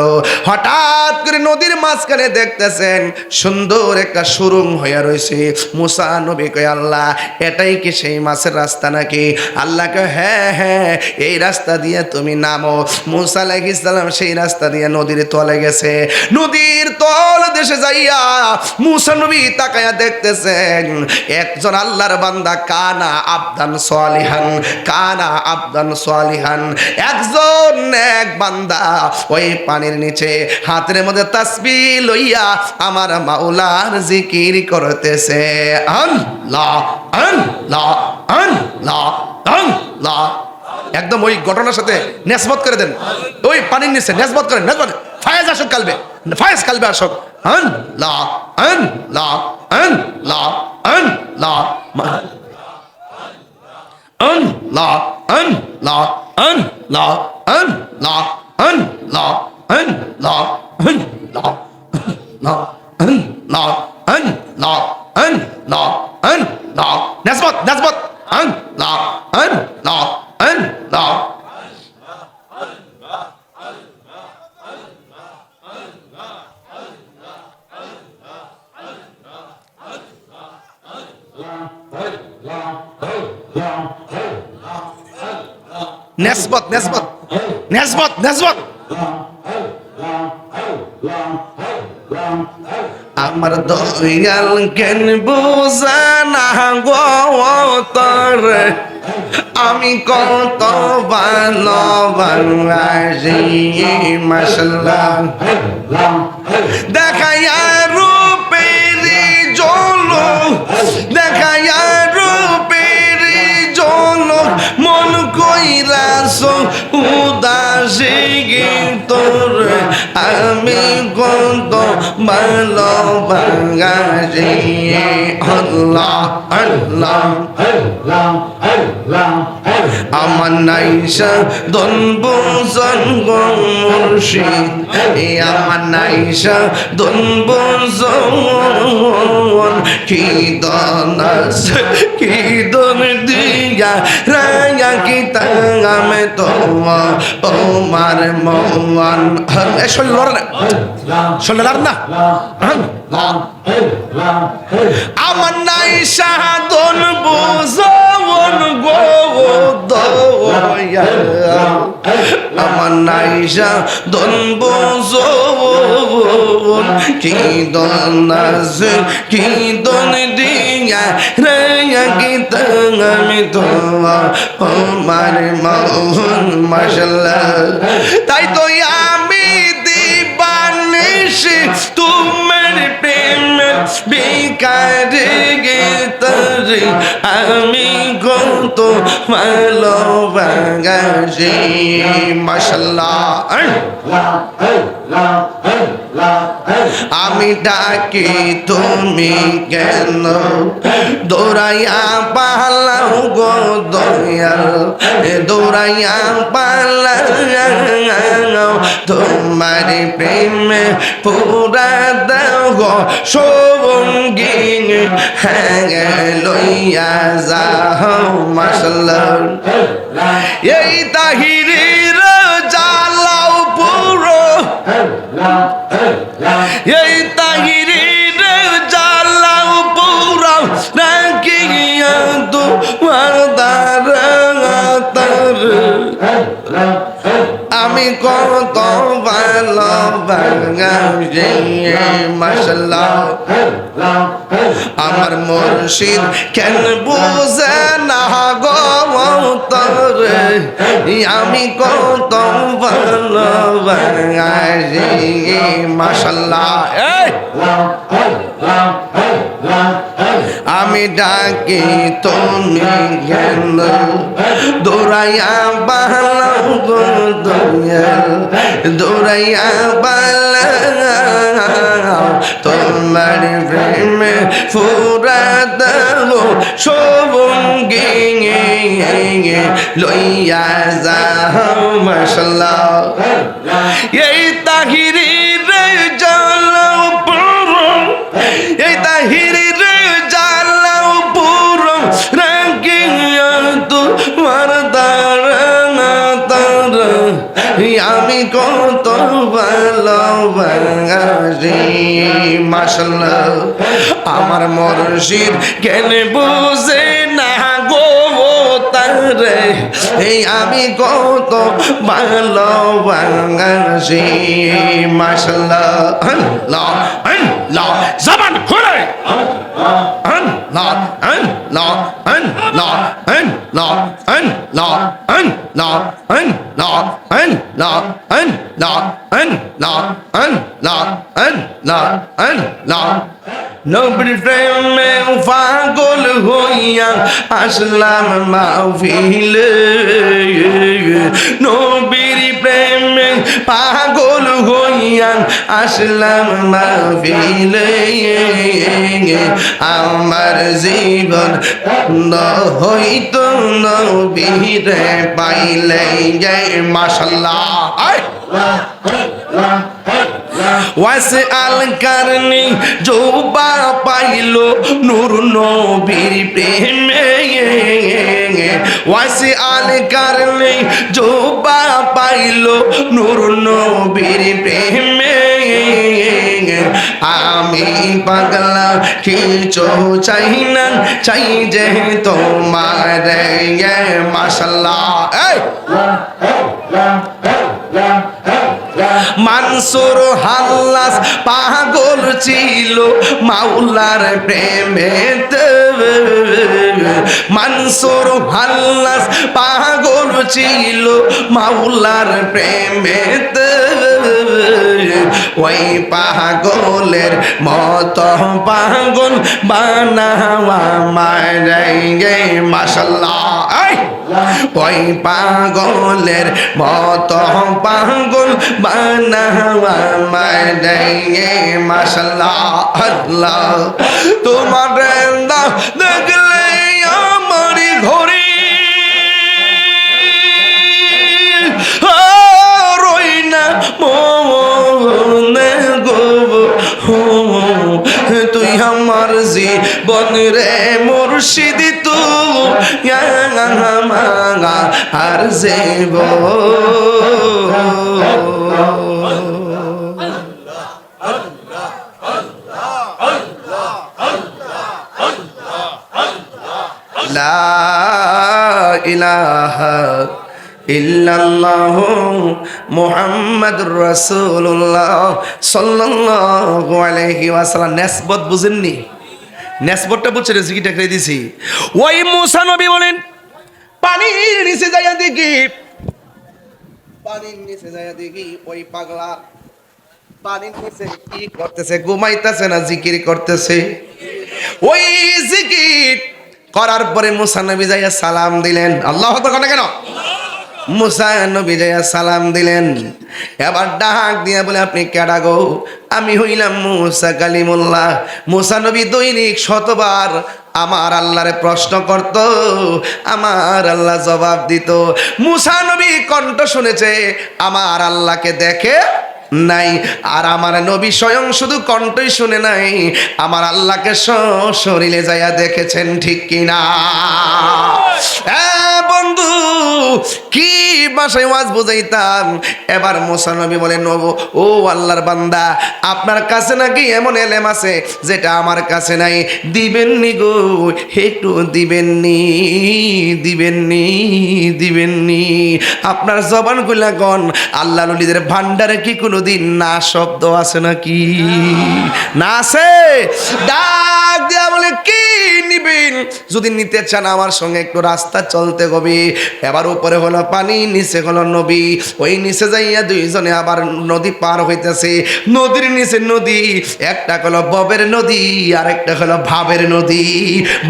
হঠাৎ করে নদীর মাঝখানে দেখতেছেন সুন্দর একটা সুরুং হইয়া রয়েছে। মুসা নবী কয় আল্লাহ, এটাই কি সেই মাছের রাস্তা নাকি? আল্লাহ কয় হ্যাঁ হ্যাঁ, এই রাস্তা দিয়ে তুমি নামো। মুসা আলাইহিস সালাম সেই রাস্তা দিয়ে নদীর তলে গেছে। নদীর তল দেশে যাইয়া মুসা নবী তাকায়া দেখতেছেন একজন আল্লাহর বান্দা, কানা আবদান সালিহান, কানা আবদান সালিহান, একজন এক বান্দা ওই পানির নিচে হাতের মধ্যে তাসবিহ লইয়া আমার মাওলার জিকির করতেছে। আল্লাহ আল্লাহ আল্লাহ আল্লাহ। একদম ওই ঘটনার সাথে নেসবত করে দেন, ওই পানির নিচে নেসবত করেন, নেসবত ফায়েজ আসক কালবে, ফায়েজ কালবে আসক। আল্লাহ আল্লাহ আল্লাহ আল্লাহ আল্লাহ আল্লাহ আল্লাহ আল্লাহ আল্লাহ আল্লাহ আল্লাহ আল্লাহ আল্লাহ আল্লাহ আল্লাহ। নেসবত নেসবত আল্লাহ আল্লাহ আল্লাহ। নেসবত নেসবত নেসবত নেসবত। আমার দয়াল কেন বুঝানা গো তোরে, আমি কত ভালোবাসি মাশাআল্লাহ। দেখাইয়া রূপেরি ঝলক, দেখাইয়া রূপেরি ঝলক, মন কইরাছ উদাসী তোরে, আমি কত ভালোবাসি। আল্লাহ আল্লাহ আমার নাইসা দন বুঝন গো মুর্শিদ, আমার নাইসা দন বুঝন, কি দন আছে কি দন দিয়া রায়া কি তাঙ্গামে তোমার তোমার মন। শোনার না আমার নাইসা দন বুঝন গো দয়া, আমার নাইসা দন বুঝন, কি দন আছে কি দন দিয়া রায়া কি তাঙ্গামে তোমার তোমার মন মাশাআল্লাহ। তাই তো আমি দিবানিশি তোমার প্রেমের ভিখারি গীতারি, আমি কত ভালোবাসি মাশাআল্লাহ। আমি ডাকি তুমি কেন দৌড়াইয়া পালাও গো দয়াল, দৌড়াইয়া পালাও তোমার প্রেমে পুরা দাও গো সঙ্গী, হ্যাঁ লইয়া যাও মাশাআল্লাহ। এই তাহিরির জ্বালাও পুরো, এই তাহিরির জ্বালাও পুরো, রাখিয়া তোমার দ্বারা আমি কত ভালোবাসি মাশাআল্লাহ আমার মুর্শিদ কেন বুঝে না গো তরে আমি কত ভালোবাসি মাশাআল্লাহ আমি ডাকি তুমি কেন দৌড়াইয়া বালাও গো দয়াল দৌড়াইয়া বালাও তোমার প্রেমে ফুরা দেব সবঙ্গি লইয়া যাও মাশাআল্লাহ এই তাহিরি রে জ্বালাও পুরো এই তাহিরি রে জ্বালাও পুরো রাখিয়া তোমার দাঁড়ানা তারা আমি কত ভালোবাসি মাশাআল্লাহ আমার মুর্শিদ কেন বুঝে না গো তারে এই আমি কত ভালোবাসি মাশাআল্লাহ আল্লাহ আল্লাহ জবান খুলে আল্লাহ আল্লাহ আল্লাহ আল্লাহ আল্লাহ আল্লাহ আল্লাহ আল্লাহ আল্লাহ আল্লাহ আল্লাহ আল্লাহ আল্লাহ নবীর প্রেমে পাগল হইয়া আসলাম মাহফিলে নবীর প্রেমে পাগল হইয়া আসলাম মাহফিলে আমার জীবন হইত নবীরে পাইলে মাশাআল্লাহ ওয়াসে আল কারনি জোবা পাইলো নূর নবীর প্রেমে ওয়াসে আল কারনি জোবা পাইলো নূর নবীর প্রেমে আমি পাগলা কিছু চাই না চাই যে তোমার মাশাআল্লাহ মানসুর হাল্লাস পাগল ছিল মাওলার প্রেমেতে মানসুর হাল্লাস পাগল ছিল মাওলার প্রেমেতে ওই পাগলের মত পাগল বানাওয়া মারে মাশাআল্লাহ ওই পাগলের মত পাগল বানাওয়া মারে মাশাআল্লাহ আল্লাহ তোমার দেখলে আমার ঘরে রইনা মনে গো তুই আমার জীবন রে মুর্শিদ তুই আর জীব লা ইলাহা ইল্লাল্লাহু মুহাম্মাদুর রাসূলুল্লাহ সাল্লাল্লাহু আলাইহি ওয়াসাল্লাম। নিসবত বুঝেননি? নিসবতটা বুঝছেন? জিকিরটা করে দিছি। ওই মুসা নবী বলেন পানির নিচে যাইয়া দেখি, পানির নিচে যাইয়া দেখি ওই পাগলা পানির নিচে কি করতেছে? ঘুমাইতেছে না জিকির করতেছে? ওই জিকির করার পরে মুসা নবী যাইয়া সালাম দিলেন। আল্লাহু আকবার কেন? মুসা নবী যাইয়া সালাম দিলেন। এবার ডাক দিয়া বলে আপনি কেডা গো? আমি হইলাম মুসা কালিমুল্লাহ। মুসা নবী দৈনিক শতবার আমার আল্লাহরে প্রশ্ন করত, আমার আল্লাহ জবাব দিত। মুসা নবী কণ্ঠ শুনেছে, আমার আল্লাহকে দেখে নাই। আর আমার নবী স্বয়ং শুধু কণ্ঠই শুনে নাই, আমার আল্লাহকে শরীরে যাইয়া দেখেছেন। ঠিক কিনা বন্ধু? কি ভাষায় ওয়াজ বুঝাইতাম। এবার মুসা নবী বলেন, ও আল্লাহর বান্দা, আপনার কাছে নাকি এমন এলেম আছে যেটা আমার কাছে নাই, দিবেননি গো, একটু দিবেননি, দিবেননি, দিবেননি। আপনার জবান গুলা গন, আল্লাহ নবীদের ভান্ডারে কি কোনোদিন না শব্দ আছে নাকি? না আছে? ডাক দিয়া বলে, কি নিবেন? যদি নিতে চান আমার সঙ্গে একটু রাস্তা চলতে হবে। এবার উপরে হলো পানি, নিচে হলো নবী। ওই নিচে যাইয়া দুইজনে আবার নদী পার হইতেছে। নদীর নিচে নদী, একটা হলো ববের নদী আর একটা হলো ভাবের নদী।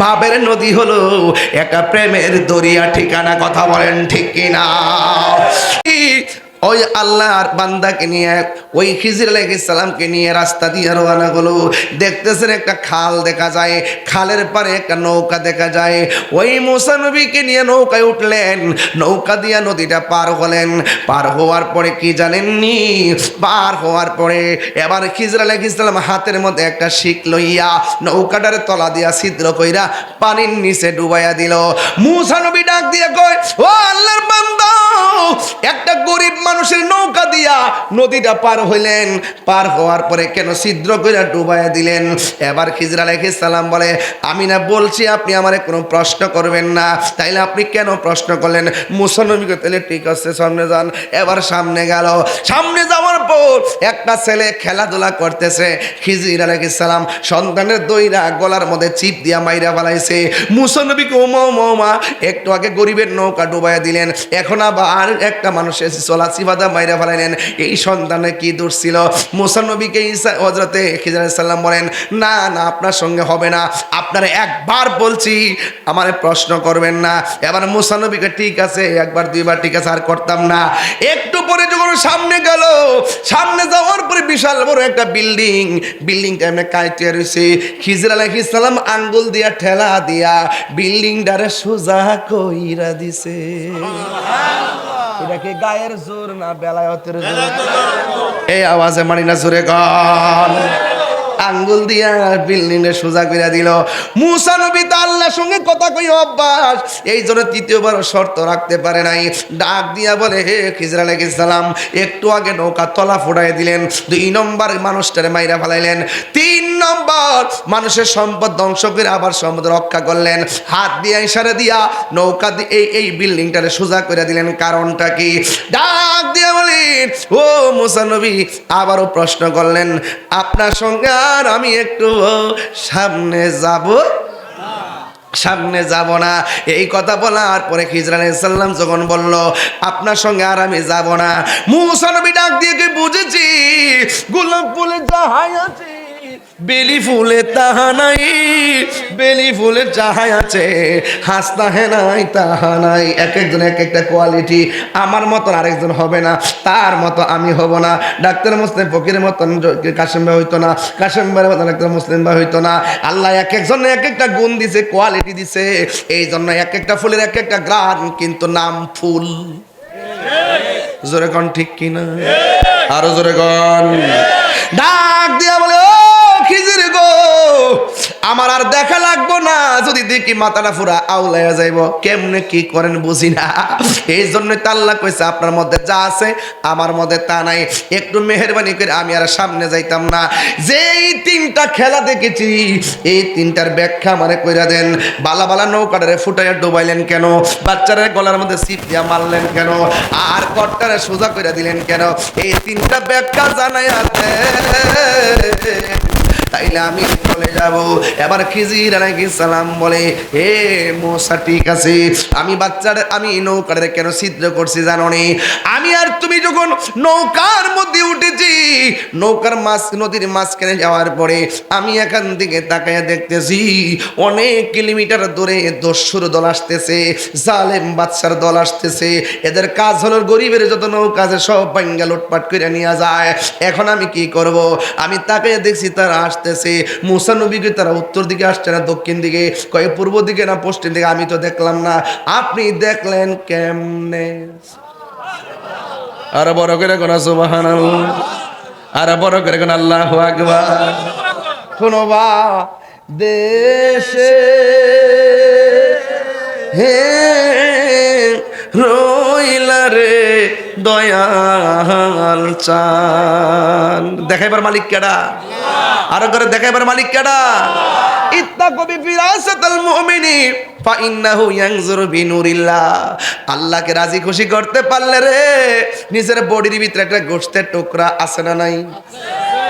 ভাবের নদী হলো একটা প্রেমের দরিয়া ঠিকানা। কথা বলেন ঠিক কিনা? ওই আল্লাহর বান্দাকে নিয়ে, ওই খিজির আলাইহিস সালামকে নিয়ে রাস্তা দিয়ে রওনা হলো। দেখতেছেন একটা খাল দেখা যায়, খালের পারে একটা নৌকা দেখা যায়। ওই মুসা নবীকে নিয়ে নৌকায় উঠলেন, নৌকা দিয়া নদীটা পার হলেন। পার হওয়ার পরে কি জানেননি? পার হওয়ার পরে এবার খিজির আলাইহিস সালাম হাতের মধ্যে একটা শিক লইয়া নৌকাটার তলা দিয়া ছিদ্র কইরা পানির নিচে ডুবাইয়া দিল। মুসা নবী ডাক দিয়ে কয়, ও আল্লাহর বান্দা, একটা গরিব মানুষের নৌকা দিয়া নদীটা পার হইলেন, পার হওয়ার পরে কেন ছিদ্র করে ডুবাইয়া দিলেন? এবার খিজির আলাইহিস সালাম বলে, আমি না বলছি আপনি আমারে কোনো প্রশ্ন করবেন না, তাইলে আপনি কেন প্রশ্ন করলেন? মুসা নবী কইলেন, তাহলে ঠিক আছে সামনে যান। এবার সামনে গেল। সামনে যাওয়ার পর একটা ছেলে খেলাধুলা করতেছে। খিজির আলাইহিস সালাম সন্তানের দইরা গলার মধ্যে চিপ দিয়া মাইরা ফেলাইছে। মুসা নবীকে ওমা একটু আগে গরিবের নৌকা ডুবাইয়া দিলেন, এখন আবার একটা মানুষের চলা চিবাদা মাইরা ফেলাইলেন। এই সন্তানে কি দোষ ছিল? মুসা নবীকে হযরতে খিজির আলাইহিস সালাম বলেন, না না, আপনার সঙ্গে হবে না, আপনারা একবার বলছি আমারে প্রশ্ন করবেন না। এবার মুসা নবীকে, ঠিক আছে, একবার দুইবার ঠিক আছে, আর করতাম না। একটু পরে যখন সামনে গেল, সামনে যাওয়ার পরে বিশাল বড় একটা বিল্ডিংটা এমনি কাইটে রয়েছে। খিজির আলাইহিস সালাম আঙ্গুল দিয়া ঠেলা দিয়া বিল্ডিংটারে সোজা কইরা দিছে। এটা কি গায়ের জোর না বেলায়েতের জোর? এই আওয়াজে মানি না জোরে গান। আঙ্গুল দিয়া বিল্ডিং এ সোজা করে দিল। মুসা নবী তো আল্লাহর সঙ্গে কথা কই অভ্যাস, এই জন্য তৃতীয়বার শর্ত রাখতে পারে নাই। ডাক দিয়া বলে, হে খিজির আলাইহিস সালাম, একটু আগে নৌকা তলা ফুটাই দিলেন, 2 নম্বর মানুষটারে মাইরা ফেলাইলেন, 3 নম্বর মানুষের সম্পদ ধ্বংস করে আবার সম্পদ রক্ষা করলেন। হাত দিয়া ইশারা দিয়া নৌকা দিয়ে এই বিল্ডিংটারে সোজা করে দিলেন। কারণটা কি? ডাক দিয়া বলেন, ও মুসা নবী, আবারও প্রশ্ন করলেন, আপনার সঙ্গে আর আমি একটু সামনে যাব? সামনে যাব না। এই কথা বলার পরে খিজির আলাইহিস সালাম যখন বলল, আপনার সঙ্গে আর আমি যাব না, মুসা নবী ডাক দিয়ে কি বুঝেছি, গোলাপ ফুলে যাহাই আছে বেলি ফুলে তাহা নাই, বেলি ফুলে যাহাই আছে হাসতা হে নাই তাহা নাই। এক একজন এক একটা কোয়ালিটি। আমার মতন আরেকজন হবে না, তার মতো আমি হব না। ডাক্তার মুসলিম ফকিরের মতন কাশেম ভাই হইতো না, কাশেম ভাইয়ের মতন ডাক্তার মুসলিম ভাই হইতো না। আল্লাহ এক একজনে এক একটা গুণ দিছে, কোয়ালিটি দিছে। এই জন্য এক একটা ফুলের এক একটা গ্রান, কিন্তু নাম ফুল। জোরে কন ঠিক কিনা? আরো জোরে কন। ডাক দিয়া বলে, ও খিজির গো, আমার আর দেখা লাগবো না, যদি দেখি মাথাটা পুরা আউলাইয়া যাইব। কেমনে কি করেন বুঝি না, এই জন্য তো আল্লাহ কইছে আপনার মধ্যে যা আছে আমার মধ্যে তা নাই। একটু মেহেরবানি করে আমি আর সামনে যাইতাম না। যেই 3টা খেলা দেখেছি, এই 3টার ব্যাখ্যা আমারে কইরা দেন। বালা বালা নৌকাটারে ফুটাইয়া ডুবাইলেন কেন? বাচ্চাদের গলার মধ্যে সিপ দিয়া মারলেন কেন? আর কট্টারে সোজা কইরা দিলেন কেন? এই 3টা ব্যাখ্যা জানাইয়া তাইলে আমি চলে যাব। এবার খিজির আলাইহিস সালাম বলে, হে মুসা, ঠিক আছে, আমি নৌকারে কেন ছিদ্র করছি জানো নি? আমি আর তুমি যখন নৌকার মধ্যে উঠেছি, নৌকার নদীর মাঝখানে যাওয়ার পরে আমি এখান থেকে তাকাইয়া দেখতেছি অনেক কিলোমিটার দূরে দস্যুর দল আসতেছে, জালেম বাদশার দল আসতেছে। এদের কাজ হলো গরিবের যত নৌকা আছে সব ভাঙ্গা লুটপাট করে নিয়ে যায়। এখন আমি কি করব? আমি তাকাইয়া দেখছি তারা আসতেছে। মুসা নবীকে তারা উত্তর দিকে আসছে না দক্ষিণ দিকে, কয়ে পূর্ব দিকে না পশ্চিম দিকে, আমি তো দেখলাম না। আপনি দেখলেন কেমনে? আর বড় করে কোন সুবহানাল্লাহ, আর বড় করে কোন আল্লাহু আকবার। শোনো বা দেশে হে রইল দয়াল চান। দেখাইবার মালিক কেডা? আরো করে দেখাইবার মালিক কেডা? ইত্তাকু বিফিরাসাতাল মুমিনি ফাইন্নাহু ইয়ানজুরু বিনুরিল্লাহ। আল্লাহকে রাজি খুশি করতে পারলে রে নিজের বডির ভিতরে একটা গোশতের টুকরা আছে না নাই?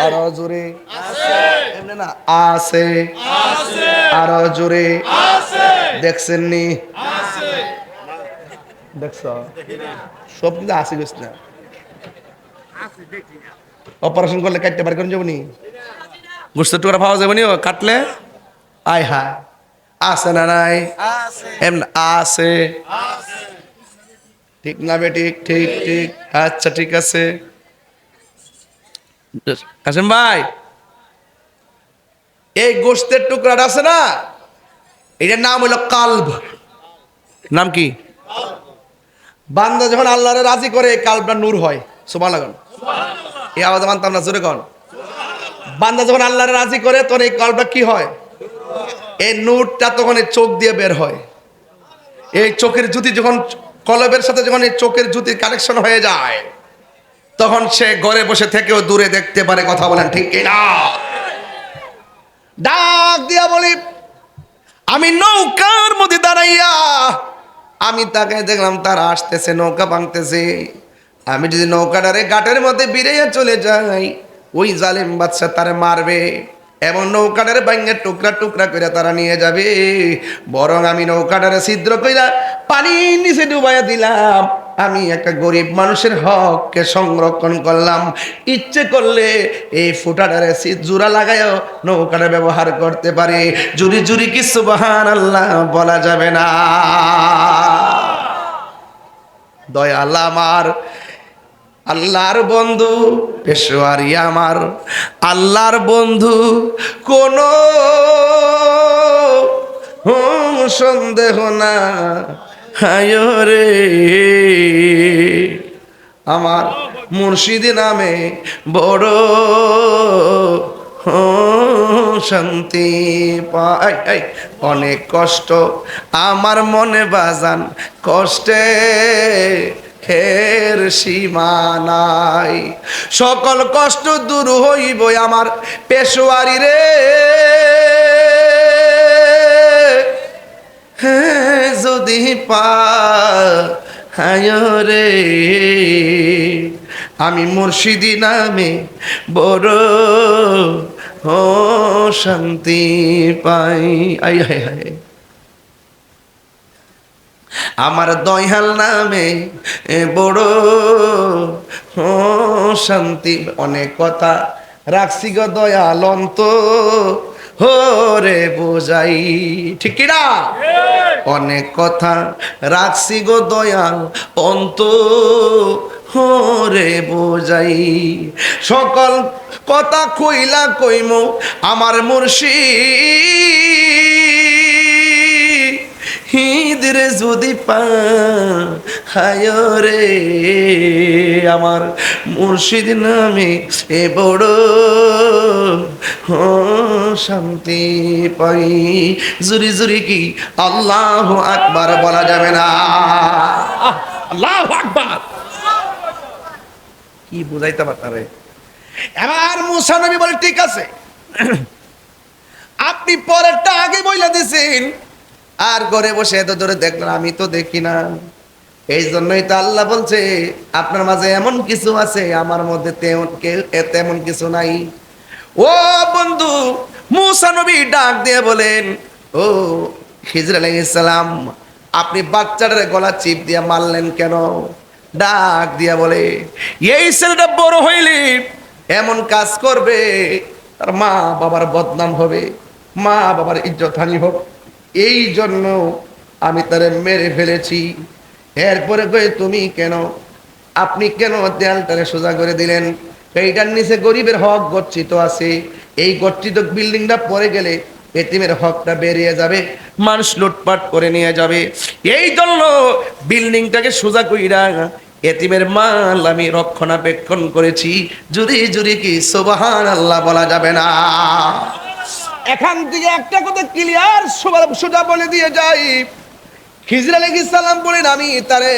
আরো জোরে আছে। এমনি না আছে আছে, আরো জোরে আছে। দেখছেন নি? আছে। দেখছো? সব কিন্তু আছে গোশত না। আছে দেখি না। অপারেশন করলে কাটতে পার কোন যাবনি? গোশতের টুকরা পাওয়া যাবে নি কাটলে? আয় হায়, আছে না নাই? আছে। এমনি আছে আছে। ঠিক না বে? ঠিক ঠিক ঠিক। আচ্ছা ঠিক আছে। কাসেম ভাই, এই গোশতের টুকরাটা আছে না, এটার নাম হলো কালব। নাম কি? বান্দা যখন আল্লাহরে রাজি করে কালবটা নূর হয়। সুবহানাল্লাহ। এই আওয়াজ মানতাম না, জোরে কোন। বান্দা যখন আল্লাহরে রাজি করে তখন এই কালবটা কি হয়? এই নূরটা তখন এই চোখ দিয়ে বের হয়। এই চোখের জ্যোতি যখন কলবের সাথে যখন এই চোখের জ্যোতির কানেকশন হয়ে যায় তখন সে ঘরে বসে থেকেও দূরে দেখতে পারে। কথা বলেন ঠিক কিনা? ডাক দিয়া বলি, আমি নৌকার মধ্যে দাঁড়াইয়া আমি তাকে দেখলাম তারা আসতেছে, নৌকা ভাঙতেছে। আমি যদি নৌকাটারে ঘাটের মধ্যে বিড়াইয়া চলে যাই ওই জালেম বাদশা তারে মারবে এবং নৌকাটারে ভাঙে টুকরা টুকরা করে তারা নিয়ে যাবে। বরং আমি নৌকাটারে ছিদ্র কইরা পানির নিচে ডুবাইয়া দিলাম। আমি একটা গরিব মানুষের হককে সংরক্ষণ করলাম। ইচ্ছে করলে এই ফুটাটারে জোড়া লাগায়ও নৌকাটা ব্যবহার করতে পারে। জুরি জুরি কি সুবহানাল্লাহ বলা যাবে না? দয়াল আমার, আল্লাহর বন্ধু পেশোয়ারি আমার, আল্লাহর বন্ধু কোনো সন্দেহ না। হায় রে আমার মুর্শিদ নামে বড় শান্তি পাই। অনেক কষ্ট আমার মনে বাজান, কষ্টে খের সীমা নাই। সকল কষ্ট দূর হইব আমার পেশোয়ারি রে। হ্যাঁ যদি পায় রে আমি মুর্শিদি নামে বড় শান্তি পাই। আই হায় হায়, আমার দয়াল নামে বড় শান্তি। অনেক কথা রাখছি গো দয়াল অন্ত হরে বোঝাই। ঠিক কিনা? অনেক কথা রাখছি গো দয়াল অন্ত হরে বোঝাই। সকল কথা কইলা কইমু আমার মুর্শিদ হিদরে যদি পায় রে আমার মুর্শিদ নামে এ বড় শান্তি পাই। জুরি জুরি কি আল্লাহু আকবার বলা যাবে না? আল্লাহু আকবার কি বুঝাইতে পারে? এবার মুসা নবী বলে ঠিক আছে, আপনি পরেরটা আগে বইলা দিছেন আর ঘরে বসে এত ধরে দেখলেন, আমি তো দেখি না। এই জন্যই তো আল্লাহ বলছে আপনার মাঝে এমন কিছু আছে আমার মধ্যে তেমন কিছু নাই। ও বন্ধু, মুসা নবী ডাক দিয়ে বলেন, ও খিজর আলাইহিস সালাম, আপনি বাচ্চাটার গলা চিপ দিয়ে মারলেন কেন? ডাক দিয়া বলে, এই ছেলেটা বড় হইলে এমন কাজ করবে তার মা বাবার বদনাম হবে, মা বাবার ইজ্জত হানি হোক, এই জন্য আমি তারে মেরে ফেলেছি। এরপরে কই তুমি কেন, আপনি কেন দেয়ালটারে সোজা করে দিলেন? এইটার নিচে গরিবের হক গচ্ছিত আছে, এই গচ্ছিত বিল্ডিংটা পরে গেলে এতিমের হকটা বেরিয়ে যাবে, মানুষ লুটপাট করে নিয়ে যাবে। এই জন্য বিল্ডিংটাকে সোজা কইরা এতিমের মাল আমি রক্ষণাবেক্ষণ করেছি। জুরি জুরি কি সুবহানাল্লাহ বলা যাবে না? এখান থেকে একটা কথা ক্লিয়ার সোজা বলে দিয়ে যাই, খিজর আলাইহিস সালাম বলেন, আমি তারে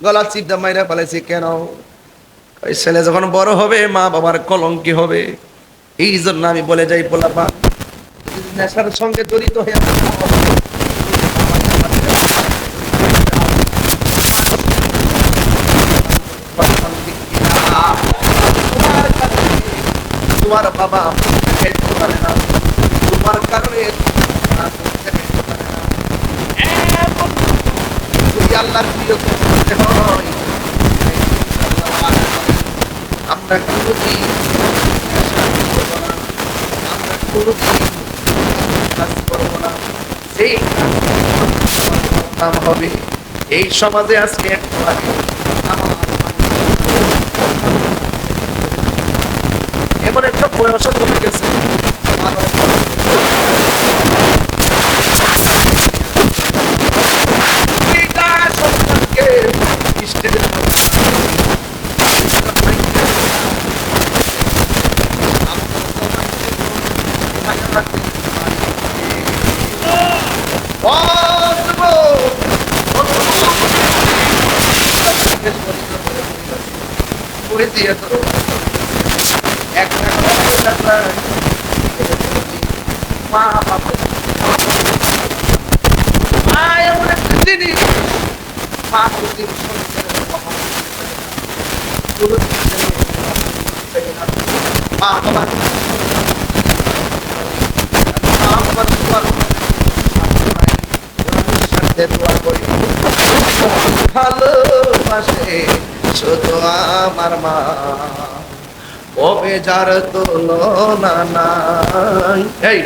গলা চিপদা মাইরা ফেলেছি কেন? ওই ছেলে যখন বড় হবে মা বাবার কলঙ্কি হবে, এই জন্য আমি বলে যাই পোলাপা যদি নেশার সঙ্গে জড়িত হয়ে তোমার বাবা খেতে পারে না, তোমার কারণে যদি আল্লাহর প্রিয় করতে হয়, আমরা কোনোদিন আমরা কোনোদিন কাজ করবো না, সেই কাজ হবে। এই সমাজে আজকে একটু আগে এমন একটা বয়স হয়ে গেছে মা বাবা এমন একটা জিনিস, মা কোনদিন মা বাবার ভালোবাসে শুধু আমার মা, ও বেজার তুলনা নাই। এই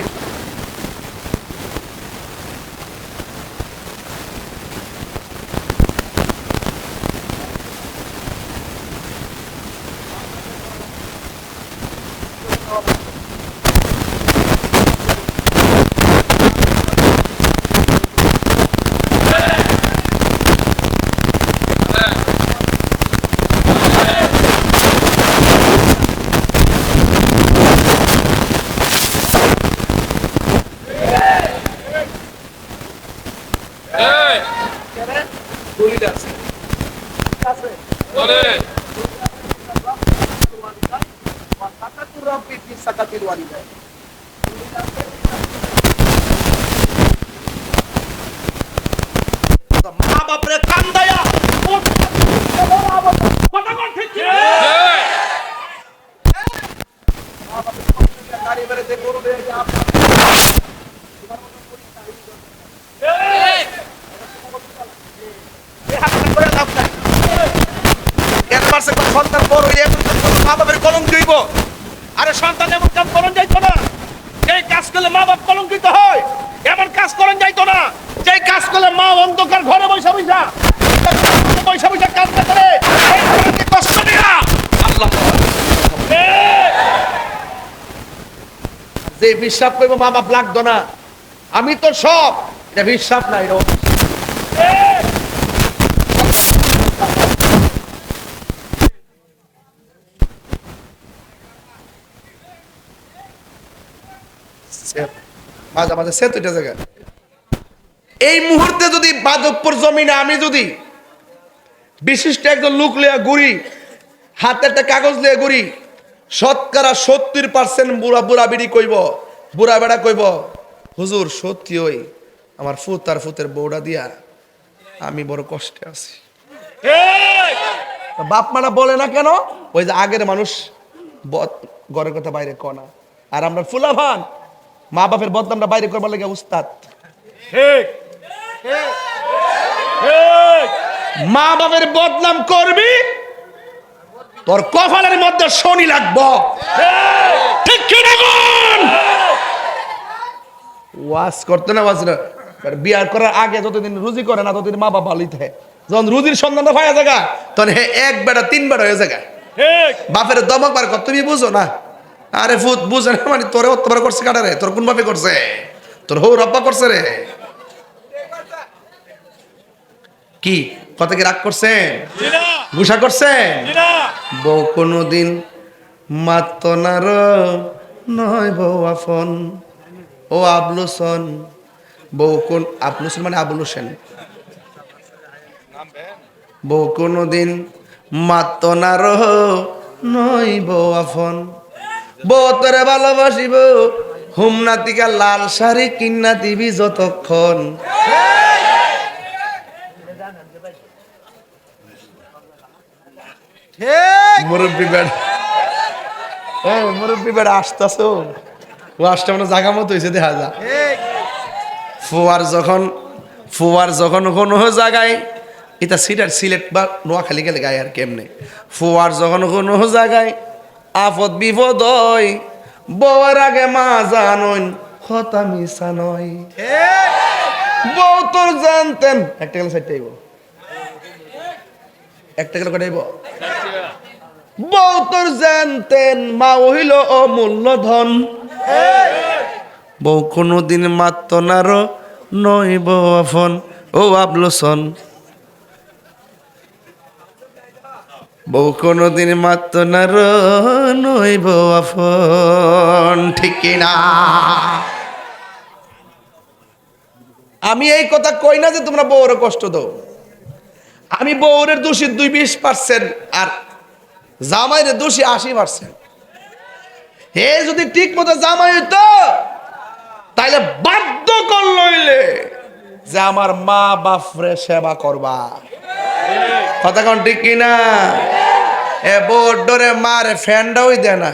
মা বাপরে কান্দায়া সন্তান বড় হইলে মা বাপের কলঙ্ক দিব। আরে সন্তান এমন কাজ করেন যাইতো না, যেই কাজ করলে মা বাপ কলঙ্কিত হয় এমন কাজ করেন যাইতো না, যেই কাজ করলে মা অন্ধকার ঘরে বৈশা বৈশা কাজ না করে কষ্ট দিয়া আল্লাহ যে বিশ্বাস করবো মা বাপ লাগতো না, আমি তো সব, এটা বিশ্বাস নাই রো। মাঝে মাঝে সে দুইটা জায়গা এই মুহূর্তে যদি বাদকপুর জমিনে আমি যদি বিশিষ্ট একজন লোক লিয়া ঘুরি, হাতে একটা কাগজ লিয়া ঘুরি, শতকরা 70% বুড়া বুড়া বিড়ি কইব, বুড়া বেড়া কইব হুজুর সত্যি ওই আমার ফুত আর ফুতের বউটা দিয়া আমি বড় কষ্টে আছি। বাপ মারা বলে না কেন? ওই যে আগের মানুষ ঘরের কথা বাইরে কনা, আর আমরা ফুলাভান মা বাপের বদনামটা বাইরে করবার লাগে উস্তাদ। মা বাপের বদনাম করবি তোর কপালের মধ্যে শনি লাগবো, ঠিক কি না? ওয়াজ করতে না, ওয়াজ না বিয়ার করার আগে যতদিন রুজি করে না ততদিন মা বাপ ভালোই থাকে। যখন রুজির সন্ধানটা পাওয়া জায়গা তখন হে এক বেটা তিন বেটা হয়ে জায়গা। বাপের দমক বার কর, তুমি বুঝো না? আরে ফুত বুঝে না মানে তোরে অত্যাচার করছে কাটা রে, তোর কোন বাপে করছে? তোর হৌ রব্বা করছে রে। কি কথা কি রাগ করছেন? গুসা করছেন? বউ কোনদিন মাত নার নয় বউ আফন, ও আবলুসন বউ কোন আবলুসন মানে আবুল হোসেন, বউ কোনোদিন মাত্ত না রহ নইব আফন। বউ তোরে ভালোবাসিব হুমনাতিকা লাল শাড়ি কিন্না দিবি যতক্ষণ। মুরব্বী বেড়া, মুরব্বী বেড়া আসতেছো, ও আসতে মানে জাগা মতো হয়েছে দেখা যা। ফুয়ার যখন কোনো জায়গায় এটা সিলেট বা নোয়াখালী গেলে গায়ে আর কেমনে, ফুয়ার যখন কোনো জায়গায় আপদ বিপদ হয়, বউয়ের আগে মা জানইন কথা মিশা নয়। বউ তোর জানতেন একটা গেলে সাইড আইব, একটা গেলে কটাইব। বউ তোর জানতেন মা হইল অমূল্য ধন। বউ কোনোদিন মাত্ত নার নইব আফন। ও আবলোসন, বউ কোনোদিন মাত্ত নার নইব আফন। ঠিক কিনা? আমি এই কথা কই না যে তোমরা বউরে কষ্ট দাও। আমি বউরের দোষী 20% আর জামাইরে দোষী 80%। হে যদি ঠিক মতো জামাই হইতো তাইলে বাধ্য করলইলে যে আমার মা বাপরে সেবা করবা। কথা কোন ঠিক কিনা? এ বউর ডরে মারে ফ্যানটাই দেয় না,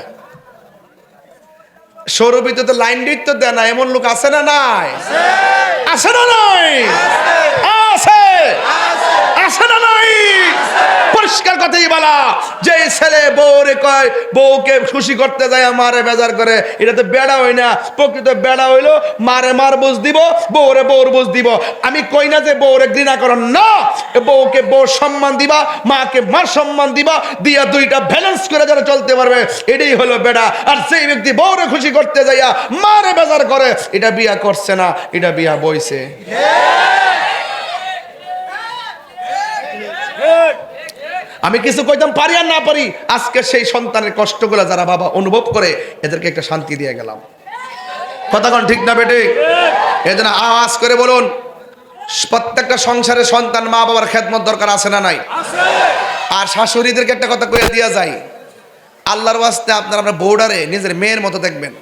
সৌরভিতে তো লাইন দিত তো দেয় না। এমন লোক আছে না নাই? আছে না নাই? আছে, আছে না নাই? পরিষ্কার কথাই বলা, যে ছেলে বউরে কয় বউকে খুশি করতে যায় মারে বেজার করে, এটা তো বেড়া হয় না। প্রকৃত বেড়া হইলো মারে মার বুঝ দিব, বউরে বউর বুঝ দিব। আমি কই না যে বউরে ঘৃণা করেন না, বউকে বউ সম্মান দিবা, মাকে মার সম্মান দিবা, দিয়া দুইটা ব্যালেন্স করে যারা চলতে পারবে, এটাই হলো বেড়া। আর সেই ব্যক্তি বউরে খুশি করতে যাইয়া মারে বেজার করে, এটা বিয়া করছে না, এটা বিয়া বইছে। আমি কিছু কইতাম পারি আর না পারি, আজকে সেই সন্তানের কষ্টগুলো যারা বাবা অনুভব করে এদেরকে একটা শান্তি দিয়ে গেলাম। কথা কোন ঠিক না বেটে? এজন্য আওয়াজ করে বলুন, প্রত্যেকটা সংসারে সন্তান মা বাবার খেদমত দরকার আছে না নাই? আর শাশুড়িদেরকে একটা কথা কইয়া দিয়া যায়, আল্লাহর ওয়াস্তে আপনারা বউডারে নিজের মেয়ের মতো দেখবেন।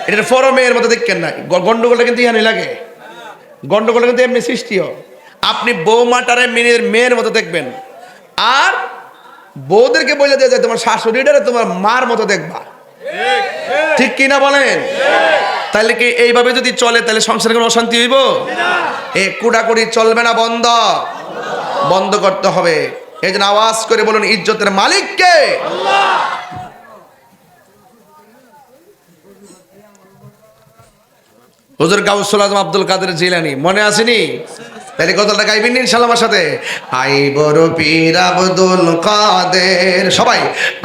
এটা ফর মেয়ের মতো দেখেন না। গন্ডগোলটা কিন্তু ইহানি লাগে, গন্ডগোলটা কিন্তু এমনি সৃষ্টিও। আপনি বৌমাটারে মেয়ের মতো দেখবেন, আর বউদেরকে বলে দেওয়া যায় তোমার শাশুড়িটারে তোমার মার মতো দেখবা। ঠিক কিনা বলেন? তাহলে কি এইভাবে যদি চলে তাহলে সংসারে কোনো অশান্তি হইব? এ কুড়াকুড়ি চলবে না, বন্ধ বন্ধ করতে হবে। এই জন্য আওয়াজ করে বলুন, ইজ্জতের মালিক কে? হুজুর গাউসুল আজম আব্দুল কাদের জিলানী, মনে আসেনি? তাহলে গজলটা গাইবেন ইনশাআল্লাহ আমার সাথে। আই বড় পীর আব্দুল কাদের, সবাই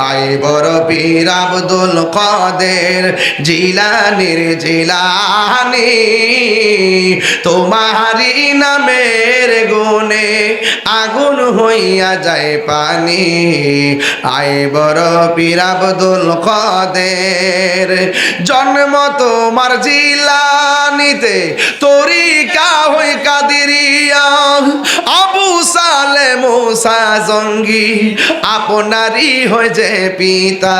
আই বড় পীর আব্দুল কাদের জিলানীর জিলানী, তোমারি নামের গুণে আগুন হইয়া যায় পানি। আই বড় পীর আব্দুল কাদের, জন্ম তোমার জিলানীতে, তরিকা হই কাদিরিয়া, আবু সালে মুসা জঙ্গি আপনারই হয়ে যে পিতা।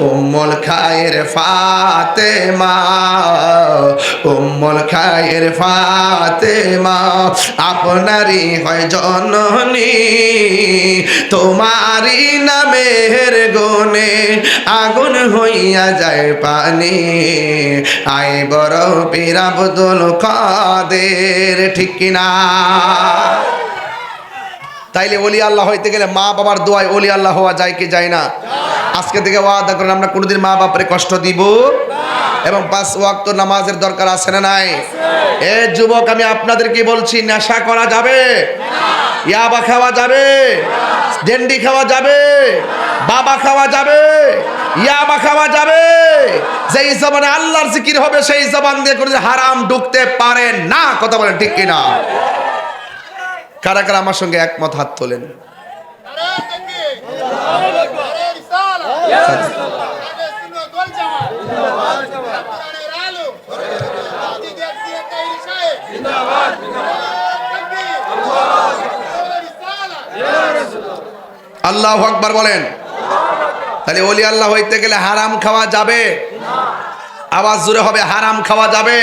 উম্মুল খায়ের ফাতেমা, উম্মুল খায়ের ফাতেমা আপনারই হয় জননী, তোমারই নামের গুণে আগুন হইয়া যায় পানি। আই বড় পীর আব্দুল কাদের, ঠিক কিনা? তাইলে ওলি আল্লাহ হইতে গেলে মা বাবার দোয়ায় ওলি আল্লাহ হওয়া যায় কি যায় না? আজকে থেকে ওয়াদা করেন আমরা কোনোদিন মা বাপরে কষ্ট দিব, এবং 5 ওয়াক্ত নামাজের দরকার আছে না নাই? এ যুবক, আমি আপনাদেরকে বলছি, নেশা করা যাবে? ইয়াবা খাওয়া যাবে? ডেন্ডি খাওয়া যাবে? বাবা খাওয়া যাবে? ইয়াবা খাওয়া যাবে? যেই জবানে আল্লাহর জিকির হবে সেই জবান দিয়ে কোনো হারাম ঢুকতে পারে না। কথা বলেন ঠিক কিনা? কারা কারা আমার সঙ্গে একমত হাত তোলেন? আল্লাহু আকবার বলেন। তাহলে ওলি আল্লাহ হইতে গেলে হারাম খাওয়া যাবে? আওয়াজ জোরে হবে, হারাম খাওয়া যাবে?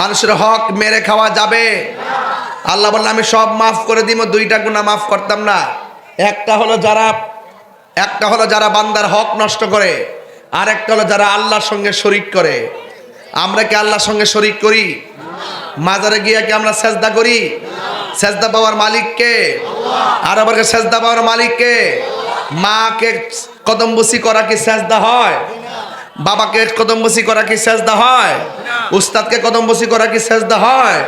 মানুষের হক মেরে খাওয়া যাবে? আল্লাহ বললেন আমি সব মাফ করে দিব, দুইটা গুনাহ মাফ করতাম না। একটা হলো যারা বান্দার হক নষ্ট করে, আর একটা হলো যারা আল্লাহর সঙ্গে শরীক করে। আমরা কি আল্লাহর সঙ্গে শরীক করি? মাজারে গিয়ে কি আমরা সেজদা করি? সেজদা পাওয়ার মালিক কে? আর আবার সেজদা পাওয়ার মালিক কে? মাকে কদমবুসি করা কি সেজদা হয়? বাবাকে কদমবুসি করা কি সেজদা হয়? উস্তাদকে কদমবুসি করা কি সেজদা হয়?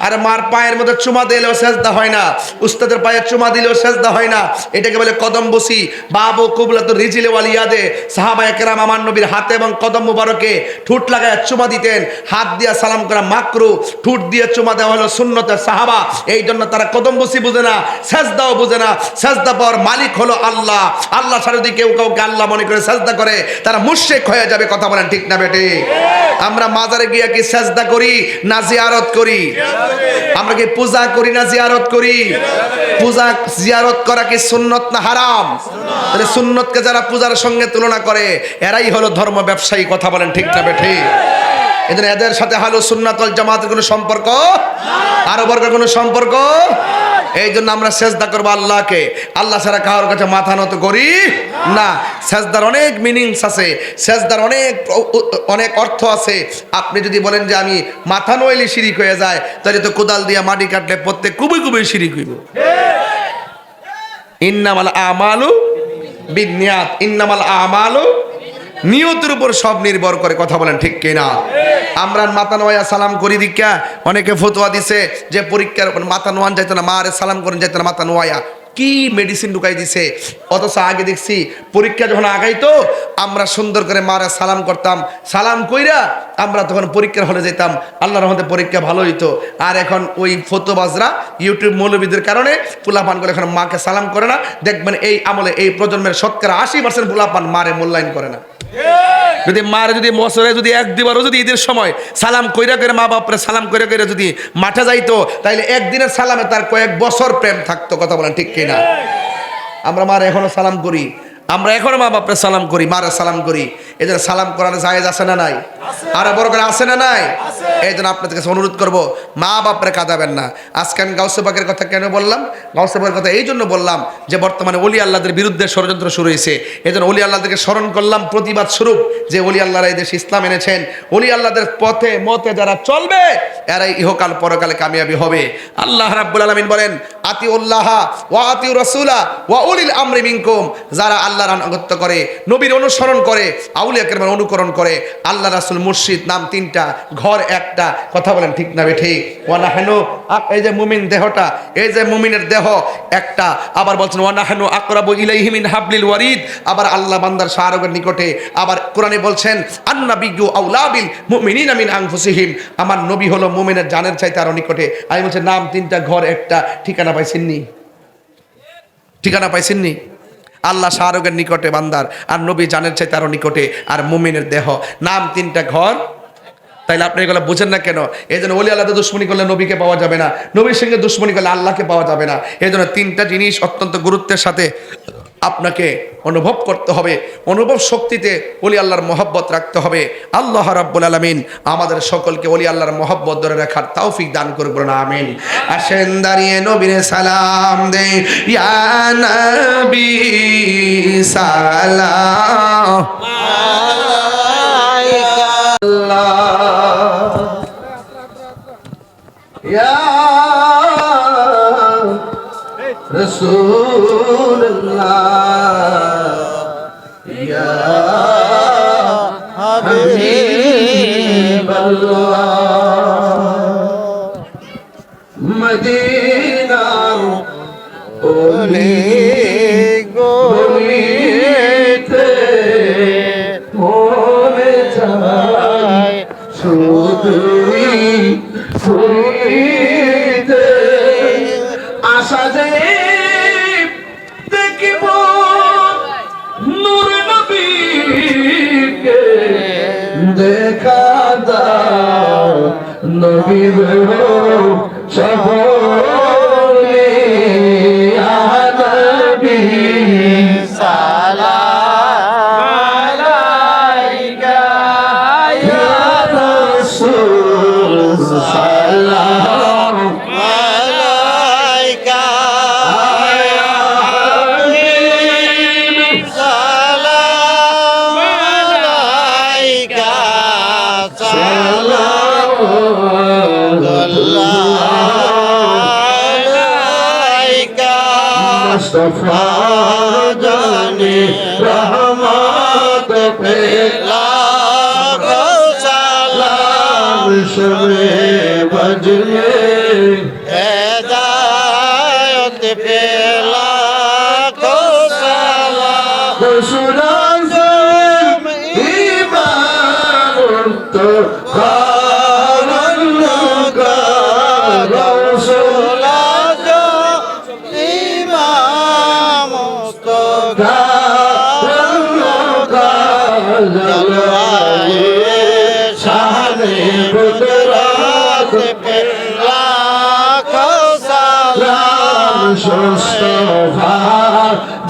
আর মার পায়ের মধ্যে চুমা দিলেও সেজদা হয় না, উস্তাদের পায়ে চুমা দিলেও সেজদা হয় না। এটাকে বলে কদমবুসি। বাবু কুবলাতুর রিজিলে ওয়ালিয়াদে সাহাবায়ে কেরাম আমার নবীর হাতে এবং কদম মুবারকে ঠোঁট লাগায় চুমা দিতেন। হাত দিয়ে সালাম করা মাকরু, ঠোঁট দিয়ে চুমা দেওয়া হলো সুন্নতের। সাহাবা এই জন্য তারা কদমবুসি বুঝে না, সেজদাও বুঝে না। সেজদা পাওয়ার মালিক হলো আল্লাহ। আল্লাহ ছাড়া যদি কেউ কাউকে আল্লাহ মনে করে সেজদা করে, তারা মুশরিক হয়ে যাবে। কথা বলেন ঠিক না বেটে? আমরা মাজারে গিয়ে কি সেজদা করি না জিয়ারত করি? আমরা কি পূজা করি না জিয়ারত করি? পূজা জিয়ারত করা কি সুন্নত না হারাম? তাহলে সুন্নতকে যারা পূজার সঙ্গে তুলনা করে, এরাই হলো ধর্ম ব্যবসায়ী। কথা বলেন ঠিক না বেঠি? এদের এদের সাথে হালু সুন্নাত ওয়াল জামাতের কোনো সম্পর্ক, আরো বর্গের কোনো সম্পর্ক। এই জন্য আমরা সেজদা করবো আল্লাহকে, আল্লাহ ছাড়া কারোর কাছে মাথা নত করি না। সেজদার অনেক মিনিংস আছে, সেজদার অনেক অর্থ আছে। আপনি যদি বলেন যে আমি মাথা নইলে শিরিক হয়ে যায়, তাহলে তো কোদাল দিয়ে মাটি কাটলে প্রত্যেক কুবি কুবি শিরিক হইব। ইন্নামাল আমালু বিন্নিয়াত, ইন্নামাল আমালু, নিয়তের উপর সব নির্ভর করে। কথা বলেন ঠিক কিনা? আমরা মাথা নোয়া সালাম করি দীক্ষা, অনেকে ফতোয়া দিছে যে পরীক্ষার মাথা নোয়ান যাইতো না, মারে সালাম করেন যাইতো না, মাথা নোয়া কি মেডিসিন ঢুকাই দিছে। অথচ আগে দেখছি পরীক্ষা যখন আগাইতো আমরা সুন্দর করে মারে সালাম করতাম, সালাম কইরা আমরা তখন পরীক্ষার হলে যেতাম, আল্লাহর রহমতে পরীক্ষা ভালো হইতো। আর এখন ওই ফতোবাজরা ইউটিউব মৌলবীদের কারণে পোলাপান করে এখন মাকে সালাম করে না। দেখবেন এই আমলে এই প্রজন্মের শতকরা 80% পোলাপান মারে মূল্যায়ন করে না। যদি মারে যদি বছরে যদি একদিবারও যদি ঈদের সময় সালাম কইরা করে মা বাপরে সালাম কইরা করে যদি মাঠে যাইতো, তাইলে একদিনের সালামে তার কয়েক বছর প্রেম থাকতো। কথা বলেন ঠিক কিনা? আমরা মারে এখনো সালাম করি, আমরা এখনো মা বাপরে সালাম করি, মারে সালাম করি। এই জন্য সালাম করার জায়েজ আছে না নাই? আরো বড় করে আছে না নাই? এই জন্য আপনাদের কাছে অনুরোধ করবো, মা বাপরে কাঁদাবেন না। আজকে আমি গাউসে পাকের কথা কেন বললাম? গাউসে পাকের কথা এই জন্য বললাম যে বর্তমানে ওলি আল্লাহদের বিরুদ্ধে ষড়যন্ত্র শুরু হয়েছে। এই জন্য ওলি আল্লাহদেরকে স্মরণ করলাম প্রতিবাদ স্বরূপ, যে ওলি আল্লাহরা এই দেশে ইসলাম এনেছেন। ওলি আল্লাহদের পথে মতে যারা চলবে, এরাই ইহকাল পরকালে কামিয়াবি হবে। আল্লাহ রাব্বুল আলামিন বলেন, আতিউল্লাহ ওয়া আতিউর রাসূলা ওয়া উলিল আমরি মিনকুম। যারা আল্লাহর আনুগত্য করে, নবীর অনুসরণ করে, আউলিয়া কেরামের অনুকরণ করে, আল্লাহ রাসূল মুর্শিদ নাম তিনটা, ঘর একটা। কথা বলেন ঠিক না বেঠিক? ওয়া নাহনু, এই যে মুমিন দেহটা, এই যে মুমিনের দেহ একটা। আবার বলছেন ওয়া নাহনু আকরাবু ইলাইহি মিন হাবলিল ওয়ারিদ। আবার আল্লাহ বান্দার শাহরগের নিকটে। আবার কোরআনে বলছেন আন্নাবিয়্যু আউলা বিল মুমিনিনা মিন আনফুসিহিম। আমার নবী হলো মুমিনের জানের চাইতে আরো নিকটে। আমি বলছি নাম তিনটা, ঘর একটা। ঠিকানা পাইছেননি? ঠিকানা পাইছেননি? আল্লাহ শাহরগের নিকটে বান্দার, আর নবী জানের চাইতে আরো নিকটে, আর মুমিনের দেহ। নাম তিনটা, ঘর। তাইলে আপনি এগুলো বুঝেন না কেন? এই জন্য ওলি আল্লাহদের দুশ্মনী করলে নবীকে পাওয়া যাবে না, নবীর সঙ্গে দুশ্মনী করলে আল্লাহকে পাওয়া যাবে না। এই জন্য তিনটা জিনিস অত্যন্ত গুরুত্বের সাথে আপনাকে অনুভব করতে হবে। অনুভব শক্তিতে ওলি আল্লাহর মহব্বত রাখতে হবে। আল্লাহ রাব্বুল আলামিন আমাদের সকলকে ওলি আল্লাহর মহব্বত ধরে রাখার তৌফিক দান করুন, আমিন। আসেন দাঁড়িয়ে নবীরে সালাম দে, ইয়া নবী সালাম ইয়া রাসূলুল্লাহ ইয়া হাবিবাল্লাহ। মদিনার ওলি গলিতে মনে চায় শুধুই ফুরিতে, আশা যে দেখিব নূর নবীকে, দেখা দাও নবীর সকলে, ইয়া নবী সালাম আলাইকা ইয়া হাবিব সালাম আলাইকা সালাম আলাইকা মুস্তাফা জানে রহমত पे शबे बज में हिदायत पे लाखों सलाम सुराज ईमान तो खारन का रसूल जो इमाम तो खारन का जलवाए शाने कुदरत पे लाखों सलाम मुस्तफा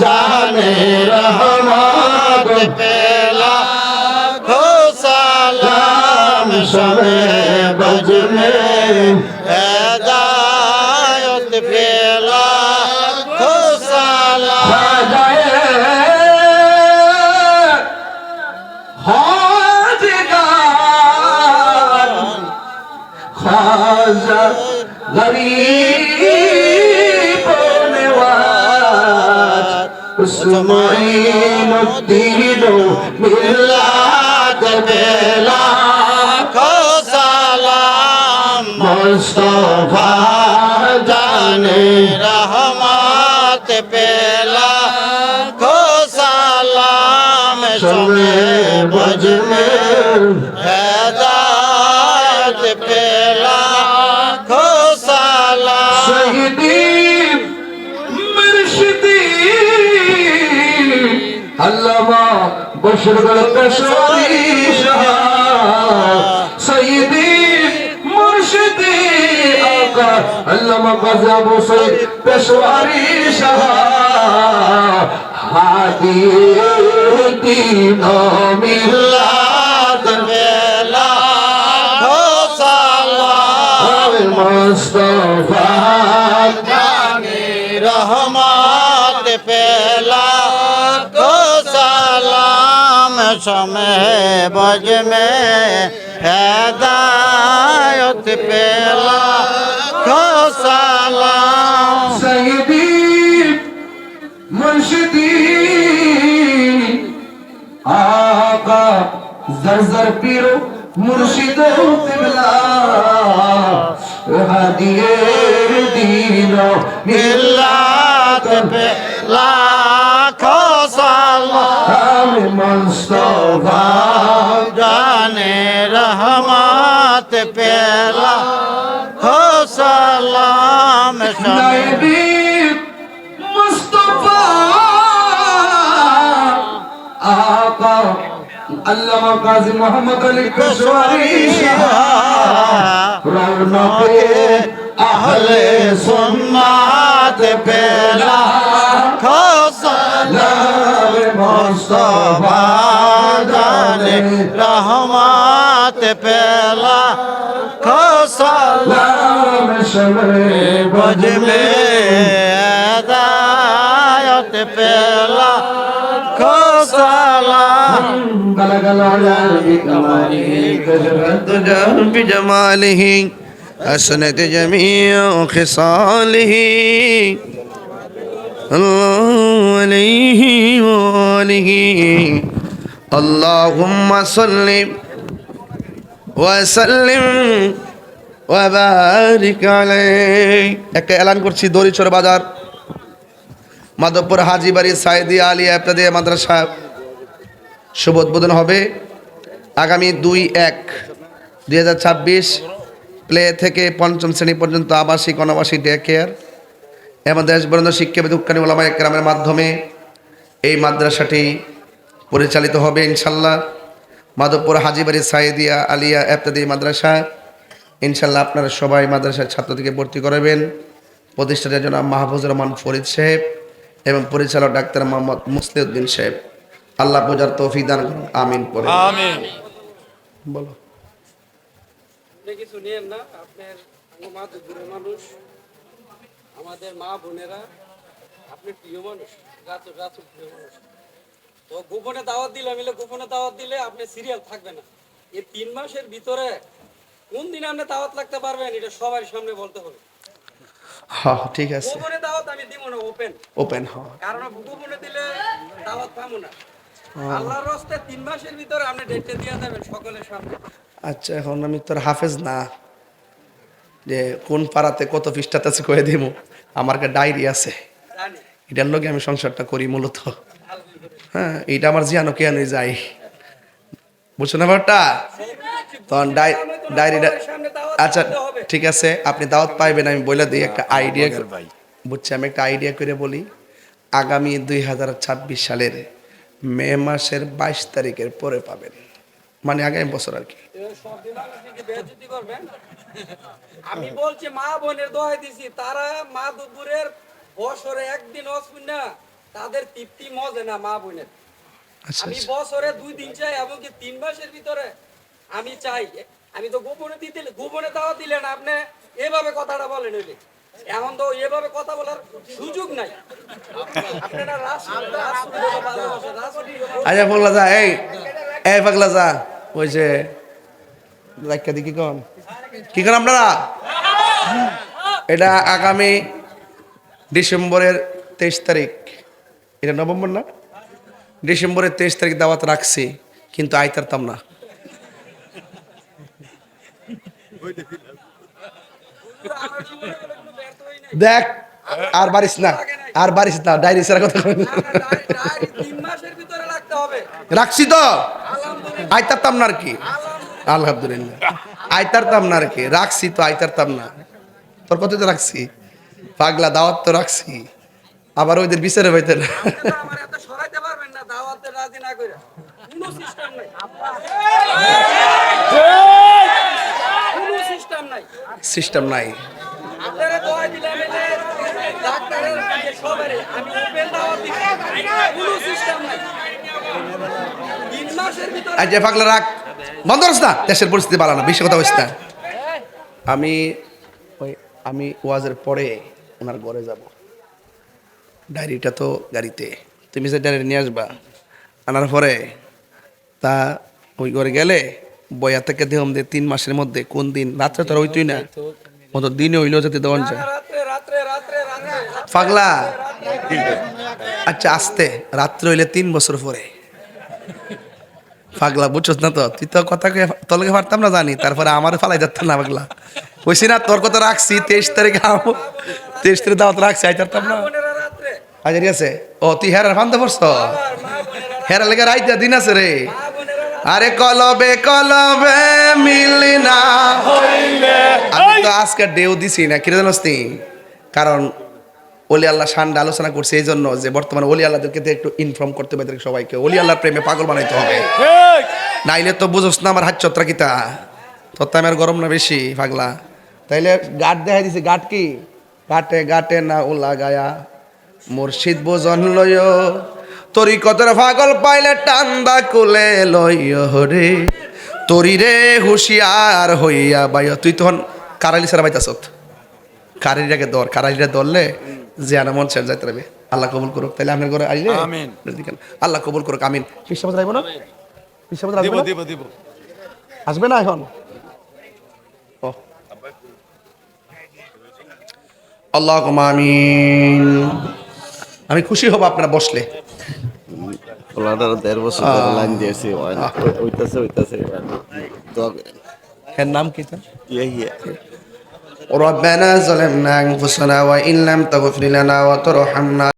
जाने रहमत पे लाखों सलाम शबे बज में हिदायत पे लाखों सलाम खाजा गरीब नवाज उस्माइनुद्दीन मिल्लत बेला को सलाम मुस्तफा जाने रहमत पेला को सलाम शमे बज में हिदायत पेला को सलाम सय्यदी मुर्शिदी अल्लामा बशरगढ़ पेशवारी शाह सय्यदी मुर्शिदी आका अल्लामा गाज़ी अबू सईद पेशवारी शाह हादी दीन मिल्लत बेला मुस्तफा जाने रहमत पेला को सलाम शमे बज में हिदायत पेला को सलाम सय्यदी मुर्शिदी आका जरजर पीरो मुर्शिद किबला हादिए दीनो मिल्लत पे लाखों सलाम मुस्तफा जाने रहमत पे लाखों सलाम नबी मुस्तफा आका अल्लामा गाज़ी मोहम्मद अली पेशवारी रौनके अहले सुन्नत पे लाखों सलाम मुस्तफा जाने रहमत पे लाखों सलाम शमे बज में हिदायत पे लाखों सलाम بجماله حسنت جميع خصاله الله عليه وآله اللهم صل وسلم وبارك عليه একটা এলান করছি দড়িচর বাজার মাধবপুর হাজীবাড়ি সাইদিয়া আলিয়া ইবতেদায়ী মাদ্রাসা শুভ উদ্বোধন হবে আগামী 2-1-2026 প্লে থেকে পঞ্চম শ্রেণী পর্যন্ত আবাসিক অনাবাসিক ডে কেয়ার এবং দেশবরেণ্য শিক্ষাবিদ উক্কানি ওলামা একরামের মাধ্যমে এই মাদ্রাসাটি পরিচালিত হবে ইনশাল্লাহ। মাধবপুর হাজীবাড়ি সাইদিয়া আলিয়া ইবতেদায়ী মাদ্রাসা ইনশাল্লাহ আপনারা সবাই মাদ্রাসার ছাত্রদেরকে ভর্তি করাবেন। প্রতিষ্ঠাতা জনাব মাহফুজুর রহমান ফরিদ সাহেব এবং পরিচালক ডাক্তার মোহাম্মদ মুসলিউদ্দিন সাহেব। আল্লাহ বোঝার তৌফিক দান করুন, আমিন। পড়ে আমিন বলো। আপনি কিছু নিয়েন না, আপনার মা দূরের মানুষ, আমাদের মা বোনেরা, আপনি প্রিয় মানুষ, রাতুর প্রিয় মানুষ। তো গোপনে দাওয়াত দিলে গোপনে দাওয়াত দিলে আপনি সিরিয়াল থাকবে না। এই 3 মাসের ভিতরে কোন দিন আপনি দাওয়াত লাগতে পারবেন এটা সবার সামনে বলতে হবে। হ্যাঁ ঠিক আছে, গোপনে দাওয়াত আমি দিব না, ওপেন। ওপেন হ। কারণ গোপনে দিলে দাওয়াত পাবো না। আল্লাহর রাস্তায় 3 মাসের ভিতরে আপনি ডেটটা দিয়ে দেবেন সকলের সামনে। আচ্ছা এখন আমি তোর হাফেজ না যে কোন পাড়াতে কত পৃষ্ঠাতে আছে কয়ে দিব, আমার কাছে ডায়েরি আছে, জানি এটার লগে আমি সংসারটা করি মূলত। হ্যাঁ এইটা আমার জিয়ানো কেন যাই, বুঝছো না ব্যাপারটা? তখন ডায়েরিটা আচ্ছা ঠিক আছে, আপনি দাওয়াত পাইবেন, আমি বলে দিই একটা আইডিয়া। বুঝছি, আমি একটা আইডিয়া করে বলি। আগামী 2026 সালের মে মাসের 22 তারিখের পরে পাবেন, মানে আগামী বছর আর কি। সব দিন আপনি বেয়াদবি করবেন। আমি বলছি মা বোনের দোহাই দিছি, তারা মা দুপুরের বছরে একদিন অসুন না, তাদের তৃপ্তি মজে না মা বোনের। আচ্ছা আমি আচ্ছা বছরে 2 দিন চাই, এমনকি 3 মাসের ভিতরে আমি চাই। আমি তো গোপনে গোপনে দাওয়াত দিলেন, আপনি এভাবে কথাটা বলেন হইলে এখন তো এভাবে কথা বলার সুযোগ নাই। আপনারা আচ্ছা পাগলা যা, এই পাগলা যা, ওই যে রাখা দি কি কন আপনারা, এটা আগামী ডিসেম্বরের 23 তারিখ, এটা নভেম্বর না, ডিসেম্বরের 23 তারিখ দাওয়াত রাখছি, কিন্তু আইতারতাম না। দেখ আর বারিস না, আর বারিস না, ডায়েরি ছাড়া কথা কই না। 3 মাসের ভিতরে রাখতে হবে। রাখছি তো, আইতারতাম না আর কি, আলহামদুলিল্লাহ আইতারতাম না আর কি, রাখছি তো, আইতারতাম না। তোর কত তো রাখছি পাগলা, দাওয়াত তো রাখছি, আবার ওইদের বিচারে পাইতে না। আমার এত সরাইতে পারবেন না দাওয়াতে রাজি না কইরা, কোনো সিস্টেম নাই, কোনো সিস্টেম নাই, সিস্টেম নাই। আপনারা দোয়া দিলেন ডাক্তারের সবারে আমি ওপেন দাওয়াত দিছি, কোনো সিস্টেম নাই। 3 মাসের ভিতরে আজ পাগলা রাখ, বন্ধ করছ না, দেশের পরিস্থিতি ভালো না, বেশি কথা হইস না। আমি ওয়াজের পরে ওনার ঘরে যাব, ডায়েরিটা তো গাড়িতে, তুমি যে ডায়েরি নিয়ে আসবা, আনার পরে তা ওই ঘরে গেলে বইয়া থেকে দেহম দে 3 মাসের মধ্যে কোন দিন, রাত্রে তো হইতই না, মতো দিনে হইলেও যাতে দেওয়ান যায়। রাত্রে রাত্রে রাত্রে রাত্রে পাগলা আচ্ছা আসতে, রাত্রে হইলে 3 বছর পরে। পাগলা বুঝছস না তো, তুই তো কথাকে তলকে পারতাম না জানি, তারপরে আমার ফালাই যাত না পাগলা, বুঝছি না তোর কথা রাখছি 23 তারিখে, 23 তারিখ দাওয়াত রাখছি, আইতারতাম না। বোনেরা রাত্রে আচ্ছা ঠিক আছে, ও তুই হেরার ফান্দে পড়ছ, মা বোনেরা হেরার লেগে রাইতে দিন আছে রে। মা বোনেরা আরে কলবে কলবে মিলি না হইলে, আমি তো আজকে ডেউ দিছি না, কিরে জানোস নি? কারণ ওলি আল্লাহ শানটা আলোচনা করছে এই জন্য যে বর্তমানে ওলি আল্লাহদেরকে তো একটু ইনফর্ম করতে হবে সবাইকে, ওলি আল্লাহর প্রেমে পাগল বানাইতে হবে, নাইলে তো বুঝোস না আমার হাত চত্রা কিতা, তোর আমার গরম না বেশি পাগলা। তাইলে গাট দেখাই দিছে, গাট কি গাটে গাটে না ওলা গায়া মুর্শিদ বোজন লয়, তরি কতর পাগল পাইলে টান্দা কুলে লয় রে, তরি রে হুশিয়ার হইয়া বাই। তুই তখন কারালি সারা বাইতাস, কারালিটাকে ধর, কারালিটা ধরলে যে আনা মন ছেড়ে যাইতে পারবে। আল্লাহ কবুল করুক। তাহলে আপনার ঘরে আইলে আল্লাহ কবুল করুক, আমিন। পিসাবাদ রাখবো না, পিসাবাদ রাখবো না, আসবে না এখন? আল্লাহ আমিন। আমি খুশি হব আপনারা বসলে। ওলাটার 1.5 বছর ধরে লাইন দিয়েছি, হইতাছে এর নাম কি? ইয়ে ربنا ظلمنا أنفسنا وإن لم تغفر لنا وترحمنا